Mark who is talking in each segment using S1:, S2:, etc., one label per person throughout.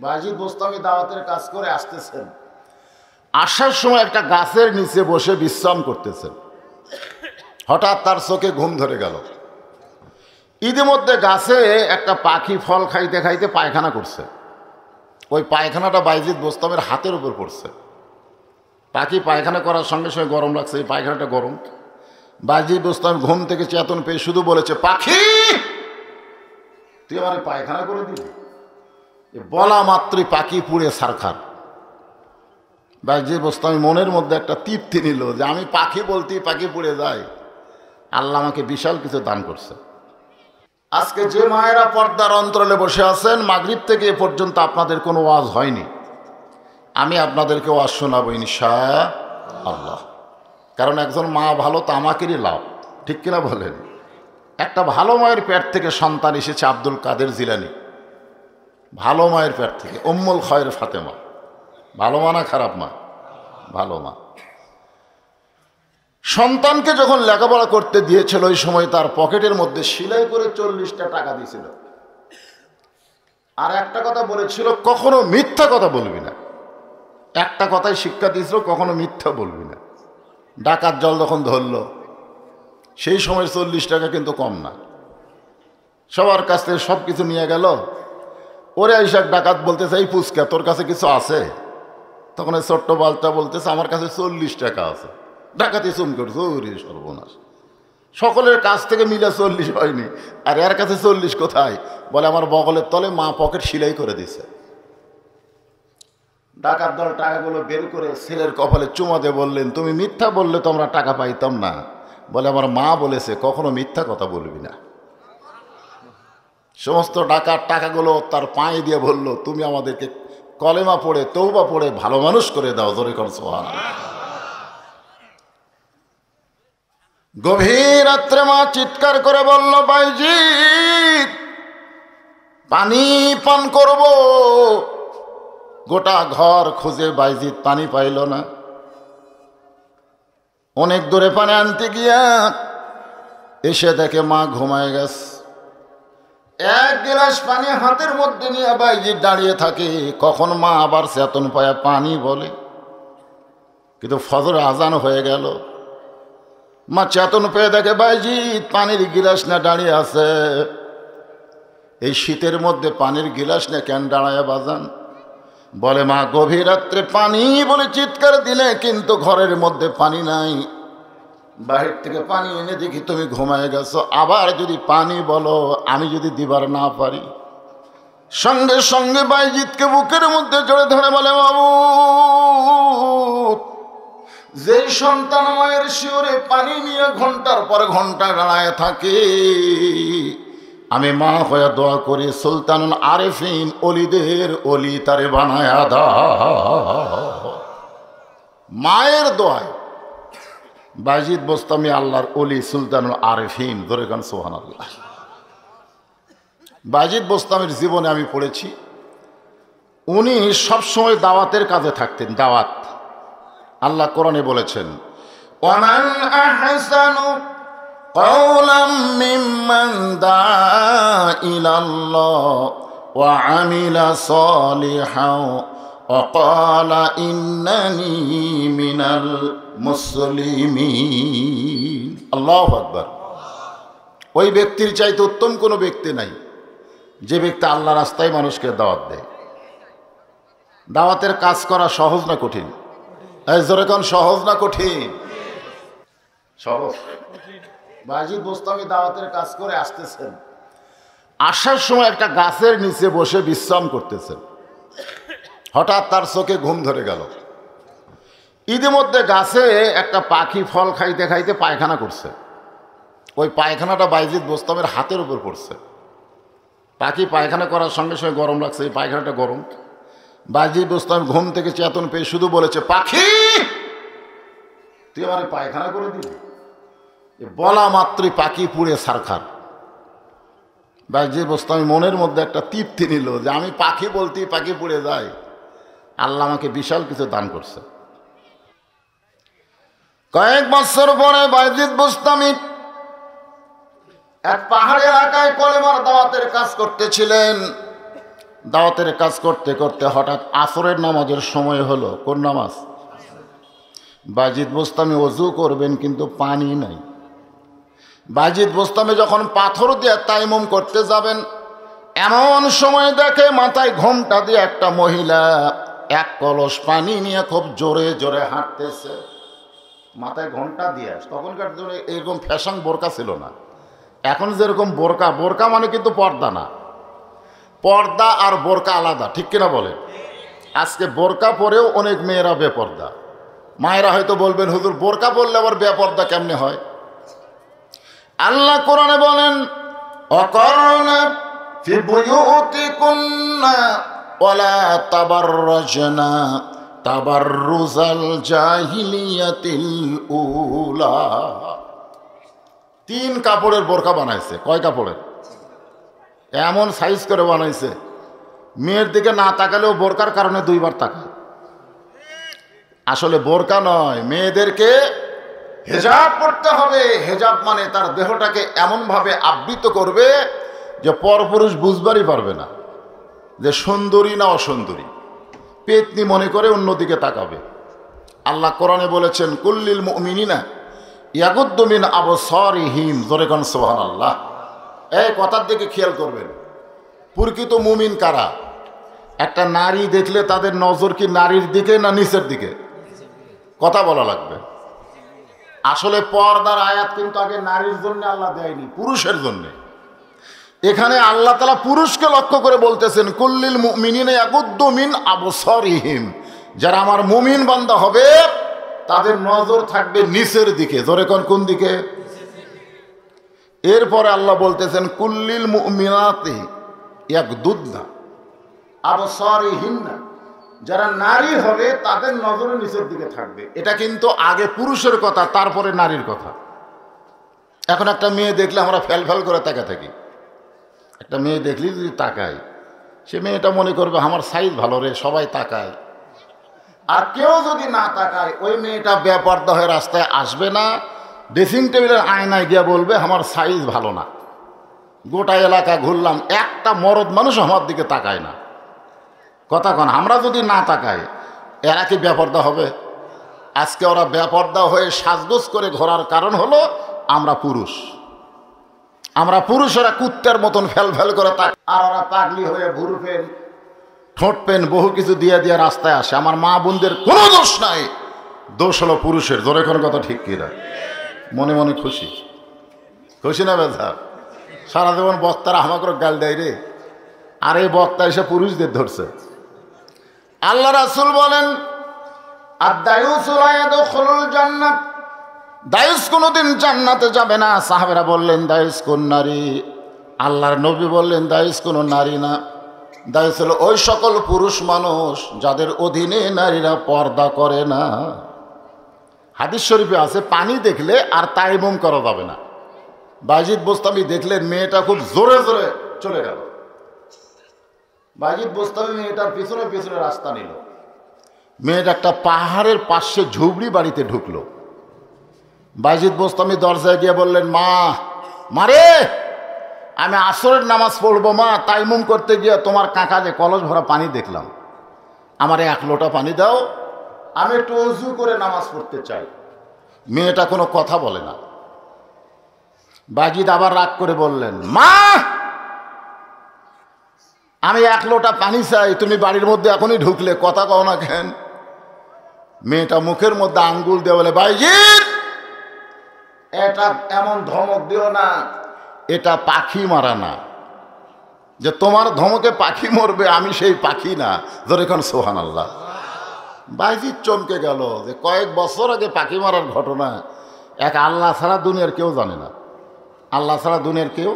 S1: বাজিদ বোস্তামি দাওয়াতের কাজ করে আসতেছেন। আসার সময় একটা গাছের নিচে বসে বিশ্রাম করতেছেন। হঠাৎ তার চোখে ঘুম ধরে গেল। ইতিমধ্যে গাছে একটা পাখি ফল খাইতে খাইতে পায়খানা করছে। ওই পায়খানাটা বাইজিদ বোস্তামের হাতের উপর পড়ছে। পাখি পায়খানা করার সঙ্গে সঙ্গে গরম লাগছে, এই পায়খানাটা গরম। বাইজিদ বোস্তাম ঘুম থেকে চেতন পেয়ে শুধু বলেছে, পাখি তুই আমার পায়খানা করে দিলি। বলা মাত্রই পাখি পুড়ে ছারখার। বাইজিদ বোস্তামি মনের মধ্যে একটা তৃপ্তি নিল যে আমি পাখি বলতেই পাখি পুড়ে যায়, আল্লাহ আমাকে বিশাল কিছু দান করছে। আজকে যে মায়েরা পর্দার অন্তরালে বসে আছেন, মাগরিব থেকে এ পর্যন্ত আপনাদের কোনো ওয়াজ হয়নি, আমি আপনাদেরকে ওয়াজ শোনাবো ইনশাআল্লাহ। কারণ একজন মা ভালো তো আমাকেরই লাভ, ঠিক কিনা বলেন? একটা ভালো মায়ের পেট থেকে সন্তান এসেছে আব্দুল কাদের জিলানী, ভালো মায়ের পেট থেকে। উম্মুল খয়ের ফাতেমা, ভালো মা না খারাপ মা? ভালো মা। সন্তানকে যখন লেখাপড়া করতে দিয়েছিল ওই সময় তার পকেটের মধ্যে সেলাই করে 40টা টাকা দিয়েছিল। আর একটা কথা বলেছিল, কখনো মিথ্যা কথা বলবি না। একটা কথাই শিক্ষা দিয়েছিল, কখনো মিথ্যা বলবি না। ডাকাত জল যখন ধরল, সেই সময় 40 টাকা কিন্তু কম না। সবার কাছ থেকে সব কিছু নিয়ে গেল। ওরে আইসাক ডাকাত বলতেছে, এই পুচকা তোর কাছে কিছু আছে? তখন এই ছোট্ট বালটা বলতেছে, আমার কাছে 40 টাকা আছে। ডাকাতি চুম করছে, ওরে সর্বনাশ, সকলের কাছ থেকে মিলে 40 হয়নি, আর এর কাছে 40 কোথায়? বলে আমার বগলের তলে মা পকেট সেলাই করে দিছে। ডাকাত দল টাকাগুলো বের করে ছেলের কপালে চুমা দিয়ে বললেন, তুমি মিথ্যা বললে তো আমরা টাকা পাইতাম না। বলে আমার মা বলেছে কখনো মিথ্যা কথা বলবি না। সমস্ত ডাকাত টাকাগুলো তার পায়ে দিয়ে বলল, তুমি আমাদেরকে কলেমা পড়ে তওবা পড়ে ভালো মানুষ করে দাও। জোরে কর সুবহানাল্লাহ। গভীর রাত্রে মা চিৎকার করে বলল, বাইজিদ পানি পান করব। গোটা ঘর খুঁজে বাইজিদ পানি পাইল না। অনেক দূরে পানি আনতে গিয়া এসে দেখে মা ঘুমায় গেছে। এক গ্লাস পানি হাতের মধ্যে নিয়ে বাইজিদ দাঁড়িয়ে থাকে, কখন মা আবার চেতন পায়া পানি বলে। কিন্তু ফজর আজান হয়ে গেল। মা চেতন পেয়ে দেখে বাইজিদ পানির গিলাস না দাঁড়িয়ে আছে। এই শীতের মধ্যে পানির গিলাস না কেন দাঁড়ায় বাজান? বলে মা গভীর রাত্রে পানি বলে চিৎকার দিলে, কিন্তু ঘরের মধ্যে পানি নাই। বাহির থেকে পানি এনে দেখি তুমি ঘুমায় গেছো। আবার যদি পানি বলো, আমি যদি দিবার না পারি। সঙ্গে সঙ্গে বাইজিদকে বুকের মধ্যে জড়ে ধরে বলে, বাবু যে সন্তান মায়ের শিওরে পানি নিয়ে ঘন্টার পর ঘন্টা দাঁড়ায় থাকে, আমি মা হয়ে দোয়া করি সুলতানুল আরেফিন অলিদের অলি তারে বানায়া দাও। মায়ের দোয়ায় বাইজিদ বোস্তামি আল্লাহর অলি সুলতানুল আরেফিন। ধরে গান সুবহানাল্লাহ। বাইজিদ বোস্তামির জীবনে আমি পড়েছি, উনি সবসময় দাওয়াতের কাজে থাকতেন। দাওয়াত, আল্লাহ কোরআনে বলেছেন, ওয়ামান আহসানু কাওলাম মিম্মান দাআ ইলাল্লাহ ওয়া আমিলা সালিহান ওয়া ক্বালা ইন্নানী মিনাল মুসলিমিন। আল্লাহু আকবার। ওই ব্যক্তির চাইতে উত্তম কোনো ব্যক্তি নাই যে ব্যক্তি আল্লাহ রাস্তায় মানুষকে দাওয়াত দেয়। দাওয়াতের কাজ করা সহজ না কঠিন? জোরে কোন সহজ না কঠিন? সহজ। বাইজিদ বোস্তামি দাওয়াতের কাজ করে আসতেছেন। আসার সময় একটা গাছের নিচে বসে বিশ্রাম করতেছেন। হঠাৎ তার চোখে ঘুম ধরে গেল। ইতিমধ্যে গাছে একটা পাখি ফল খাইতে খাইতে পায়খানা করছে। ওই পায়খানাটা বাইজিদ বোস্তামের হাতের উপর পড়ছে। পাখি পায়খানা করার সঙ্গে সঙ্গে গরম লাগছে, এই পায়খানাটা গরম। বাইজিদ বোস্তাম ঘুম থেকে চেতন পেয়ে শুধু বলেছে, পাখি তুই আমার পায়খানা করে দিলি। বলা মাত্রই পাখি পুড়ে ছারখার। বাইজিদ বোস্তামি মনের মধ্যে একটা তৃপ্তি নিল যে আমি পাখি বলতেই পাখি পুড়ে যায়, আল্লাহ আমাকে বিশাল কিছু দান করছে। কয়েক বছর পরে বাইজিদ বোস্তামি এক পাহাড়ি এলাকায় কলেমার দাওয়াতের কাজ করতেছিলেন। দাওয়াতের কাজ করতে করতে হঠাৎ আসরের নামাজের সময় হলো। কোন নামাজ? বাজিদ বোস্তামি ওযু করবেন কিন্তু পানি নাই। বাজিদ বোস্তামি যখন পাথর দিয়ে তায়াম্মুম করতে যাবেন, এমন সময় দেখে মাথায় ঘোমটা দিয়ে একটা মহিলা এক কলস পানি নিয়ে খুব জোরে জোরে হাঁটতেছে। মাথায় ঘোমটা দিয়ে, তখনকার জন্য এরকম ফ্যাশন বোরকা ছিল না। এখন যেরকম বোরকা, বোরকা মানে কিন্তু পর্দা না। পর্দা আর বোরকা আলাদা, ঠিক কিনা বলেন? আজকে বোরকা পরেও অনেক মেয়েরা বেপর্দা। মায়েরা হয়তো বলবেন, হুজুর বোরকা পরলে আবার বেপর্দা কেমনে হয়? আল্লাহ কোরআনে বলেন, অকরনা ফি বুয়ুতিকুন্না ওয়ালা তাবাররাজনা তাবাররুজাল জাহিলিয়াতিল উলা। 3 কাপড়ের বোরকা বানাইছে। কয় কাপড়ের? এমন সাইজ করে বানাইছে, মেয়ের দিকে না তাকালেও বোরকার কারণে 2 বার তাকায়। আসলে বোরকা নয়, মেয়েদেরকে হেজাব পড়তে হবে। হেজাব মানে তার দেহটাকে এমনভাবে আবৃত করবে যে পরপুরুষ বুঝবারই পারবে না যে সুন্দরী না অসুন্দরী। পেতনি মনে করে অন্যদিকে তাকাবে। আল্লাহ কোরআনে বলেছেন, কুল্লিল মুমিনিনা ইয়াগুদ্দু মিন আবসারিহিম। জোরে কোন সুবহানাল্লাহ। এই কথার দিকে খেয়াল করবেন, প্রকৃত মুমিন কারা? একটা নারী দেখলে তাদের নজর কি নারীর দিকে না নিচের দিকে? কথা বলা লাগবে। আসলে পর্দার আয়াত কিন্তু আগে নারীর জন্য আল্লাহ দেয়নি, পুরুষের জন্য। এখানে আল্লাহ তাআলা পুরুষকে লক্ষ্য করে বলতেছেন, কুল্লিল মুমিনিনা ইয়াগুদ্দু মিন আবসারিহিম। যারা আমার মুমিন বান্দা হবে তাদের নজর থাকবে নিচের দিকে। জোরে কোন দিকে? এরপরে আল্লাহ বলতেছেন, কুল্লিল মুমিনাতি ইয়াগদুদনা আবসারিহিন্না। যারা নারী হবে তাদের নজরে নিচের দিকে থাকবে। এটা কিন্তু আগে পুরুষের কথা, তারপরে নারীর কথা। এখন একটা মেয়ে দেখলে আমরা ফেল ফেল করে তাকা থাকি। একটা মেয়ে দেখলি যদি তাকাই, সে মেয়েটা মনে করবে আমার সাইজ ভালো রে, সবাই তাকায়। আর কেউ যদি না তাকায়, ওই মেয়েটা বেপর্দা হয়ে রাস্তায় আসবে না, ড্রেসিং টেবিলের আয়নায় গিয়ে বলবে আমার সাইজ ভালো না। গোটা এলাকা ঘুরলাম, একটা মরদ মানুষ আমার দিকে তাকায় না। কথা কন, আমরা যদি না তাকাই এরা কি বেপর্দা হবে? আজকে ওরা বেপর্দা হয়ে সাজগোজ করে ঘোরার কারণ হলো আমরা পুরুষ। আমরা পুরুষেরা কুত্তার মতন ফেল ফেল করে তাক, আর ওরা পাগলি হয়ে ভুরু পেন, ঠোঁট পেন, বহু কিছু দিয়ে দিয়ে রাস্তায় আসে। আমার মা বোনদের কোনো দোষ নাই, দোষ হলো পুরুষের। জোরে কোনো কথা ঠিক কিনা? মনে মনে খুশি, খুশি না বেজা? সারা জীবন বক্তারা আমাকে গাল দেয় রে, আর এই বক্তা এসে পুরুষদের ধরছে। আল্লাহ রাসূল বলেন, আদ-দায়ুসু লা ইয়াদখুলুল জান্নাত। দায়ুস কোনোদিন জান্নাতে যাবে না। সাহাবেরা বললেন, দায়ুস কোন নারী? আল্লাহর নবী বললেন, দায়ুস কোন নারী না, দায়ুস হলো ওই সকল পুরুষ মানুষ যাদের অধীনে নারীরা পর্দা করে না। হাদিস শরীফে আছে, পানি দেখলে আর তায়াম্মুম করা যাবে না। বাজিদ বোস্তামি দেখলেন মেয়েটা খুব জোরে জোরে চলে গেল। বাজিদ বোস্তামি মেয়েটার পিছনে পিছনে রাস্তা নিল। মেয়েটা একটা পাহাড়ের পাশে ঝুবড়ি বাড়িতে ঢুকলো। বাজিদ বোস্তামি দরজায় গিয়ে বললেন, মা, মারে, আমি আসরের নামাজ পড়বো মা, তায়াম্মুম করতে গিয়ে তোমার কাঁকালে কলস ভরা পানি দেখলাম, আমার 1 লোটা পানি দাও, আমি একটু ওযু করে নামাজ পড়তে চাই। মেয়েটা কোনো কথা বলে না। বাজিদ আবার রাগ করে বললেন, মা, আমি 1 লোটা পানি চাই, তুমি বাড়ির মধ্যে এখনই ঢুকলে, কথা কও না কেন? মেয়েটা মুখের মধ্যে আঙ্গুল দিয়ে বলে, বাজিদ, এটা এমন ধমক দিও না, এটা পাখি মারা না, যে তোমার ধমকে পাখি মরবে, আমি সেই পাখি না। ধরে এখন সুবহানাল্লাহ। বাজিদ চমকে গেল যে কয়েক বছর আগে পাখি মারার ঘটনা এক আল্লাহ ছাড়া দুনিয়ার কেউ জানে না। আল্লাহ ছাড়া দুনিয়ার কেউ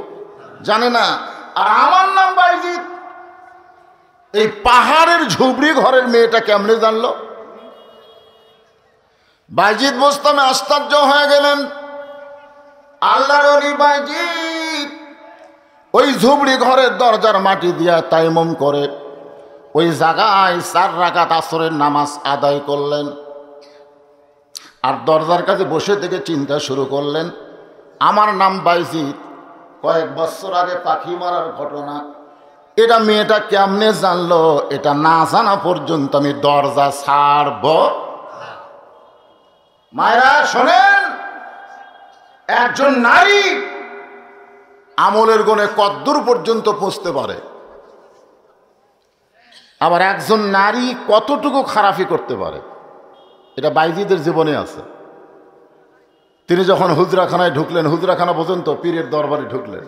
S1: জানে না। আর আমার নাম বাজিদ। এই পাহাড়ের ঝুবড়ি ঘরের মেয়েটা কেমনে জানলো? বাজিদ বোস্তামি আশ্চর্য হয়ে গেলেন। আল্লাহর ওলি বাজিদ ওই ঝুবড়ি ঘরের দরজার মাটি দিয়া তায়াম্মুম করে ওই জায়গায় 4 রাকাত আসরের নামাজ আদায় করলেন। আর দরজার কাছে বসে থেকে চিন্তা শুরু করলেন, আমার নাম বাজিদ, কয়েক বছর আগে পাখি মারার ঘটনা, এটা মেয়েটা কেমনে জানলো? এটা না জানা পর্যন্ত আমি দরজা ছাড়ব। মায়েরা শোনেন, একজন নারী আমলের গুণে কদ্দূর পর্যন্ত পৌঁছতে পারে, আবার একজন নারী কতটুকু খারাপি করতে পারে, এটা বাইজিদের জীবনে আছে। তিনি যখন হুজরাখানায় ঢুকলেন, হুজরাখানা পর্যন্ত পীরের দরবারে ঢুকলেন,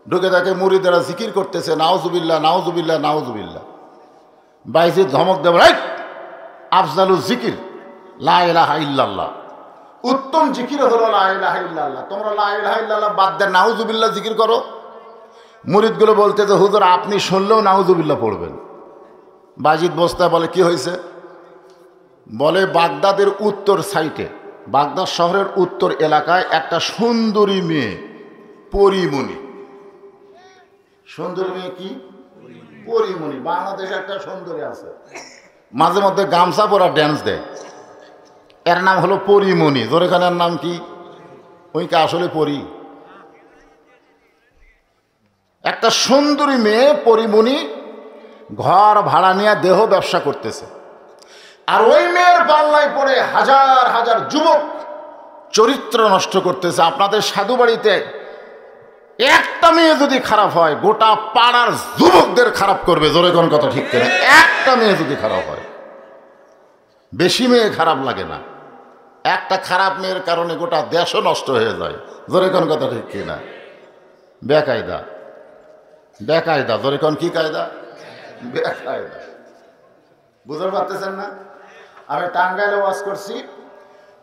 S1: ঢুকে তাকে মুরিদেরা জিকির করতেছে, নাউজুবিল্লাহ নাউজুবিল্লাহ নাউজুবিল্লাহ। বাইজিদ ধমক দেব, আফজালু জিকির লা ইলাহা ইল্লাল্লাহ, উত্তম জিকির হলো লা ইলাহা ইল্লাল্লাহ। তোমরা লা ইলাহা ইল্লাল্লাহ বাদ দিয়ে নাউজুবিল্লাহ জিকির করো। মুরিদগুলো বলতে যে হুজুর আপনি শুনলেও নাউজুবিল্লাহ পড়বেন। বাইজিদ বস্তায় বলে কি হয়েছে? বলে বাগদাদের উত্তর সাইটে, বাগদাদ শহরের উত্তর এলাকায় একটা সুন্দরী মেয়ে, পরিমণি। সুন্দরী মেয়ে কি? পরিমণি। বাংলাদেশে একটা সুন্দরী আছে, মাঝে মধ্যে গামছা পরা ড্যান্স দেয়, এর নাম হলো পরিমণি। জোরেখানের নাম কি? ওইকে আসলে পরি। একটা সুন্দরী মেয়ে পরিমণি ঘর ভাড়া নিয়ে দেহ ব্যবসা করতেছে, আর ওই মেয়ের পাল্লায় পড়ে হাজার হাজার যুবক চরিত্র নষ্ট করতেছে। আপনাদের সাধু বাড়িতে একটা মেয়ে যদি খারাপ হয়, গোটা পাড়ার যুবকদের খারাপ করবে। জোরে কোন কথা ঠিক কিনা? একটা মেয়ে যদি খারাপ হয়, বেশি মেয়ে খারাপ লাগে না, একটা খারাপ মেয়ের কারণে গোটা দেশও নষ্ট হয়ে যায়। জোরে কোন কথা ঠিক কিনা? বেকায়দা, বেকায়দা। জোরে কোন কি কায়দা? বেকায়দা। বুঝতে পারতেছেন না? আমি টাঙ্গাইলে ওয়াজ করছি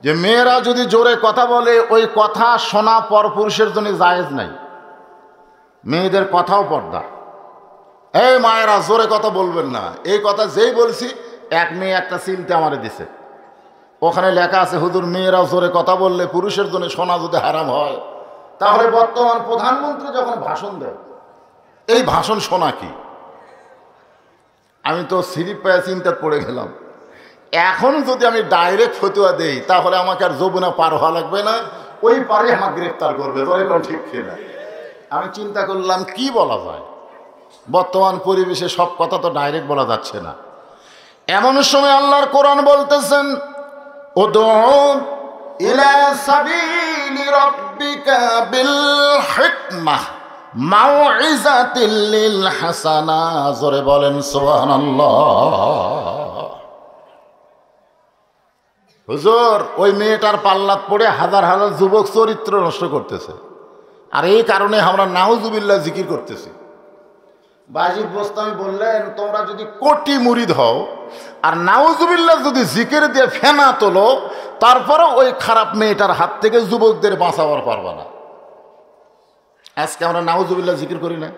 S1: যে মেয়েরা যদি জোরে কথা বলে, ওই কথা শোনা পরপুরুষের জন্য জায়েজ নাই। মেয়েদের কথাও পর্দা। এই মায়েরা জোরে কথা বলবেন না, এই কথা যেই বলছি, এক মেয়ে একটা চিনতে আমারে দিছে, ওখানে লেখা আছে হুজুর মেয়েরা জোরে কথা বললে পুরুষের জন্য শোনা যদি হারাম হয়, তাহলে বর্তমান প্রধানমন্ত্রী যখন ভাষণ দেয়, এই ভাষণ শোনা কি? আমি তো স্লিপ পায়ে চিন্তা পড়ে গেলাম। এখন যদি আমি ডাইরেক্ট ফতুয়া দেই, তাহলে আমাকে আর যমুনা পার হওয়া লাগবে না, ওই পারে আমাকে গ্রেফতার করবে। ঠিক কিনা? আমি চিন্তা করলাম কি বলা যায়। বর্তমান পরিবেশে সব কথা তো ডাইরেক্ট বলা যাচ্ছে না। এমন সময় আল্লাহর কোরআন বলতেছেন, উদউ ইলা সাবিলি রাব্বিকা বিল হিকমাহ মাউইজাতিল লিল হাসানা। জোরে বলেন সুবহানাল্লাহ। হুজুর ওই মেয়েটার পাল্লাত পড়ে হাজার হাজার যুবক চরিত্র নষ্ট করতেছে, আর এই কারণে আমরা নাউজুবিল্লাহ জিকির করতেছি। বাজিদ বোস্তামি বললেন, তোমরা যদি কোটি মুরিদ হও আর নাউজুবিল্লাহ যদি জিকির দিয়ে ফেনা তোলো, তারপরে ওই খারাপ মেয়েটার হাত থেকে যুবকদের বাঁচাবার পারবা না। আজকে আমরা নাউজুবিল্লাহ জিকির করি না।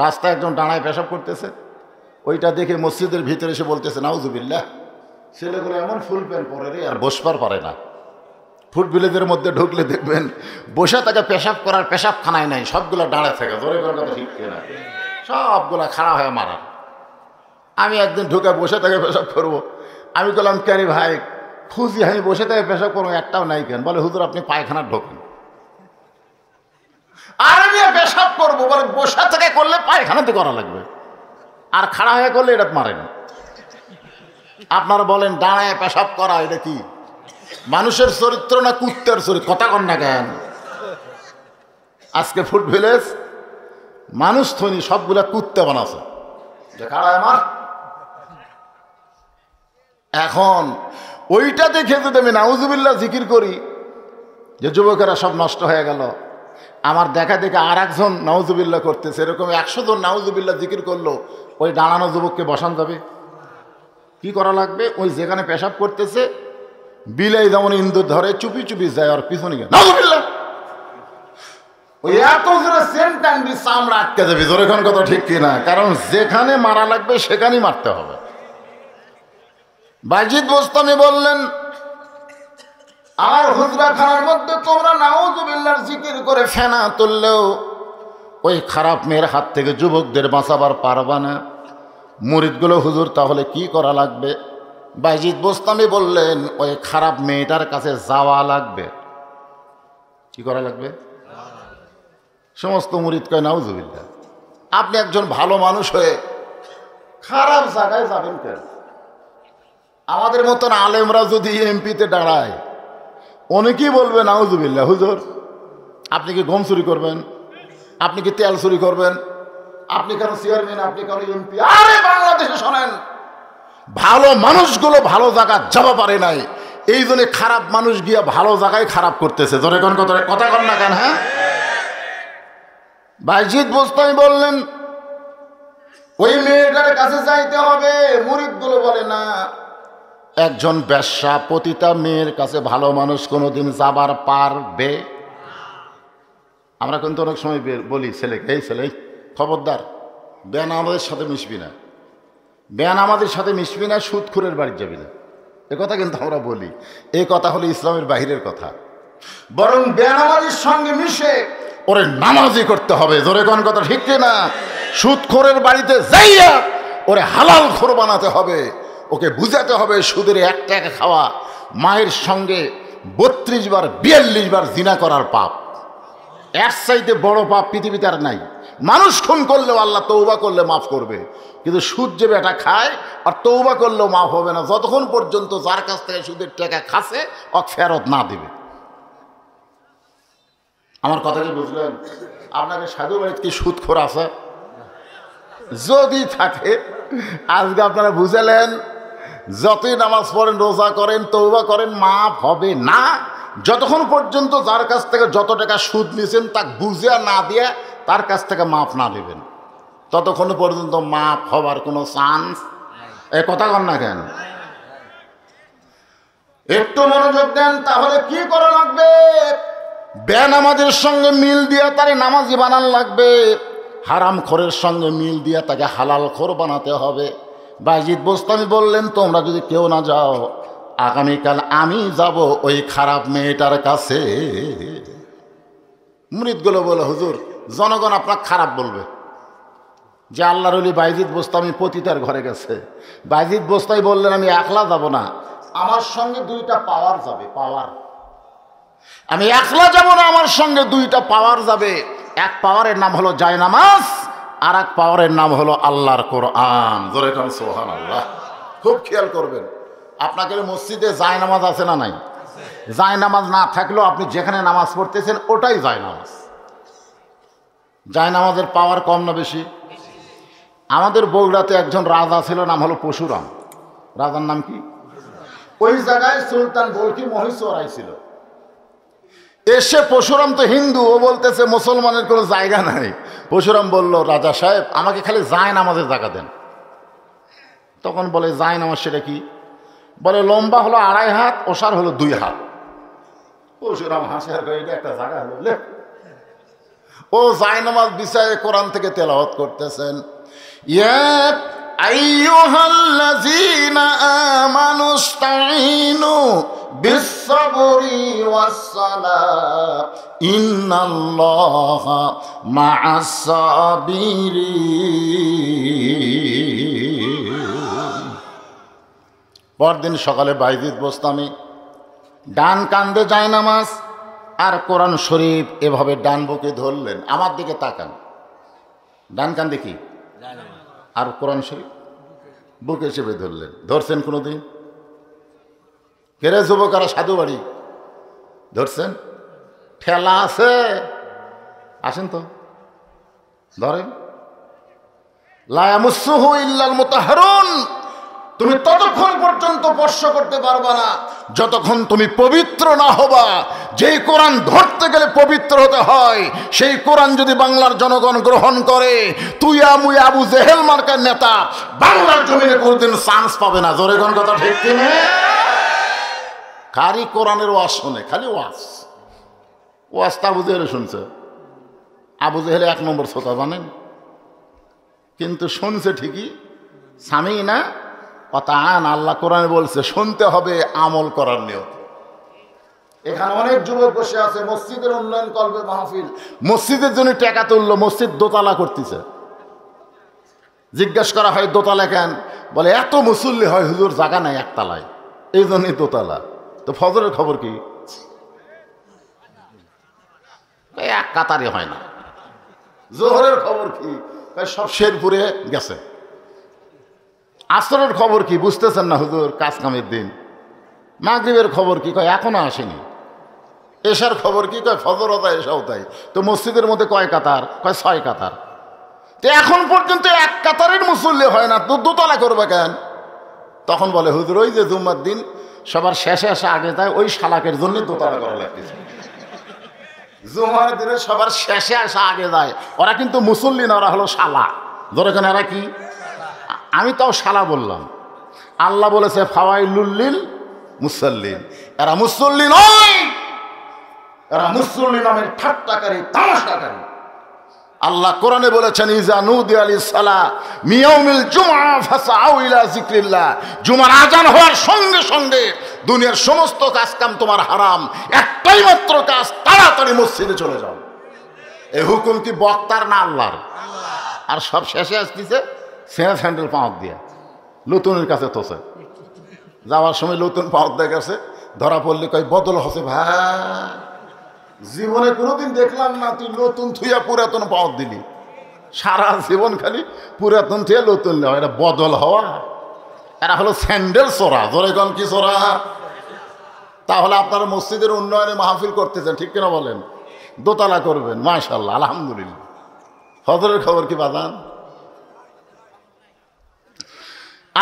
S1: রাস্তায় একজন ডানায় পেশাব করতেছে, ওইটা দেখে মসজিদের ভিতরে এসে বলতেছে নাউজুবিল্লাহ। ছেলেগুলো এমন ফুল প্যান্ট পরে রে, আর বসবার পারে না। ফুট ভিলেজের মধ্যে ঢুকলে দেখবেন বসে তাকে পেশাব করার পেশাবখানায় নাই, সবগুলো দাঁড়ায় থাকে। জোরে করে কথা ঠিক কিনা? সবগুলা খাড়া হয়ে মারা। আমি একদিন ঢুকে বসে তাকে পেশাব করবো। আমি বললাম ক্যারি ভাই খুঁজি, আমি বসে তাকে পেশাব করবো, একটাও নাই কেন? বলে হুজুর আপনি পায়খানা ঢোকেন। আর আমি পেশাব করবো, বলে বসে থেকে করলে পায়খানাতে করা লাগবে, আর খাড়া হয়ে করলে এটা মারেন। আপনারা বলেন দাঁড়ায় পেশাব করা এটা কি মানুষের চরিত্র না কুত্তের চরিত্র? কথা কন না কেন? আজকে ফুট ভিলেজ মানুষ থনি সবগুলা কুত্তে বানাছে, যে খাড়ায় মার। এখন ওইটা দেখে যদি আমি নাউজুবিল্লাহ জিকির করি যে যুবকেরা সব নষ্ট হয়ে গেল, আমার দেখা দেখে আর একজন নাউজুবিল্লাহ করতেছে, এরকম 100 জন নাউজুবিল্লাহ জিকির করলো, ওই দাঁড়ানো যুবককে বসান যাবে? কি করা লাগবে? ওই যেখানে পেশাব করতেছে বিলাই যেমন ইন্দুর ধরে চুপি চুপি যায়, আর পিছনে গিয়ে নাউজুবিল্লাহ, ওই এত জোরে সেন্টান্ডি চামড়া আটকে যাবে। জোরে কোন কথা ঠিক কিনা? কারণ যেখানে মারা লাগবে সেখানেই মারতে হবে। বাজিদ বোস্তামি বললেন, আর হুজরাখানার মধ্যে তোমরা নাউজুবিল্লাহর জিকির করে ফেনা তুললেও ওই খারাপ মেয়ের হাত থেকে যুবকদের বাঁচাবার পারবা না। মুরিদগুলো হুজুর তাহলে কি করা লাগবে? বাজিদ বোস্তামি বললেন, ওই খারাপ মেয়েটার কাছে যাওয়া লাগবে। কি করা লাগবে? সমস্ত মুরিদ কয় নাউজুবিল্লাহ। আপনি একজন ভালো মানুষ হয়ে খারাপ জায়গায় যাবেন কেন? আমাদের মতন আলেমরা যদি এমপিতে দাঁড়ায়, অনেকেই বলবে নাউজুবিল্লাহ, হুজুর আপনি কি গম চুরি করবেন? আপনি কি তেল চুরি করবেন? আপনি কেন চেয়ারম্যান? আপনি কেন এমপি? আরে বাংলাদেশে শোনেন, ভালো মানুষগুলো ভালো জায়গা যাওয়া পারে নাই, এই জন্য খারাপ মানুষ গিয়া ভালো জায়গায় খারাপ করতেছে। ধরে কোন কথা কন না কেন? হ্যাঁ, বাইজিদ বোস্তামি বললেন ওই মেয়েটার কাছে যাইতে হবে। মুরিদগুলো বলে না, একজন বেশ্যা পতিতা মেয়ের কাছে ভালো মানুষ কোনোদিন যাবার পারবে? আমরা কিন্তু অনেক সময় বলি ছেলেকে, এই ছেলে খবরদার বেনামাজের সাথে মিশবি না, বেনামাজের সাথে মিশবি না, সুদখোরের বাড়ি যাবি না। এ কথা কিন্তু আমরা বলি, এই কথা হলো ইসলামের বাহিরের কথা। বরং বেনামাজির সঙ্গে মিশে ওরে নামাজি করতে হবে। জোরে কোন কথা ঠিক না? সুদখোরের বাড়িতে যাইয়া ওরে হালাল খোর বানাতে হবে, ওকে বুঝাতে হবে সুদের 1 টাকা খাওয়া মায়ের সঙ্গে 32 বার 42 বার জিনা করার পাপ, এর চাইতে বড় পাপ পৃথিবীতে আর নাই। মানুষ খুন করলেও আল্লাহ তওবা করলে মাফ করবে, কিন্তু সুদ যে বেটা খায় আর তওবা করলেও মাফ হবে না, যতক্ষণ পর্যন্ত যার কাছ থেকে সুদের টাকা খাসে ও ফেরত না দিবে। আমার কথা কি বুঝলেন? আপনাকে সাধু বাড়িতে কি সুদখোর আছে? যদি থাকে আজকে আপনারা বুঝালেন, যতই নামাজ পড়েন, রোজা করেন, তওবা করেন, মাফ হবে না যতক্ষণ পর্যন্ত যার কাছ থেকে যত টাকা সুদ নিয়েছেন তা বুঝে না দিয়ে তার কাছ থেকে মাফ না দেবেন, ততক্ষণ পর্যন্ত মাফ হবার কোনো চান্স। এ কথা কন না কেন? একটু মনোযোগ দেন। তাহলে কি করা লাগবে? বেনামাজের সঙ্গে মিল দিয়ে তারে নামাজি বানান লাগবে, হারাম খোরের সঙ্গে মিল দিয়ে তাকে হালাল খোর বানাতে হবে। বাইজিদ বোস্তামি বললেন, তোমরা যদি কেউ না যাও, আগামীকাল আমি যাব ওই খারাপ মেয়েটার কাছে। মুরিদগুলো বলে, হুজুর জনগণ আপনার খারাপ বলবে যে আল্লাহর ওলি বাইজিদ বোস্তামি পতিতার ঘরে গেছে। বাইজিদ বোস্তামি বললেন, আমি একলা যাব না, আমার সঙ্গে 2টা পাওয়ার যাবে। পাওয়ার, আমি একলা যাব না, আমার সঙ্গে 2টা পাওয়ার যাবে। এক পাওয়ারের নাম হলো জায়নামাজ, আর এক পাওয়ারের নাম হলো আল্লাহর কোরআন। জোরে কান সুবহানাল্লাহ। খুব খেয়াল করবেন, আপনাকে মসজিদে জায়নামাজ আছে না নাই? জায়নামাজ না থাকলেও আপনি যেখানে নামাজ পড়তেছেন ওটাই জায়নামাজ। জায়নামাজের পাওয়ার কম না বেশি? আমাদের বগুড়াতে একজন রাজা ছিল, নাম হলো পরশুরাম। রাজার নাম কি? ওই জায়গায় সুলতান বলকি মহীশূর ছিল। এসে পরশুরাম তো হিন্দু, ও বলতেছে মুসলমানের কোনো জায়গা নাই। পরশুরাম বলল, রাজা সাহেব আমাকে খালি জায়নামাজের জায়গা দেন। তখন বলে, জায়নামাজ সেটা কি? বলে, লম্বা হলো 2.5 হাত, ওসার হলো 2 হাত। পরশুরাম হাসে আর এটা একটা জায়গা হলো। ও জায়নামাজ বিছায়ে কোরআন থেকে তেলাওয়াত করতেছেন, ইয়া আইয়ুহাল্লাযীনা আমানুস্তাঈনু বিস-সাবরি ওয়াস-সালাহ ইন্নাল্লাহা মা'আস-সাবিরিন। পরদিন সকালে বাইজিদ বোস্তামি ডান কান্দে জায়নামাজ আর কোরআন শরীফ এভাবে ডান বুকে ধরলেন। আমার দিকে তাকান, ডান কান্দে কি আর কোরআন শরীফ বুকে চেপে ধরলেন। ধরছেন কোনোদিন? কেরে যুবকারা সাধু বাড়ি ধরছেন? ঠেলা আছে, আসেন তো ধরেন। লা ইয়ামাসসুহু ইল্লাল মুতাহহারুন। তুমি ততক্ষণ পর্যন্ত স্পর্শ করতে পারবা না যতক্ষণ তুমি পবিত্র না হবা। যেই কোরআন ধরতে গেলে পবিত্র হতে হয়, সেই কোরআন যদি বাংলার জনগণ গ্রহণ করে, তুই মুই আবু জেহেল মার্কার নেতা বাংলার জমিনে কোনদিন চান্স পাবে না। জোরে কোন কথা ঠিক কিনা? কারি কোরআনের ওয়াজ শোনে, খালি ওয়াজ ওয়াজটা আবু জেহেল শুনছে। আবু জেহেল 1 নম্বর শ্রোতা জানেন, কিন্তু শুনছে ঠিকই। স্বামী না অতান, আল্লাহ কোরআনে বলছে শুনতে হবে আমল করার নিয়ত। এখানে অনেক যুবক বসে আছে, মসজিদের উন্নয়ন করবে মাহফিল, মসজিদের জন্য টাকা তুললো, মসজিদ দোতলা করতেছে। জিজ্ঞেস করা হয় দোতলা কেন? বলে এত মুসল্লি হয় হুজুর, জায়গা নাই একতলায়, এই জন্যই দোতলা। তো ফজরের খবর কি? এক কাতারে হয় না। জোহরের খবর কি? সব শেরপুরে গেছে। আসরের খবর কি বুঝতেছেন না হুজুর? কাজ কামের দিন। মাগরিবের খবর কি? কয় এখনো আসেনি। এশার খবর কি? কয় ফজর তাই এশাও তাই। তো মসজিদের মধ্যে কয় কাতার? কয় 6 কাতার। তো এখন পর্যন্ত এক কাতারের মুসল্লি হয় না, তো দোতলা করবে কেন? তখন বলে হুজুর ওই যে জুম্মার দিন সবার শেষে আসে আগে যায়, ওই শালাকের জন্য দোতলা করা লাগতেছে। জুমার দিনে সবার শেষে আসা আগে যায়, ওরা কিন্তু মুসল্লি না, ওরা হলো শালা। ধরে কেন এরা কি? আমি তাও শালা বললাম। আল্লাহ বলেছে ফাওয়াইলুল মুসাল্লিন, এরা মুসল্লি নয়, এরা মুসল্লি নামের ঠাট্টাকারী, তামাশাকারী। আল্লাহ কোরআনে বলেছেন ইজা নুদিয়া লিস-সালাহ মিয়াউমিল জুমআ ফাসআউ ইলা যিকরিল্লাহ, জুমার আযান হওয়ার সঙ্গে সঙ্গে দুনিয়ার সমস্ত কাজ কাম তোমার হারাম, একটাই মাত্র কাজ, তাড়াতাড়ি মসজিদে চলে যাও। এই হুকুম কি বক্তার না আল্লাহর? আর সব শেষে আসতেছে সেনা স্যান্ডেল পাঁচ দিয়া লতুনের কাছে তোছে। যাওয়ার সময় লতুন পাঁচ দিয়ে গেছে, ধরা পড়লে কয় বদল হচ্ছে ভাই, জীবনে কোনোদিন দেখলাম না তুই নতুন থুইয়া পুরাতন পাওয়ার দিলি। সারা জীবন খালি পুরাতন থুইয়া নতুন নেওয়া, এটা বদল হওয়া? এরা হলো স্যান্ডেল চোরা। ধরে কোন কি চোরা? তাহলে আপনারা মসজিদের উন্নয়নে মাহফিল করতেছেন, ঠিক কিনা বলেন? দোতলা করবেন, মাশাআল্লাহ, আলহামদুলিল্লাহ। ফজরের খবর কি বাজান?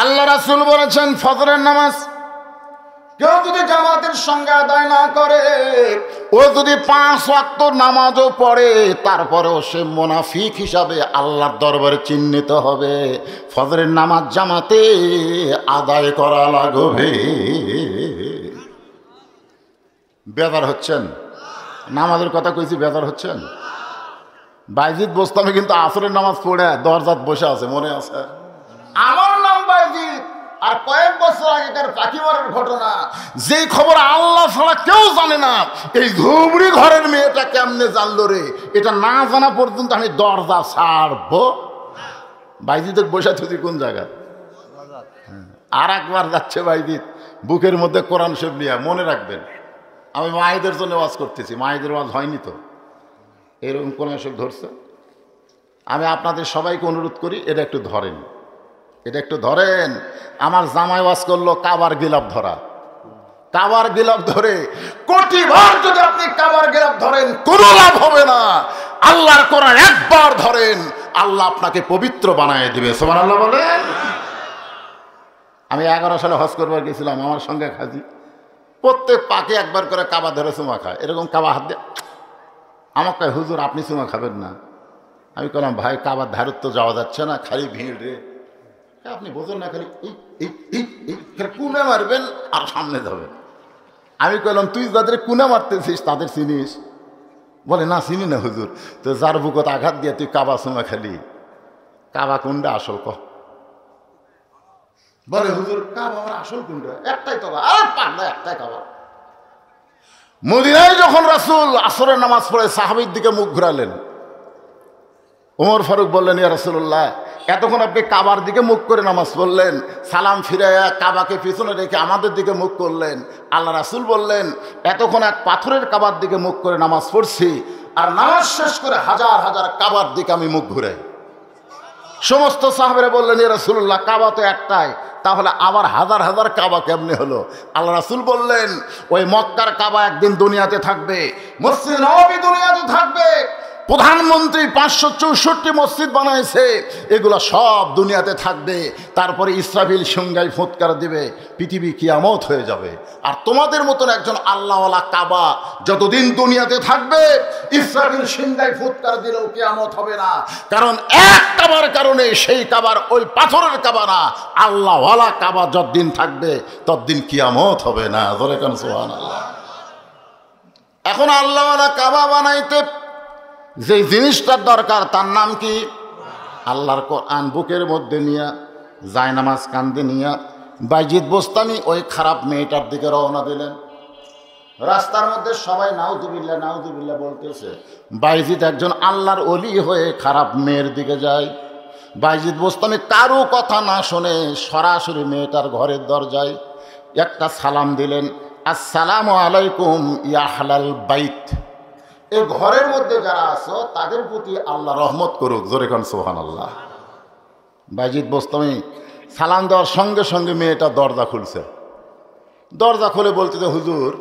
S1: আল্লাহ রাসূল বলেছেন ফজরের নামাজ কেউ যদি জামাতের সঙ্গে আদায় না করে, ও যদি 5 ওয়াক্ত নামাজও পড়ে, তারপরেও সে মুনাফিক হিসাবে আল্লাহর দরবারে চিহ্নিত হবে। ফজরের নামাজ জামাতে আদায় করা লাগবে। বেদার হচ্ছেন? নামাজের কথা কইছি, বেদার হচ্ছেন? বাইজিদ বোস্তামি কিন্তু আসরের নামাজ পড়ে দরজাত বসে আছে, মনে আছে? আমার নাম বাইজিদ, আর কয়েক বছর আগেকার পাখিমারের ঘটনা, যেই খবর আল্লাহ ছাড়া কেউ জানে না, এই ধুবড়ি ঘরের মেয়েটা কেমনে জানলো রে, এটা না জানা পর্যন্ত আমি দরজা ছাড়বো। বাইজিদের বসে তুই কোন জায়গা? আর একবার যাচ্ছে বাইজিদ বুকের মধ্যে কোরআন শরীফ নিয়ে। মনে রাখবেন, আমি মায়েদের জন্য ওয়াজ করতেছি, মায়েদের ওয়াজ হয়নি তো, এরকম কোরআন শরীফ ধরছে। আমি আপনাদের সবাইকে অনুরোধ করি, এটা একটু ধরেন, এটা একটু ধরেন। আমার জামাই ওয়াজ করলো কাবার গিলাপ ধরা। কাবার গিলাপ ধরে কোটিবার যদি আপনি কাবার গিলাপ ধরেন কোনো লাভ হবে না। আল্লাহর কোরআন একবার ধরেন, আল্লাহ আপনাকে পবিত্র বানায় দিবে। সুবহানাল্লাহ বলেন। আমি 11 সালে হজ করবার গেছিলাম, আমার সঙ্গে খাজি প্রত্যেক পাকে একবার করে কাবা ধরে চুমা খায়, এরকম কাবা হাত দিয়ে। আমার কয় হুজুর আপনি চুমা খাবেন না? আমি বললাম ভাই কাবার ধারত তো যাওয়া যাচ্ছে না, খালি ভিড় রে। আপনি বোঝেন না, খালি কুনা মারবেন আর সামনে যাবেন। আমি কইলাম তুই যাদের কুনা মারতেছিস তাদের চিনিস? বলে না চিনি না হুজুর। তো যার বুকত আঘাত দিয়ে তুই কাবা চুমা খালি, কাবা কুন্ডা আসল ক? বলে হুজুর কাবা আমার আসল কুন্ডা একটাই তো, আর পান্ডা একটাই কাবা। মদিনায় যখন রাসূল আসরের নামাজ পড়ে সাহাবীর দিকে মুখ ঘুরালেন, ওমর ফারুক বললেন ইয়া রাসূলুল্লাহ, এতক্ষণ আপনি কাবার দিকে মুখ করে নামাজ পড়লেন, সালাম ফিরাইয়া কাবাকে পিছনে রেখে আমাদের দিকে মুখ করলেন। আল্লাহ রাসূল বললেন এতক্ষণ এক পাথরের কাবার দিকে মুখ করে নামাজ পড়ছি, আর নামাজ শেষ করে হাজার হাজার কাবার দিকে আমি মুখ ঘুরাই। সমস্ত সাহাবেরা বললেন ইয়া রাসূলুল্লাহ, কাবা তো একটাই, তাহলে আবার হাজার হাজার কাবা কেমনে হলো? আল্লাহ রাসূল বললেন ওই মক্কার কাবা একদিন দুনিয়াতে থাকবে, মসজিদ নববী দুনিয়াতে থাকবে, প্রধানমন্ত্রী 564 মসজিদ বানাইছে, এগুলো সব দুনিয়াতে থাকবে। তারপরে ইসরাফিল সিংহায় ফুৎকার দিবে, পৃথিবী কিয়ামত হয়ে যাবে। আর তোমাদের মতন একজন আল্লাহওয়ালা কাবা যতদিন দুনিয়াতে থাকবে, ইসরাফিল সিংহায় ফুৎকার দিলেও কিয়ামত হবে না। কারণ এক কাবার কারণে সেই কাবার ওই পাথরের কাবা না, আল্লাহওয়ালা কাবা যতদিন থাকবে ততদিন কিয়ামত হবে না। ধরে কেন সুবহানাল্লাহ। এখন আল্লাহওয়ালা কাবা বানাইতে যে জিনিসটার দরকার তার নাম কি? আল্লাহর কোরআন বুকের মধ্যে নিয়া, জায়নামাজ কান্দে নিয়া বাইজিদ বোস্তামি ওই খারাপ মেয়েটার দিকে রওনা দিলেন। রাস্তার মধ্যে সবাই নাউজুবিল্লাহ নাউজুবিল্লাহ বলতেছে। বাইজিদ একজন আল্লাহর ওলি হয়ে খারাপ মেয়ের দিকে যায়। বাইজিদ বোস্তামি কারো কথা না শুনে সরাসরি মেয়েটার ঘরের দরজায় একটা সালাম দিলেন, আসসালামু আলাইকুম ইয়া আহলাল বাইত। এই ঘরের মধ্যে যারা আছো তাদের প্রতি আল্লাহ রহমত করুক, জোরে কান সুবহানাল্লাহ। বাইজিদ বোস্তামি সালাম দেওয়ার সঙ্গে সঙ্গে মেয়েটা দরজা খুলছে। দরজা খুলে বলতে যে হুজুর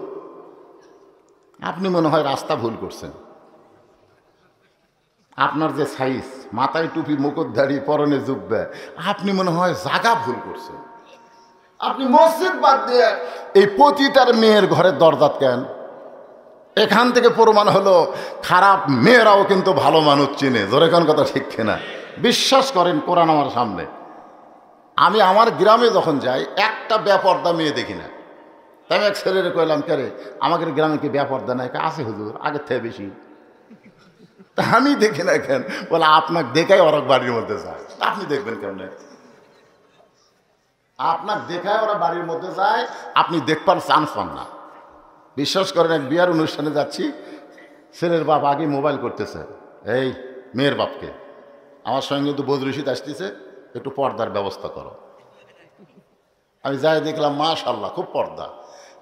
S1: আপনি মনে হয় রাস্তা ভুল করছেন, আপনার যে সাইজ, মাথায় টুপি, মুকুটধারী, পরনে জুব্বা, আপনি মনে হয় জায়গা ভুল করছেন। আপনি মসজিদ বাদ দিয়ে এই পতিতার মেয়ের ঘরের দরজা কেন? এখান থেকে প্রমাণ হলো খারাপ মেয়েরাও কিন্তু ভালো মানুষ চিনে, জোরে কোন কথা ঠিক কিনা? বিশ্বাস করেন কোরআন আমার সামনে। আমি আমার গ্রামে যখন যাই একটা বেপর্দা মেয়ে দেখি না। তাই আমি এক ছেলেরে কইলাম, কে রে আমাদের গ্রামে কি বেপর্দা নাই? আছে হুজুর, আগের থেকে বেশি। তা আমি দেখি না কেন? বলে আপনাকে দেখাই ওরা বাড়ির মধ্যে যায়। আপনি দেখবেন কেমন? আপনার দেখায় ওরা বাড়ির মধ্যে যায়, আপনি দেখবার চান্স পান না। বিশ্বাস করেন, এক বিয়ার অনুষ্ঠানে যাচ্ছি, ছেলের বাপ আগে মোবাইল করতেছে এই মেয়ের বাপকে, আমার সঙ্গে কিন্তু বদরশিদ আসতেছে, একটু পর্দার ব্যবস্থা করো। আমি যাই দেখলাম মাশাআল্লাহ খুব পর্দা।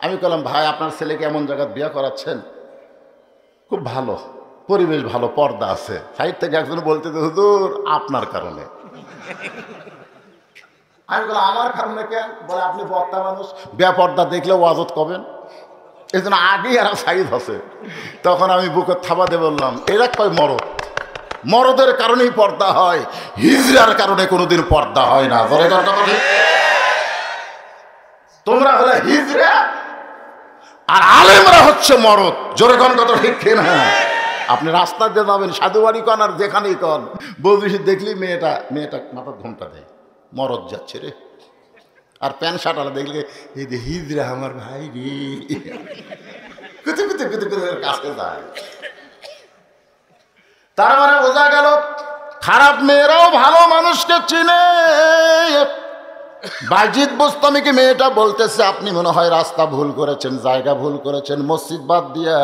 S1: আমি বললাম ভাই আপনার ছেলেকে এমন জায়গায় বিয়ে করাচ্ছেন, খুব ভালো পরিবেশ, ভালো পর্দা আছে। সাইড থেকে একজন বলতে হুজুর আপনার কারণে। আমি বললাম আমার কারণে কেন? বলে আপনি বক্তা মানুষ, বেপর্দা দেখলে ওয়াজত করবেন, এই জন্য আগেই আর সাইজ আছে। তখন আমি বুকের থাবা দিয়ে বললাম এরা কয় মরদ, মরদের কারণেই পর্দা হয়, হিজড়ার কারণে কোনোদিন পর্দা হয় না। তোমরা হলে হিজড়া আর আলেমরা হচ্ছে মরদ, জোরে কোন কথা ঠিক কিনা? আপনি রাস্তা দিয়ে যাবেন, সাধুবাড়ি কন আর যেখানেই কন, বৌদি দেখলি মেয়েটা মাথার ঘুমটা দেয়, মরদ যাচ্ছে রে। আর প্যান্ট শার্ট আলা দেখলে এই যে হিজড়া আমার ভাই রে, কুতু কুতু কুতু কুতু কাছে যায়। তার মানে বোঝা গেল খারাপ মেয়েরাও ভালো মানুষকে চিনে। বাইজিদ বোস্তামিকে মেয়েটা বলতেছে আপনি মনে হয় রাস্তা ভুল করেছেন, জায়গা ভুল করেছেন, মসজিদ বাদ দিয়া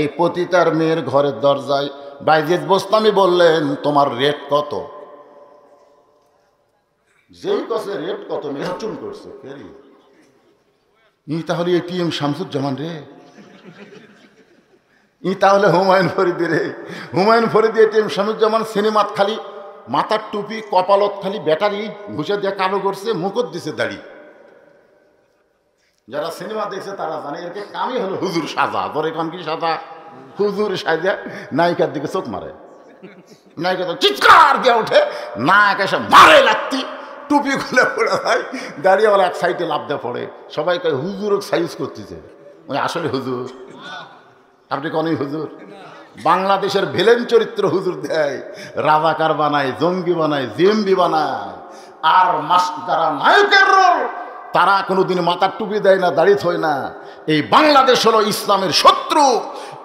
S1: এই পতিতার মেয়ের ঘরের দরজায়। বাইজিদ বোস্তামি বললেন তোমার রেট কত? যেই কছে রেট কত, মেয়ে চুন করছে, ই তাহলে এটিএম শামসুজ্জামান রে, ই তাহলে হুমায়ুন ফরিদি রে, হুমায়ুন ফরিদি এটিএম শামসুজ্জামান। সিনেমাত খালি মাথার টুপি, কপালত খালি ব্যাটারি ঘুষে দিয়ে কালো করছে, মুকুট দিছে দাড়ি। যারা সিনেমা দেখছে তারা জানে এর কামই হলো হুজুর সাজা। তোর এখন কি সাজা? হুজুর সাজা নায়িকার দিকে চোখ মারে, নায়িকা তো চিৎকার দিয়ে ওঠে, নায়ক এসে মারে লাগতি, টুপি খুলে পড়ে যায়, দাঁড়িয়েওয়ালা এক সাইডে লাভ দিয়ে পড়ে। সবাই কয় হুজুর সাইজ করতেছে, ওই আসলে হুজুর। আপনি কনই হুজুর? বাংলাদেশের ভিলেন চরিত্র হুজুর দেয়, রাজাকার বানায়, জঙ্গি বানায়, জিএমবি বানায়। আর যারা নায়কের রোল তারা কোনোদিন মাথার টুপি দেয় না, দাড়ি থয় না। এই বাংলাদেশ হলো ইসলামের শত্রু।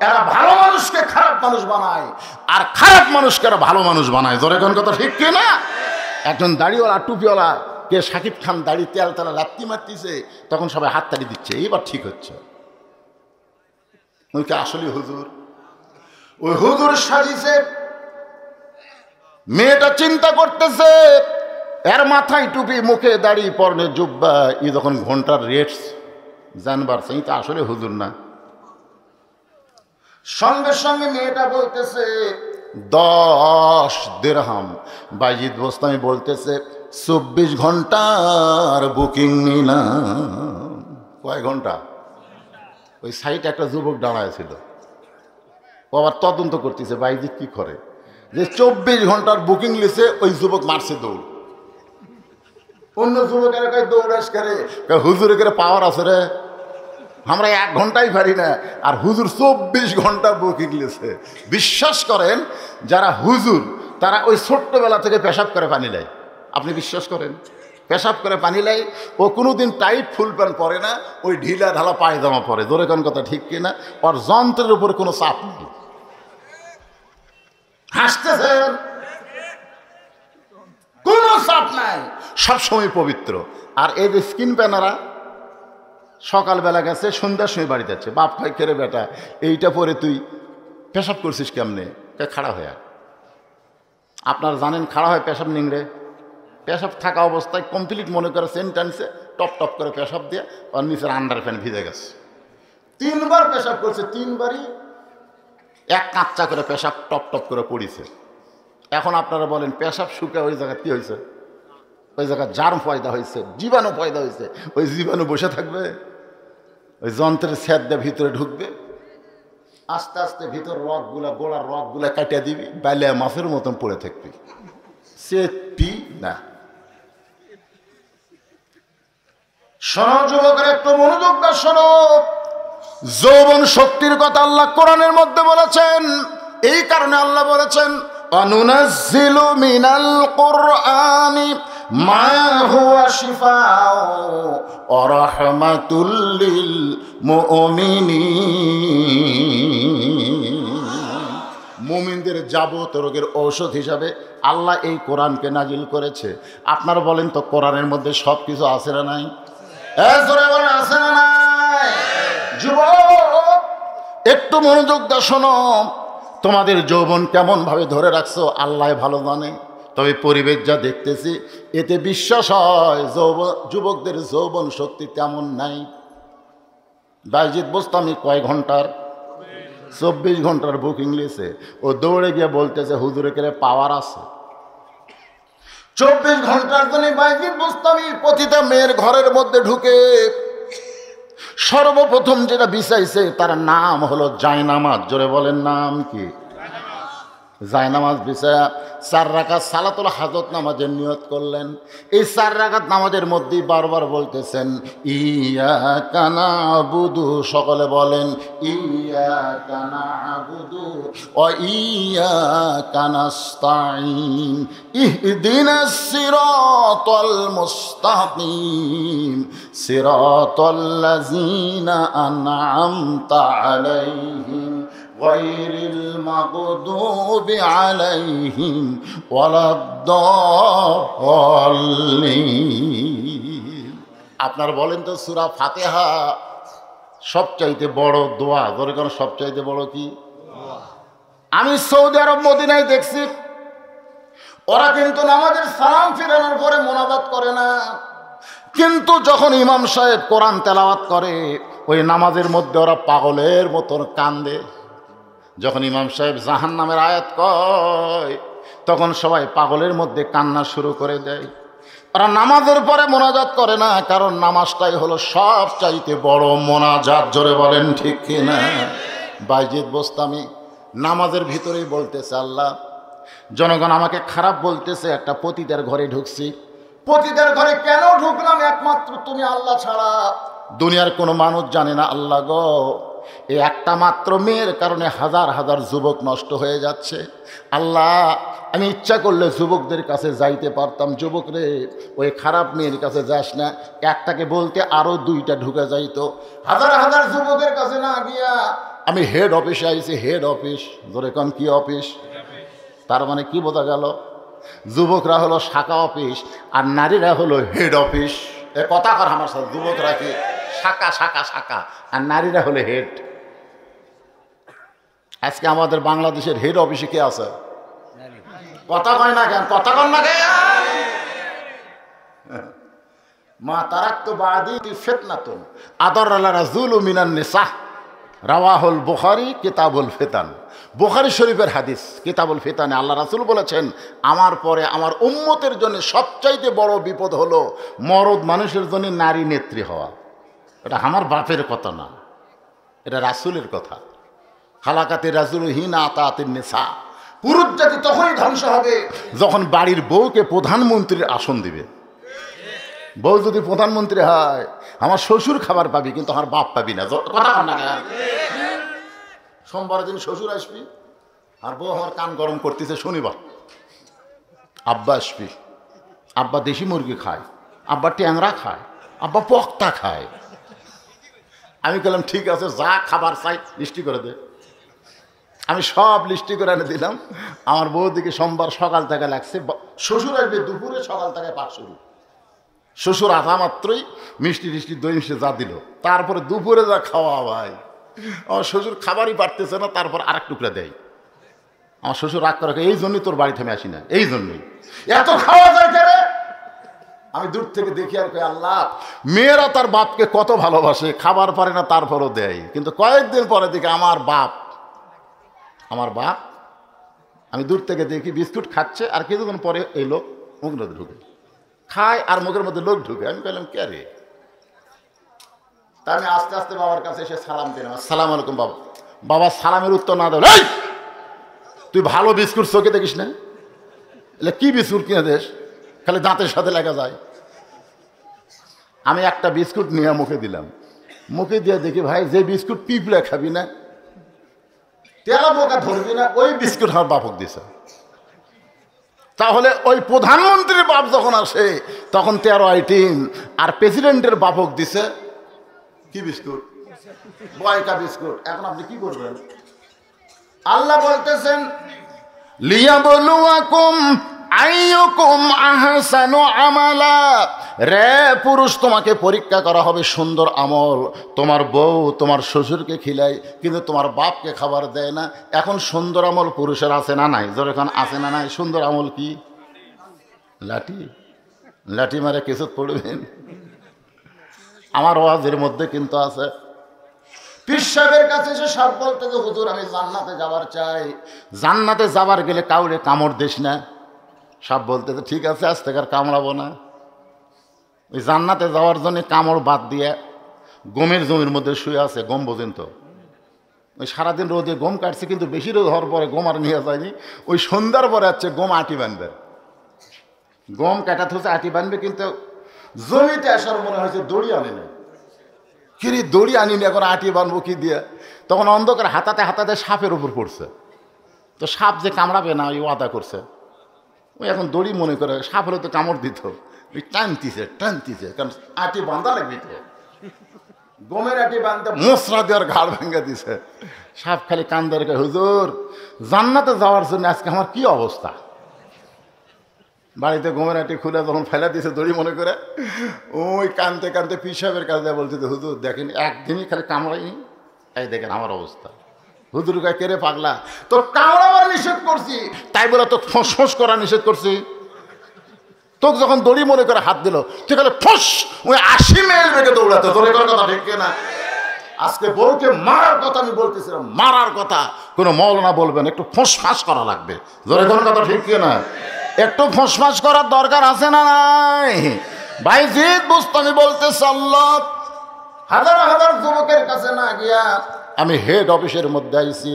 S1: এরা ভালো মানুষকে খারাপ মানুষ বানায়, আর খারাপ মানুষকে এরা ভালো মানুষ বানায়। জোরে কোন কথা ঠিক কি না? একজন দাড়িওয়ালা টুপিওয়ালা কে শাকিব খান দাড়ি তেল তেলা লাত্তি মারতিছে, তখন সবাই হাততালি দিচ্ছে, এইবার ঠিক হচ্ছে। ওইকে আসলে হুজুর, ওই হুজুর সাজিছে। মেয়েটা চিন্তা করতেছে এর মাথায় টুপি, মুখে দাড়ি, পরনে জুব্বা, ই যখন ঘন্টার রেট জানবার সেই তো আসলে হুজুর না। সঙ্গে সঙ্গে মেয়েটা বলতেছে 10 দিরহাম। বাইজিদ বোস্তামি বলতেছে 24 ঘন্টার বুকিং নিলাম। কয় ঘন্টা? ওই সাইটে একটা যুবক দাঁড়ায় ছিল, ও আবার তদন্ত করতেছে বাইজিদ কি করে, যে 24 ঘন্টার বুকিং লিছে। ওই যুবক মারছে দৌড়। অন্য যুবকের কয় দৌড়াস করে, হুজুরে করে পাওয়ার আছে রে, আমরা 1 ঘন্টাই পারি না, আর হুজুর 24 ঘন্টা বুকিং লিছে। বিশ্বাস করেন যারা হুজুর তারা ওই ছোট্টবেলা থেকে পেশাব করে পানি নেয়। আপনি বিশ্বাস করেন? পেশাব করে পানি নেয়। ও কোনোদিন টাইট ফুল প্যান্ট পরে না, ওই ঢিলা ঢালা পায়জামা পরে। ধরে কোন কথা ঠিক কিনা? ওর যন্ত্রের উপরে কোনো চাপ নেই। হাসতেছেন? কোনো চাপ নাই, সবসময় পবিত্র। আর এই যে স্কিন প্যানারা সকালবেলা গেছে, সন্ধ্যার সময় বাড়ি যাচ্ছে, বাপ খাই খেরে বেটা এইটা পরে তুই পেশাব করছিস কেমনে? খাড়া হয়ে। আপনারা জানেন খাড়া হয় পেশাব নিংড়ে, পেশাব থাকা অবস্থায় কমপ্লিট মনে করে সেন্টেন্সে টপ টপ করে পেশাব দিয়ে ওর নিচের আন্ডার প্যান্ট ভিজে গেছে। 3 বার পেশাব করছে, 3 বারই এক কাঁচা করে পেশাব টপ টপ করে পড়িছে। এখন আপনারা বলেন পেশাব শুকে ওই জায়গায় কি হয়েছে? ওই জায়গায় জার্ম পয়দা হয়েছে, জীবাণু পয়দা হয়েছে। ওই জীবাণু বসে থাকবে, ওই যন্ত্রের স্যাদ দিয়ে ভিতরে ঢুকবে, আস্তে আস্তে ভিতর রগগুলা, গোড়ার রগগুলা কাটিয়ে দিবি, বালিয়া মাছের মতন পড়ে থাকবি। সেটি না। শোনো যুবকের, একটু মনোযোগ দাও, শোনো। যৌবন শক্তির কথা আল্লাহ কোরআনের মধ্যে বলেছেন। এই কারণে আল্লাহ বলেছেন অনুনাজ্জিলু মিনাল কুরআনি মা হুয়া শিফাউ ওয়া রাহমাতুল লিল মুমিনিন। মুমিনদের যাবতীয় রোগের ঔষধ হিসাবে আল্লাহ এই কোরআনকে নাজিল করেছে। আপনারা বলেন তো কোরআনের মধ্যে সব কিছু আছে না নাই? আছে না নাই? যুবক একটু মনোযোগ দাও, শোনো। তোমাদের যৌবন কেমন ভাবে ধরে রাখছো আল্লাহ ভালো জানে। তবে পরিবেশ যা দেখতেছি এতে বিশ্বাস হয় যুবকদের যৌবন শক্তি তেমন নাই। বাইজিৎ বোস্তামি কয় ঘন্টার? 24 ঘন্টার বুকিং লিয়েছে। ও দৌড়ে গিয়ে বলতেছে হুজুরে কেরে পাওয়ার আছে। 24 ঘন্টার জন্য বাইজিৎ বোস্তামি প্রতিটা মেয়ের ঘরের মধ্যে ঢুকে সর্বপ্রথম যেটা বিছাইছে তার নাম হলো জায়নামাজ। জোরে বলেন নাম কি? জায়নামাজ বিছায়া 4 রাকাত সালাতুল হাজত নামাজের নিয়ত করলেন। এই 4 রাকাত নামাজের মধ্যেই বারবার বলতেছেন ইয়াকা নাবুদু। সকলে বলেন ইয়াকা নাবুদু ওয়া ইয়াকা নাস্তাঈন ইহদিনাস সিরাতাল মুস্তাকিম সিরাতাল্লাযীনা আন'আমতা আলাইহিম গায়রিল মাগদুবি আলাইহিম ওয়ালাদ-দাল্লিন। আপনারা বলেন তো সূরা ফাতিহা সবচাইতে বড় দোয়া? ধরে কেন সবচাইতে বড় কি? আমি সৌদি আরব মদিনায় দেখছি ওরা কিন্তু নামাজের সালাম ফিরানোর পরে মোনাজাত করে না, কিন্তু যখন ইমাম সাহেব কোরআন তেলাওয়াত করে ওই নামাজের মধ্যে ওরা পাগলের মতন কান্দে। যখন ইমাম সাহেব জাহান্নামের আয়াত কয় তখন সবাই পাগলের মধ্যে কান্না শুরু করে দেয়। ওরা নামাজের পরে মোনাজাত করে না, কারণ নামাজটাই হলো সব চাইতে বড় মোনাজাত। জোরে বলেন ঠিক কিনা? বাইজিৎ বোস্তামি নামাজের ভিতরেই বলতেছে আল্লাহ জনগণ আমাকে খারাপ বলতেছে, একটা পতিতার ঘরে ঢুকছি। পতিতার ঘরে কেন ঢুকলাম? একমাত্র তুমি আল্লাহ ছাড়া দুনিয়ার কোনো মানুষ জানে না। আল্লাহ গো, এই একটা মাত্র মেয়ের কারণে হাজার হাজার যুবক নষ্ট হয়ে যাচ্ছে। আল্লাহ আমি ইচ্ছা করলে যুবকদের কাছে যাইতে পারতাম, যুবক রে ওই খারাপ মেয়ের কাছে যাস না, একটাকে বলতে আরো 2টা ঢুকে যাইতো। হাজার হাজার যুবকের কাছে না গিয়া আমি হেড অফিসে আইছি। হেড অফিস, ধরে কোন কি অফিস? তার মানে কি বোঝা গেল? যুবকরা হলো শাখা অফিস আর নারীরা হলো হেড অফিস। এ কথা কর আমার সাথে। যুবকরা কি শাখা শাখা শাখা আর নারীরা হলো হেড। আজকে আমাদের বাংলাদেশের হেড অফিসে কে আছে? কথা কয় না কেন? কথা কন না কেন? মা তারাক্তু বাদি ফিতনাতুন আদাররা রাজুলু মিনান নিসা রাওয়াহুল বুখারী কিতাবুল ফিতান। বুখারী শরীফের হাদিস কিতাবুল ফিতানে আল্লাহ রাসূল বলেছেন আমার পরে আমার উম্মতের জন্য সবচাইতে বড় বিপদ হলো মরদ মানুষের জন্য নারী নেত্রী হওয়া। এটা আমার বাপের কথা না, এটা রাসূলের কথা। খালাকাতে রাজুল হিনা আতাতিন নিসা। পুরুষ জাতি তখনই ধ্বংস হবে যখন বাড়ির বউকে প্রধানমন্ত্রীর আসন দিবে। বউ যদি প্রধানমন্ত্রী হয় আমার শ্বশুর খাবার পাবি, কিন্তু আমার বাপ পাবি না। কথা কর না কেন? সোমবার দিন শ্বশুর আসবি আর বউ আমার কান গরম করতেছে শনিবার। আব্বা আসবি, আব্বা দেশি মুরগি খায়, আব্বা ট্যাংরা খায়, আব্বা পক্তা খায়। আমি বললাম ঠিক আছে, যা খাবার চাই লিস্টি করে দে। আমি সব লিস্টি করে এনে দিলাম। আমার বউদিকে সোমবার সকাল থেকে লাগছে, শ্বশুর আসবে দুপুরে, সকাল থেকে পাক শুরু। শ্বশুর আসা মাত্রই মিষ্টি টিষ্টি দই মিষ্টি যা দিল, তারপরে দুপুরে যা খাওয়া ভাই, আমার শ্বশুর খাবারই পারতেছে না, তারপর আরেক টুকরা দেয়। আমার শ্বশুর রাগ করে এই জন্যই তোর বাড়িতে আমি আসি না, এই জন্যই এত খাওয়া যায় কেন? আমি দূর থেকে দেখি আর কই আল্লাহ, মেয়েরা তার বাপকে কত ভালোবাসে, খাবার পারে না তারপরও দেয়। কিন্তু কয়েকদিন পরে দেখি আমার বাপ আমার বাপ, আমি দূর থেকে দেখি বিস্কুট খাচ্ছে, আর কিছুক্ষণ পরে এই লোক মুখের মধ্যে ঢুকে খায়, আর মুখের মধ্যে লোক ঢুকে। আমি বললাম কে রে? তা আমি আস্তে আস্তে বাবার কাছে এসে সালাম দিলাম, আসসালামু আলাইকুম বাবা। বাবা সালামের উত্তর না দেয়, এই তুই ভালো বিস্কুট চোখে দেখিস না? এলে কি বিস্কুট কিনে দেশ, খালি দাঁতের সাথে লাগা যায়। আমি একটা বিস্কুট নিয়ে মুখে দিলাম, মুখে দিয়ে দেখি ভাই যে বিস্কুট পিঁপড়ে খাবি না, তেলা পোকা ধরবি না, ওই বিস্কুট আমার বাপক দিছে। তাহলে ওই প্রধানমন্ত্রীর বাপ যখন আসে তখন 13 আইটেম, আর প্রেসিডেন্টের বাপক দিছে কি বিস্কুট? বয়কা বিস্কুট। এখন আপনি কি করবেন? আল্লাহ বলতেছেন লিয়াবলুয়াকুম আইয়ুকুম আহসানু আমালা। রে পুরুষ, তোমাকে পরীক্ষা করা হবে সুন্দর আমল। তোমার বউ তোমার শ্বশুরকে খিলায়, কিন্তু তোমার বাপকে খাবার দেয় না। এখন সুন্দর আমল পুরুষের আছে না নাই? যখন আছে না নাই? সুন্দর আমল কি? লাঠি। লাঠি মারে কিছু পড়বেন। আমার ওয়াজের মধ্যে কিন্তু আছে, পীর সাহেবের কাছে এসে সব বলতে যে হুজুর আমি জান্নাতে যাবার চাই। জান্নাতে যাবার গেলে কাউরে কামড় দিস না। সব বলতে যে ঠিক আছে, আজ থেকে আর কামড়াবো না। ওই জান্নাতে যাওয়ার জন্য কামড় বাদ দিয়ে গমের জমির মধ্যে শুয়ে আছে। গম বোঝেন তো? ওই সারাদিন রোদে গম কাটছে, কিন্তু বেশি রোদ হওয়ার পরে গম আর নিয়ে যায়নি। ওই সন্ধ্যার পরে হচ্ছে গম আটি বানবে, গম কাটাতে হচ্ছে আটি বানবে, কিন্তু জমিতে আসার মনে হয়েছে দড়ি আনে না। কিরে দড়ি আনিনি, এখন আটি বানবো কি দিয়ে? তখন অন্ধকার হাতাতে হাতাতে সাপের উপর পড়ছে। তো সাপ যে কামড়াবে না, ওই ওয়াদা করছে। ওই এখন দড়ি মনে করে, সাপের তো কামড় দিত, ওই টানতিছে টানতিছে, কারণ আটি বাঁধা লাগবে তো। গমের আটি বাঁধতে মশলা দেওয়ার ঘাড় ভেঙে দিছে। সাপ খালি কান্দে রেখে, হুজুর জান্নাতে যাওয়ার জন্য আজকে আমার কি অবস্থা। বাড়িতে গমের আটি খুলে যখন ফেলা দিয়েছে দড়ি মনে করে, ওই কানতে কানতে পীর সাহেবের কাছে বলছে, হুজুর দেখেন একদিনই খালি কামড়াইনি, এই দেখেন আমার অবস্থা। হুজুর গায়ে কেড়ে পাগলা, তো কামড়াবার নিষেধ করছি, তাই বলে তো ফোঁস করা নিষেধ করছি? তোকে যখন দড়ি মনে করে হাত দিল, ঠিক আছে ফোঁস, ওই 80 মাইল বেগে দৌড়াতে। তোর কথা ঠিক না? আজকে বউকে মারার কথা আমি বলতেছিলাম, মারার কথা কোনো মৌলানা বলবেন, একটু ফোঁস ফাঁস করা লাগবে। জোরে কোনো কথা ঠিক না? একটু ফোঁসফাঁস করার দরকার আছে না নাই? বাইজিদ বুস্তামি বলতেছে, আল্লাহ হাজার হাজার যুবকের কাছে না গিয়া আমি হেড অফিসের মধ্যে আইছি।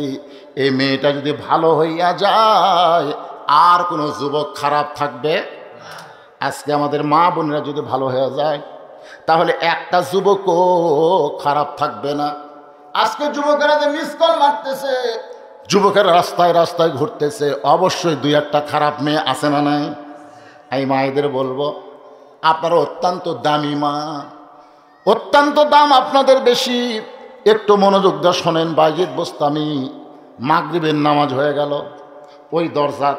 S1: এই মেয়েটা যদি ভালো হইয়া যায়, আর কোনো যুবক খারাপ থাকবে? আজকে আমাদের মা বোনেরা যদি ভালো হয়ে যায়, তাহলে একটা যুবকও খারাপ থাকবে না। আজকে যুবকেরা যে মিস কল মারতেছে, যুবকেরা রাস্তায় রাস্তায় ঘুরতেছে, অবশ্যই 2-1টা খারাপ মেয়ে আছে না নাই? এই মায়েদের বলবো, আপনারা অত্যন্ত দামি মা, অত্যন্ত দাম আপনাদের বেশি। একটু মনোযোগ দিয়ে শোনেন। বাইজিদ বোস্তামি, মাগরিবের নামাজ হয়ে গেল, ওই দরজার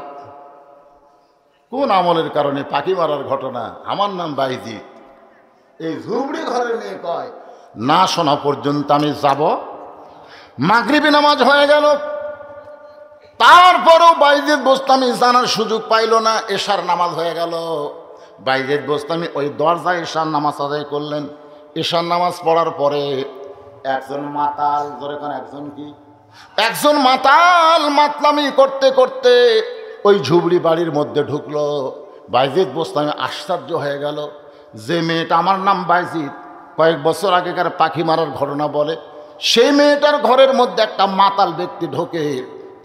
S1: কোন আমলের কারণে পাখি মারার ঘটনা, আমার নাম বাইজিদ, এই ঝুবড়ি ঘরের মেয়ে কয় না শোনা পর্যন্ত আমি যাব। মাগরিবের নামাজ হয়ে গেল, তারপরও বাইজিদ বোস্তামি জানার সুযোগ পাইল না। এশার নামাজ হয়ে গেল, বাইজিদ বোস্তামি ওই দরজায় এশার নামাজ আদায় করলেন। এশার নামাজ পড়ার পরে একজন মাতাল, ধরে কোন একজন কি, একজন মাতাল মাতলামি করতে করতে ওই ঝুবড়ি বাড়ির মধ্যে ঢুকলো। বাইজিদ বোস্তামি আশ্চর্য হয়ে গেল, যে মেয়েটা আমার নাম বাইজিদ, কয়েক বছর আগেকার পাখি মারার ঘটনা বলে, সেই মেয়েটার ঘরের মধ্যে একটা মাতাল ব্যক্তি ঢোকে।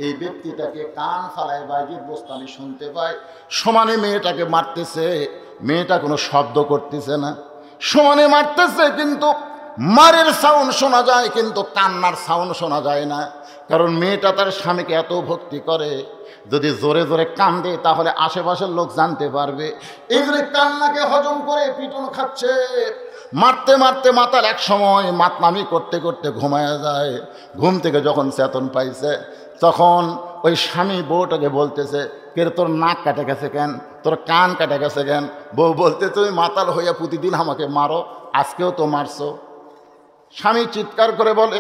S1: এই ব্যক্তিটাকে কান ফালায় বাইজিদ বোস্তামি শুনতে পায়, সমানে মেয়েটাকে মারতেছে। মেয়েটা কোনো শব্দ করতেছে না, সমানে মারতেছে, কিন্তু মারের সাউন্ড শোনা যায়, কিন্তু কান্নার সাউন্ড শোনা যায় না। কারণ মেয়েটা তার স্বামীকে এত ভক্তি করে, যদি জোরে জোরে কান্দে তাহলে আশেপাশের লোক জানতে পারবে। এই জন্য কান্নাকে হজম করে পিটন খাচ্ছে। মারতে মারতে মাতাল এক সময় মাতলামি করতে করতে ঘুমায়া যায়। ঘুম থেকে যখন চেতন পাইছে, তখন ওই স্বামী বউটাকে বলতেছে, কে তোর নাক কাটে গেছে কেন, তোর কান কাটে গেছে কেন? বউ বলতে, তুমি মাতাল হইয়া প্রতিদিন আমাকে মারো, আজকেও তো মারছো। স্বামী চিৎকার করে বলে,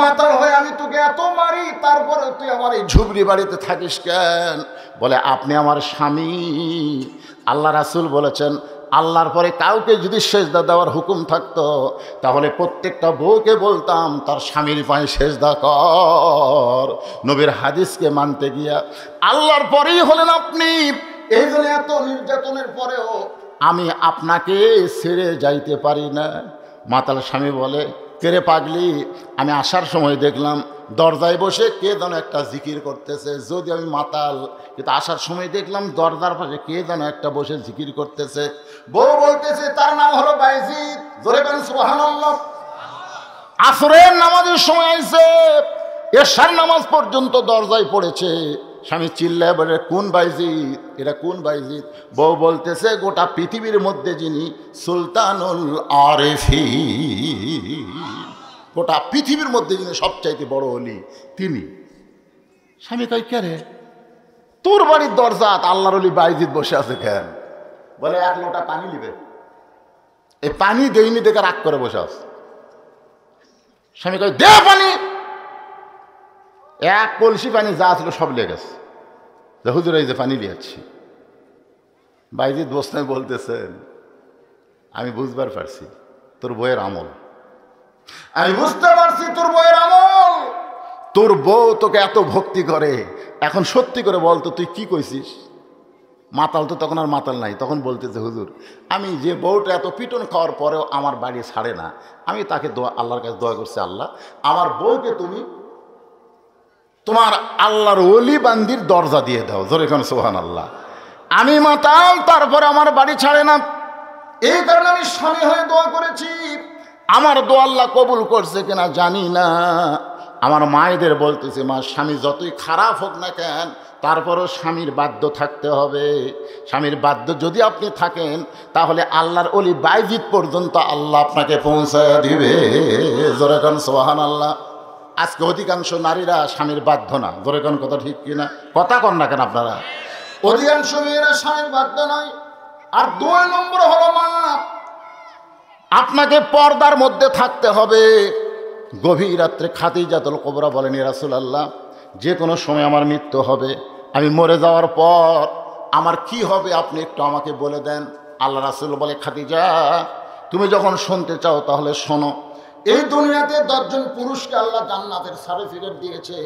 S1: মাতাল হয়ে আমি তোকে এত মারি, তারপরে তুই আমার এই ঝুবড়ি বাড়িতে থাকিস কেন? বলে, আপনি আমার স্বামী, আল্লাহ রাসূল বলেছেন আল্লাহর পরে কাউকে যদি সেজদা দেওয়ার হুকুম থাকতো তাহলে প্রত্যেকটা বউকে বলতাম তার স্বামীর পায়ে সেজদা কর। নবীর হাদিসকে মানতে গিয়া আল্লাহর পরেই হলেন আপনি। এই জন্য এত নির্যাতনের পরেও আমি আপনাকে ছেড়ে যাইতে পারি না। মাতাল স্বামী বলে, কেরে পাগলি, আমি আসার সময় দেখলাম দরজায় বসে কে যেন একটা জিকির করতেছে। যদি আমি মাতাল, কিন্তু আসার সময় দেখলাম দরজার পাশে কে যেন একটা বসে জিকির করতেছে। বউ বলতেছে তার নাম হলো বাইজিদ। জোরে বলেন সুবহানাল্লাহ। আসরের নামাজের সময় আইছে, এশার নামাজ পর্যন্ত দরজায় পড়েছে। স্বামী চিল্লায় বলে, কোন বাইজিদ, এটা কোন বাইজিদ? বউ বলতেছে গোটা পৃথিবীর মধ্যে যিনি সুলতানুল আরিফিন, গোটা পৃথিবীর মধ্যে যিনি সবচাইতে বড় অলি তিনি। স্বামী কই, কে রে? তোর বাড়ির দরজাত আল্লাহর অলি বাইজিদ বসে আছে কেন? বলে, এক লোটা পানি নিবে। এই পানি দেইনি দেখে রাগ করে বসে আছে। স্বামী কই, দে পানি। এক কলসি পানি যা ছিল সব লেগে গেছে। হুজুর এই যে পানি দিয়েছি। বাইজিদ বসনে বলতেছেন, আমি বুঝবার পারছি তোর বইয়ের আমল, আমি বুঝতে পারছি তোর বইয়ের আমল। তোর বউ তোকে এত ভক্তি করে, এখন সত্যি করে বলতো তুই কি কইছিস? মাতাল তো তখন আর মাতাল নাই, তখন বলতেছে, হুজুর আমি যে বউটা এত পিটন খাওয়ার পরেও আমার বাড়ি ছাড়ে না, আমি তাকে আল্লাহর কাছে দোয়া করছি, আল্লাহ আমার বউকে তুমি তোমার আল্লাহর ওলি বান্দির দরজা দিয়ে দাও। জোরে কোন সুবহানাল্লাহ। আমি মাতাল, তারপর আমার বাড়ি ছাড়ে না, এই কারণে আমি স্বামী হয়ে দোয়া করেছি। আমার দোয়া আল্লাহ কবুল করছে কিনা জানি না। আমার মায়েদের বলতেছে, মা স্বামী যতই খারাপ হোক না কেন তারপরও স্বামীর বাধ্য থাকতে হবে। স্বামীর বাধ্য যদি আপনি থাকেন তাহলে আল্লাহর ওলি বাইজিদ পর্যন্ত আল্লাহ আপনাকে পৌঁছায় দিবে। জোরে কোন সুবহানাল্লাহ। আজকে অধিকাংশ নারীরা স্বামীর বাধ্য না। জোরে কোন কথা ঠিক কিনা? কথা কন না কেন আপনারা? অধিকাংশ মেয়েরা স্বামীর বাধ্য নয়। আর 2 নম্বর হলো মা, আপনাকে পর্দার মধ্যে থাকতে হবে। গভীর রাত্রে খাদিজাতুল কুবরা বলেন, ইয়া রাসূলুল্লাহ যে কোনো সময় আমার মৃত্যু হবে, আমি মরে যাওয়ার পর আমার কি হবে আপনি একটু আমাকে বলে দেন। আল্লাহ রাসূল বলে, খাদিজা তুমি যখন শুনতে চাও তাহলে শোনো। এই দুনিয়াতে 10 জন পুরুষকে আল্লাহ জান্নাতের সার্টিফিকেট দিয়েছে,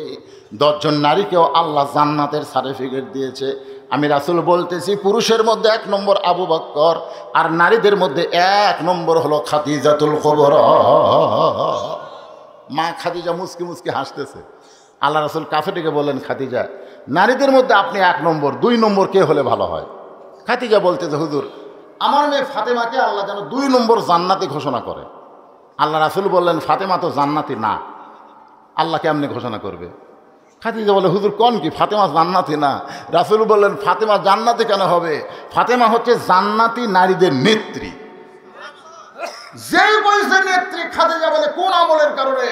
S1: 10 জন নারীকেও আল্লাহ জান্নাতের সার্টিফিকেট দিয়েছে। আমি রাসূল বলতেছি পুরুষের মধ্যে 1 নম্বর আবু বকর, আর নারীদের মধ্যে 1 নম্বর হলো খাদিজাতুল কুবরা। মা খাদিজা মুসকি মুসকি হাসতেছে। আল্লাহ রাসূল কাফেরকে বললেন, খাদিজা নারীদের মধ্যে আপনি 1 নম্বর, 2 নম্বর কে হলে ভালো হয়? খাদিজা বলতেছে, হুজুর আমার মেয়ে ফাতেমাকে আল্লাহ যেন 2 নম্বর জান্নাতি ঘোষণা করে। আল্লাহ রাসূল বললেন, ফাতেমা তো জান্নাতি না, আল্লাহ কেমনে ঘোষণা করবে? খাদিজা বলে, হুজুর কোন কি, ফাতেমা জান্নাতি না। রাসূল বললেন, ফাতেমা জান্নাতি কেন হবে? ফাতেমা হচ্ছে জান্নাতি নারীদের নেত্রী। যেই বয়সে নেত্রী। খাদিজা বলে, কোন আমলের কারণে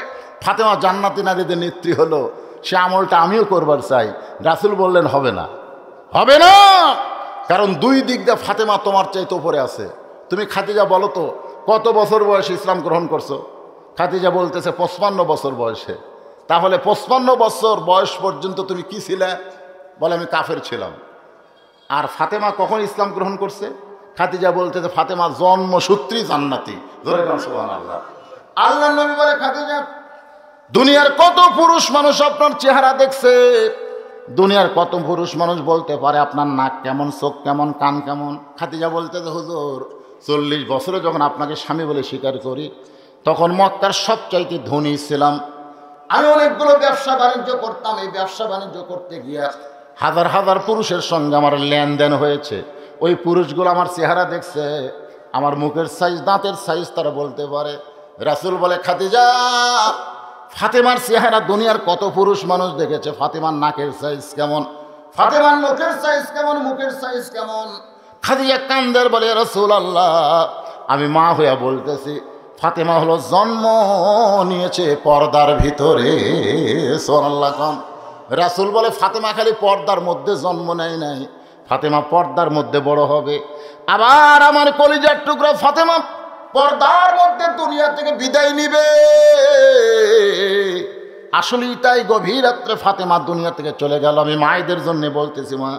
S1: ফাতেমা জান্নাতি নারীদের নেত্রী হলো? সে আমলটা আমিও করবার চাই। রাসূল বললেন, হবে না, হবে না, কারণ 2 দিক দিয়ে ফাতেমা তোমার চাইতে উপরে আছে। তুমি খাদিজা বলো তো কত বছর বয়সে ইসলাম গ্রহণ করছো? খাদিজা বলতেছে 55 বছর বয়সে। তাহলে 55 বছর বয়স পর্যন্ত তুমি কি ছিলে? বলে, আমি কাফের ছিলাম। আর ফাতেমা কখন ইসলাম গ্রহণ করছে? খাদিজা বলতেছে ফাতেমা জন্মসূত্রেই জান্নাতি। ধরে গেল সুবহানাল্লাহ। আল্লাহর নবী বলে, খাদিজা দুনিয়ার কত পুরুষ মানুষ আপনার চেহারা দেখছে, দুনিয়ার কত পুরুষ মানুষ বলতে পারে আপনার নাক কেমন, চোখ কেমন, কান কেমন। খাদিজা বলতেছে, হুজুর 40 বছরে যখন আপনাকে স্বামী বলে স্বীকার করি তখন মক্কার সবচাইতে ধনী ছিলাম। আমি অনেকগুলো ব্যবসা বাণিজ্য করতাম। এই ব্যবসা বাণিজ্য করতে গিয়ে হাজার হাজার পুরুষের সঙ্গে আমার লেনদেন হয়েছে। ওই পুরুষগুলো আমার চেহারা দেখছে, আমার মুখের সাইজ, দাঁতের সাইজ তারা বলতে পারে। রাসূল বলে, খাদিজা ফাতেমার চেহারা দুনিয়ার কত পুরুষ মানুষ দেখেছে, ফাতেমার নাকের সাইজ কেমন, ফাতেমার মুখের সাইজ কেমন, মুখের সাইজ কেমন। খাদিজা কান্দের বলে, রাসূলুল্লাহ আমি মা হইয়া বলতেছি ফাতেমা হলো জন্ম নিয়েছে পর্দার ভিতরে। সুবহানাল্লাহ কোন। রাসূল বলে, ফাতেমা খালি পর্দার মধ্যে জন্ম নেয় নাই, ফাতেমা পর্দার মধ্যে বড় হবে। আবার আমার কলিজার টুকরা ফাতেমা পর্দার মধ্যে দুনিয়া থেকে বিদায় নিবে। আসলেই তাই, গভীর রাত্রে ফাতেমা দুনিয়া থেকে চলে গেল। আমি মায়েদের জন্য বলতেছি, মা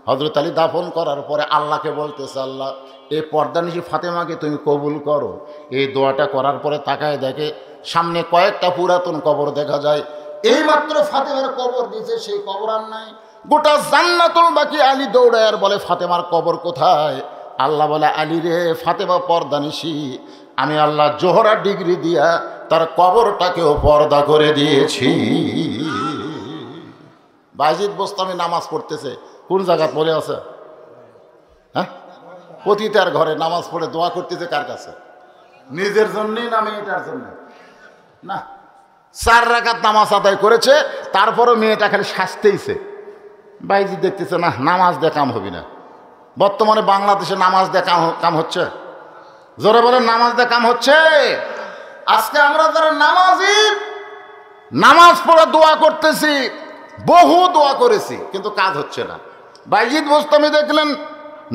S1: হযরত আলী দাফন করার পরে আল্লাহকে বলতেছে, আল্লাহ এই পর্দানিশী ফাতেমাকে তুমি কবুল করো। এই দোয়াটা করার পরে তাকায় দেখে সামনে কয়েকটা পুরাতন কবর দেখা যায়। এইমাত্র ফাতেমার কবর দিয়েছে, সেই কবর আর নাই। গোটা জান্নাতুল বাকি আলী দৌড়ায় আর বলে, ফাতেমার কবর কোথায়? আল্লাহ বলে, আলী রে, ফাতেমা পর্দানিশী, আমি আল্লাহ জোহরা ডিগ্রি দিয়া তার কবরটাকেও পর্দা করে দিয়েছি। বায়েজিদ বোস্তামি নামাজ পড়তেছে, কোন জায়গা পড়ে আছে? হ্যাঁ, পতিতার ঘরে নামাজ পড়ে দোয়া করতেছে কার কাছে? নিজের জন্যই না মেয়েটার জন্য? না, 4 রাকাত নামাজ আদায় করেছে, তারপরও মেয়েটা খালি শাস্তেইছে। বায়েজিদ দেখতেছে না, নামাজ দিয়ে কাম হবি না। বর্তমানে বাংলাদেশে নামাজ দিয়ে কাম হচ্ছে? জোরে বলেন, নামাজ দিয়ে কাম হচ্ছে? আজকে আমরা যারা নামাজি, নামাজ পড়ে দোয়া করতেছি, বহু দোয়া করেছি, কিন্তু কাজ হচ্ছে না। বায়েজিদ বোস্তামি দেখলেন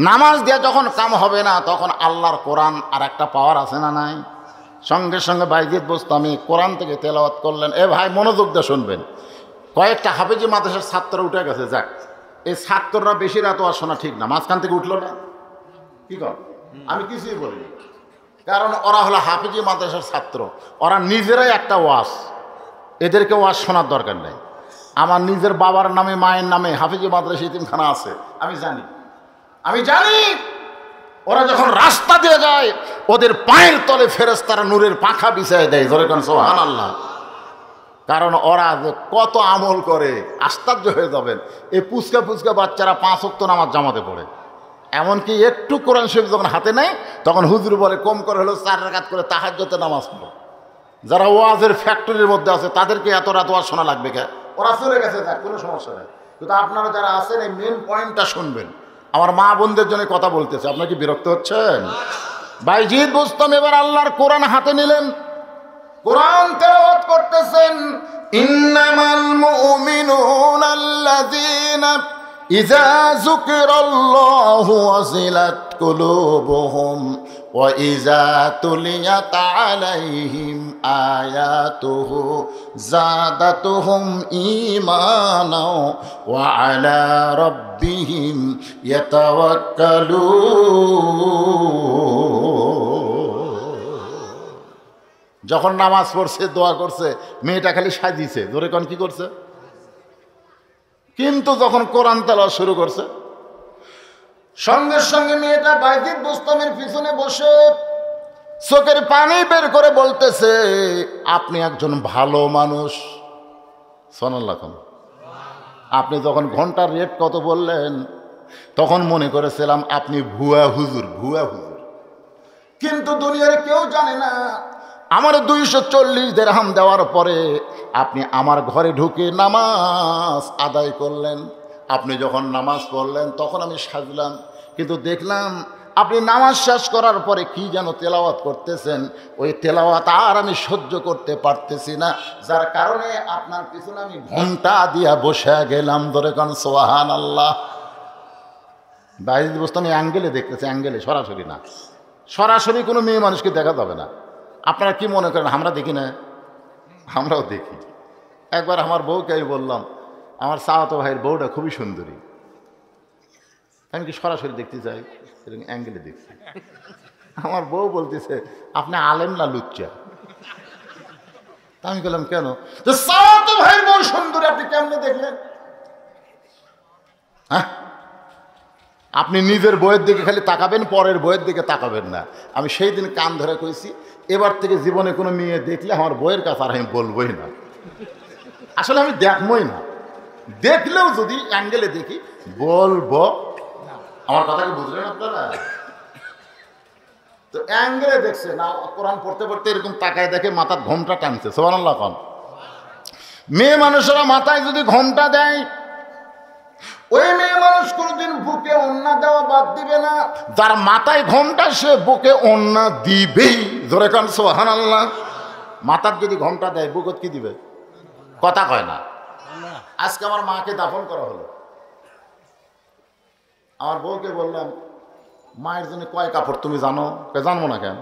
S1: নামাজ দিয়ে যখন কাম হবে না, তখন আল্লাহর কোরআন আর একটা পাওয়ার আছে না নাই? সঙ্গে সঙ্গে বায়েজিদ বোস্তামি কোরআন থেকে তেলাওয়াত করলেন। এ ভাই, মনোযোগ দিয়ে শুনবেন। কয়েকটা হাফেজি মাদ্রাসার ছাত্র উঠে গেছে, যাক, এই ছাত্ররা বেশি রাত ওয়াজ শোনা ঠিক না, মাঝখান থেকে উঠলো না, কি কর? আমি কিছুই বলিনি, কারণ ওরা হলো হাফেজি মাদ্রাসার ছাত্র, ওরা নিজেরাই একটা ওয়াজ, এদেরকে ওয়াজ শোনার দরকার নেই। আমার নিজের বাবার নামে মায়ের নামে হাফেজি মাদ্রাসা ইতিমখানা আছে, আমি জানি। ওরা যখন রাস্তা দিয়ে যায়, ওদের পায়ের তলে ফেরেশতারা নূরের পাখা বিছায় দেয়। ধরে কোন সুবহানাল্লাহ। কারণ ওরা যে কত আমল করে, আশ্চর্য হয়ে যাবেন। এই পুচকা পুচকা বাচ্চারা 5 ওয়াক্ত নামাজ জামাতে পড়ে, এমনকি একটু কোরআন শরীফ যখন হাতে নেয়, তখন হুজুর বলে কম করে হলো 4 রাকাত করে তাহাজ্জুদে নামাজ পড়ো। যারা ওয়াজের ফ্যাক্টরির মধ্যে আছে, তাদেরকে এত রাত ওয়াজ শোনা লাগবে কে? ওরা চলে গেছে, যাক, কোনো সমস্যা নেই। কিন্তু আপনারা যারা আছেন, এই মেন পয়েন্টটা শুনবেন। আমার মা বোনদের জন্য কথা বলতেছে, আপনারা কি বিরক্ত হচ্ছেন? বায়েজিদ বোস্তামি এবার আল্লাহর কোরআন হাতে নিলেন, কোরআন তেলাওয়াত করতেছেন। ইন্নামাল মুমিনুনা আল্লাযীনা ইযা যুকিরাল্লাহু ওয়াজিলাত কুলুবুহুম ওয়া ইযা তুলিয়াত আলাইহিম আয়াতুহু যাদাতুহুম ঈমানাও ওয়া আলা রাব্বিহিম ইয়াতাওয়াক্কালুন। যখন নামাজ পড়ছে, দোয়া করছে, মেয়েটা খালি সাজিয়েছে, জোরে কোন কি করছে? কিন্তু যখন কোরআন তেলাওয়াত শুরু করছে, সঙ্গে সঙ্গে মেয়েটা বায়েজিদ বোস্তামির পিছনে বসে চোখের পানি বের করে বলতেছে, আপনি একজন ভালো মানুষ। সুবহানাল্লাহ। আপনি যখন ঘন্টার রেট কত বললেন, তখন মনে করেছিলাম আপনি ভুয়া হুজুর। কিন্তু দুনিয়ার কেউ জানে না, আমার 240 দিরহাম দেওয়ার পরে আপনি আমার ঘরে ঢুকে নামাজ আদায় করলেন। আপনি যখন নামাজ পড়লেন, তখন আমি সাজলাম, কিন্তু দেখলাম আপনি নামাজ শেষ করার পরে কি যেন তেলাওয়াত করতেছেন। ওই তেলাওয়াত আর আমি সহ্য করতে পারতেছি না, যার কারণে আপনার পিছনে আমি ঘন্টা দিয়া বসে গেলাম। ধরে কারণ সুবহানাল্লাহ। বায়েজিদ বোস্তামি অ্যাঙ্গেলে দেখতেছে, অ্যাঙ্গেলে, সরাসরি না। সরাসরি কোনো মেয়ে মানুষকে দেখা যাবে না। আপনারা কি মনে করেন আমরা দেখি না? আমরাও দেখি। একবার আমার বউকে আমি বললাম, আমার চাওয়াতো ভাইয়ের বউটা খুবই সুন্দরী, আমি কি সরাসরি দেখতে চাই, অ্যাঙ্গেলে দেখছি। আমার বউ বলতেছে, আপনি আলেম না লুচ্চা? আমি বললাম, কেন? চাওয়াতো ভাইয়ের বউ সুন্দরী, আপনি কেমনে দেখলেন? হ্যাঁ, আপনি নিজের বইয়ের দিকে খালি তাকাবেন, পরের বইয়ের দিকে তাকাবেন না। আমি সেই দিন কান ধরে কইছি, এবার থেকে জীবনে কোনো মেয়ে দেখলে আমার বইয়ের কাছে আর আমি বলবোই না। আসলে আমি দেখবই না, দেখলেও যদি অ্যাঙ্গেলে দেখি বলবো। আমার কথা কি বুঝলেন আপনারা? তো অ্যাঙ্গেলে দেখছে না, কোরআন পড়তে পড়তে এরকম তাকায় দেখে মাথার ঘোমটা টানছে। সুবহানাল্লাহ। মেয়ে মানুষেরা মাথায় যদি ঘোমটা দেয়, ওই মেয়ে মানুষ কোনোদিন বুকে ওন্না দেওয়া বাদ দিবে না। যার মাথায় ঘোমটা, সে বুকে ওন্না দিবেই। ধরে কান সুবহানাল্লাহ। মাথার যদি ঘোমটা দেয়, বুকত কি দিবে? কথা কয় না। আজকে আমার মাকে দাফন করা হলো, আমার বউকে বললাম, মায়ের জন্য কয় কাপড় তুমি জানো? জানবো না কেন?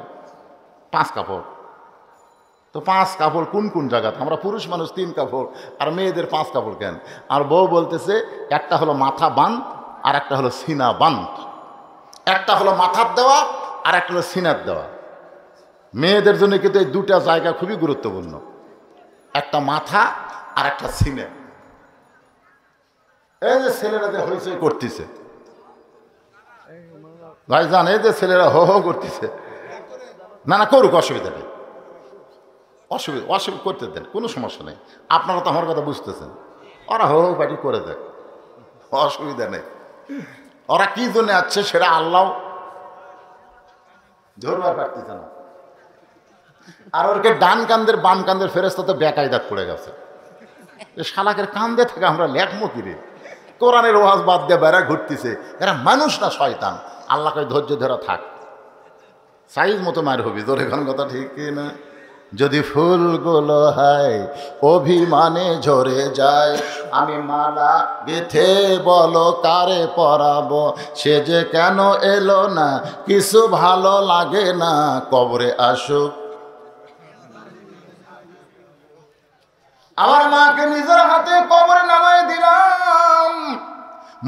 S1: 5 কাপড়। তো 5 কাপড় কোন কোন জায়গাতে? আমরা পুরুষ মানুষ 3 কাপড়, আর মেয়েদের 5 কাপড় কেন? আর বউ বলতেছে, একটা হলো মাথা বান, আর একটা হলো সিনা বান্ত। একটা হলো মাথার দেওয়া আর একটা হলো সিনার দেওয়া। মেয়েদের জন্য কিন্তু এই দুটা জায়গা খুবই গুরুত্বপূর্ণ, একটা মাথা আর একটা সিনে। এই যে ছেলেরা যে হইচই করতেছে ভাইজান, এই যে ছেলেরা হো হো করতেছে, না না করুক, অসুবিধা নেই, অসুবিধা করতে দেন, কোনো সমস্যা নেই। আপনারা তো আমার কথা বুঝতেছেন, ওরা হো হো বাড়ি করে দেন, অসুবিধা নেই। ওরা কি জন্য আছে সেটা আল্লাহ ধরবার পারতেছে না। আর ওরকে ডান কান্দের বাম কান্দের ফেরেস্তা তো বেকায়দাত পড়ে গেছে। শালাকের কান্দে থেকে আমরা লেখমো কিরে, কোরআনের ওয়াজ বাদ দিয়ে বেড়া ঘুরতেছে, এরা মানুষ না শয়তান। আল্লাহকে ধৈর্য ধরা থাক, সাইজ মতো মার হবি তোর, এখন কথা ঠিক না? যদি ফুলগুলো হয় অভিমানে ঝরে যায়, আমি মালা গেথে বলো কারে পরাবো, সে যে কেন এলো না, কিছু ভালো লাগে না, কবরে আসুক। আমার মাকে নিজের হাতে কবরে নামাই দিলাম,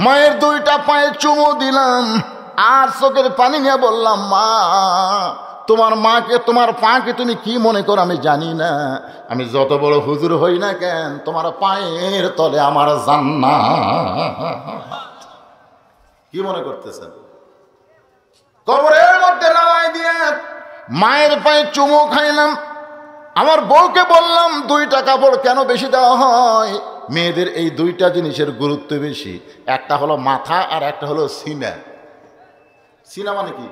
S1: মায়ের দুইটা পায়ে চুমু দিলাম, আর চোখের পানি নিয়ে বললাম, মা তোমার মাকে, তোমার পাকে তুমি কি মনে করো আমি জানি না, আমি যত বড় হুজুর হই না কেন, তোমার পায়ের তলে আমার জান্নাত। কি মনে করতেছেন? কবরের মধ্যে নামাই দিয়ে মায়ের পায়ে চুমু খাইলাম। আমার বউকে বললাম, দুইটা কাপড় কেন বেশি দেওয়া হয়? মেয়েদের এই দুইটা জিনিসের গুরুত্ব বেশি, একটা হলো মাথা আর একটা হলো সিনা। সিনা মানে কি?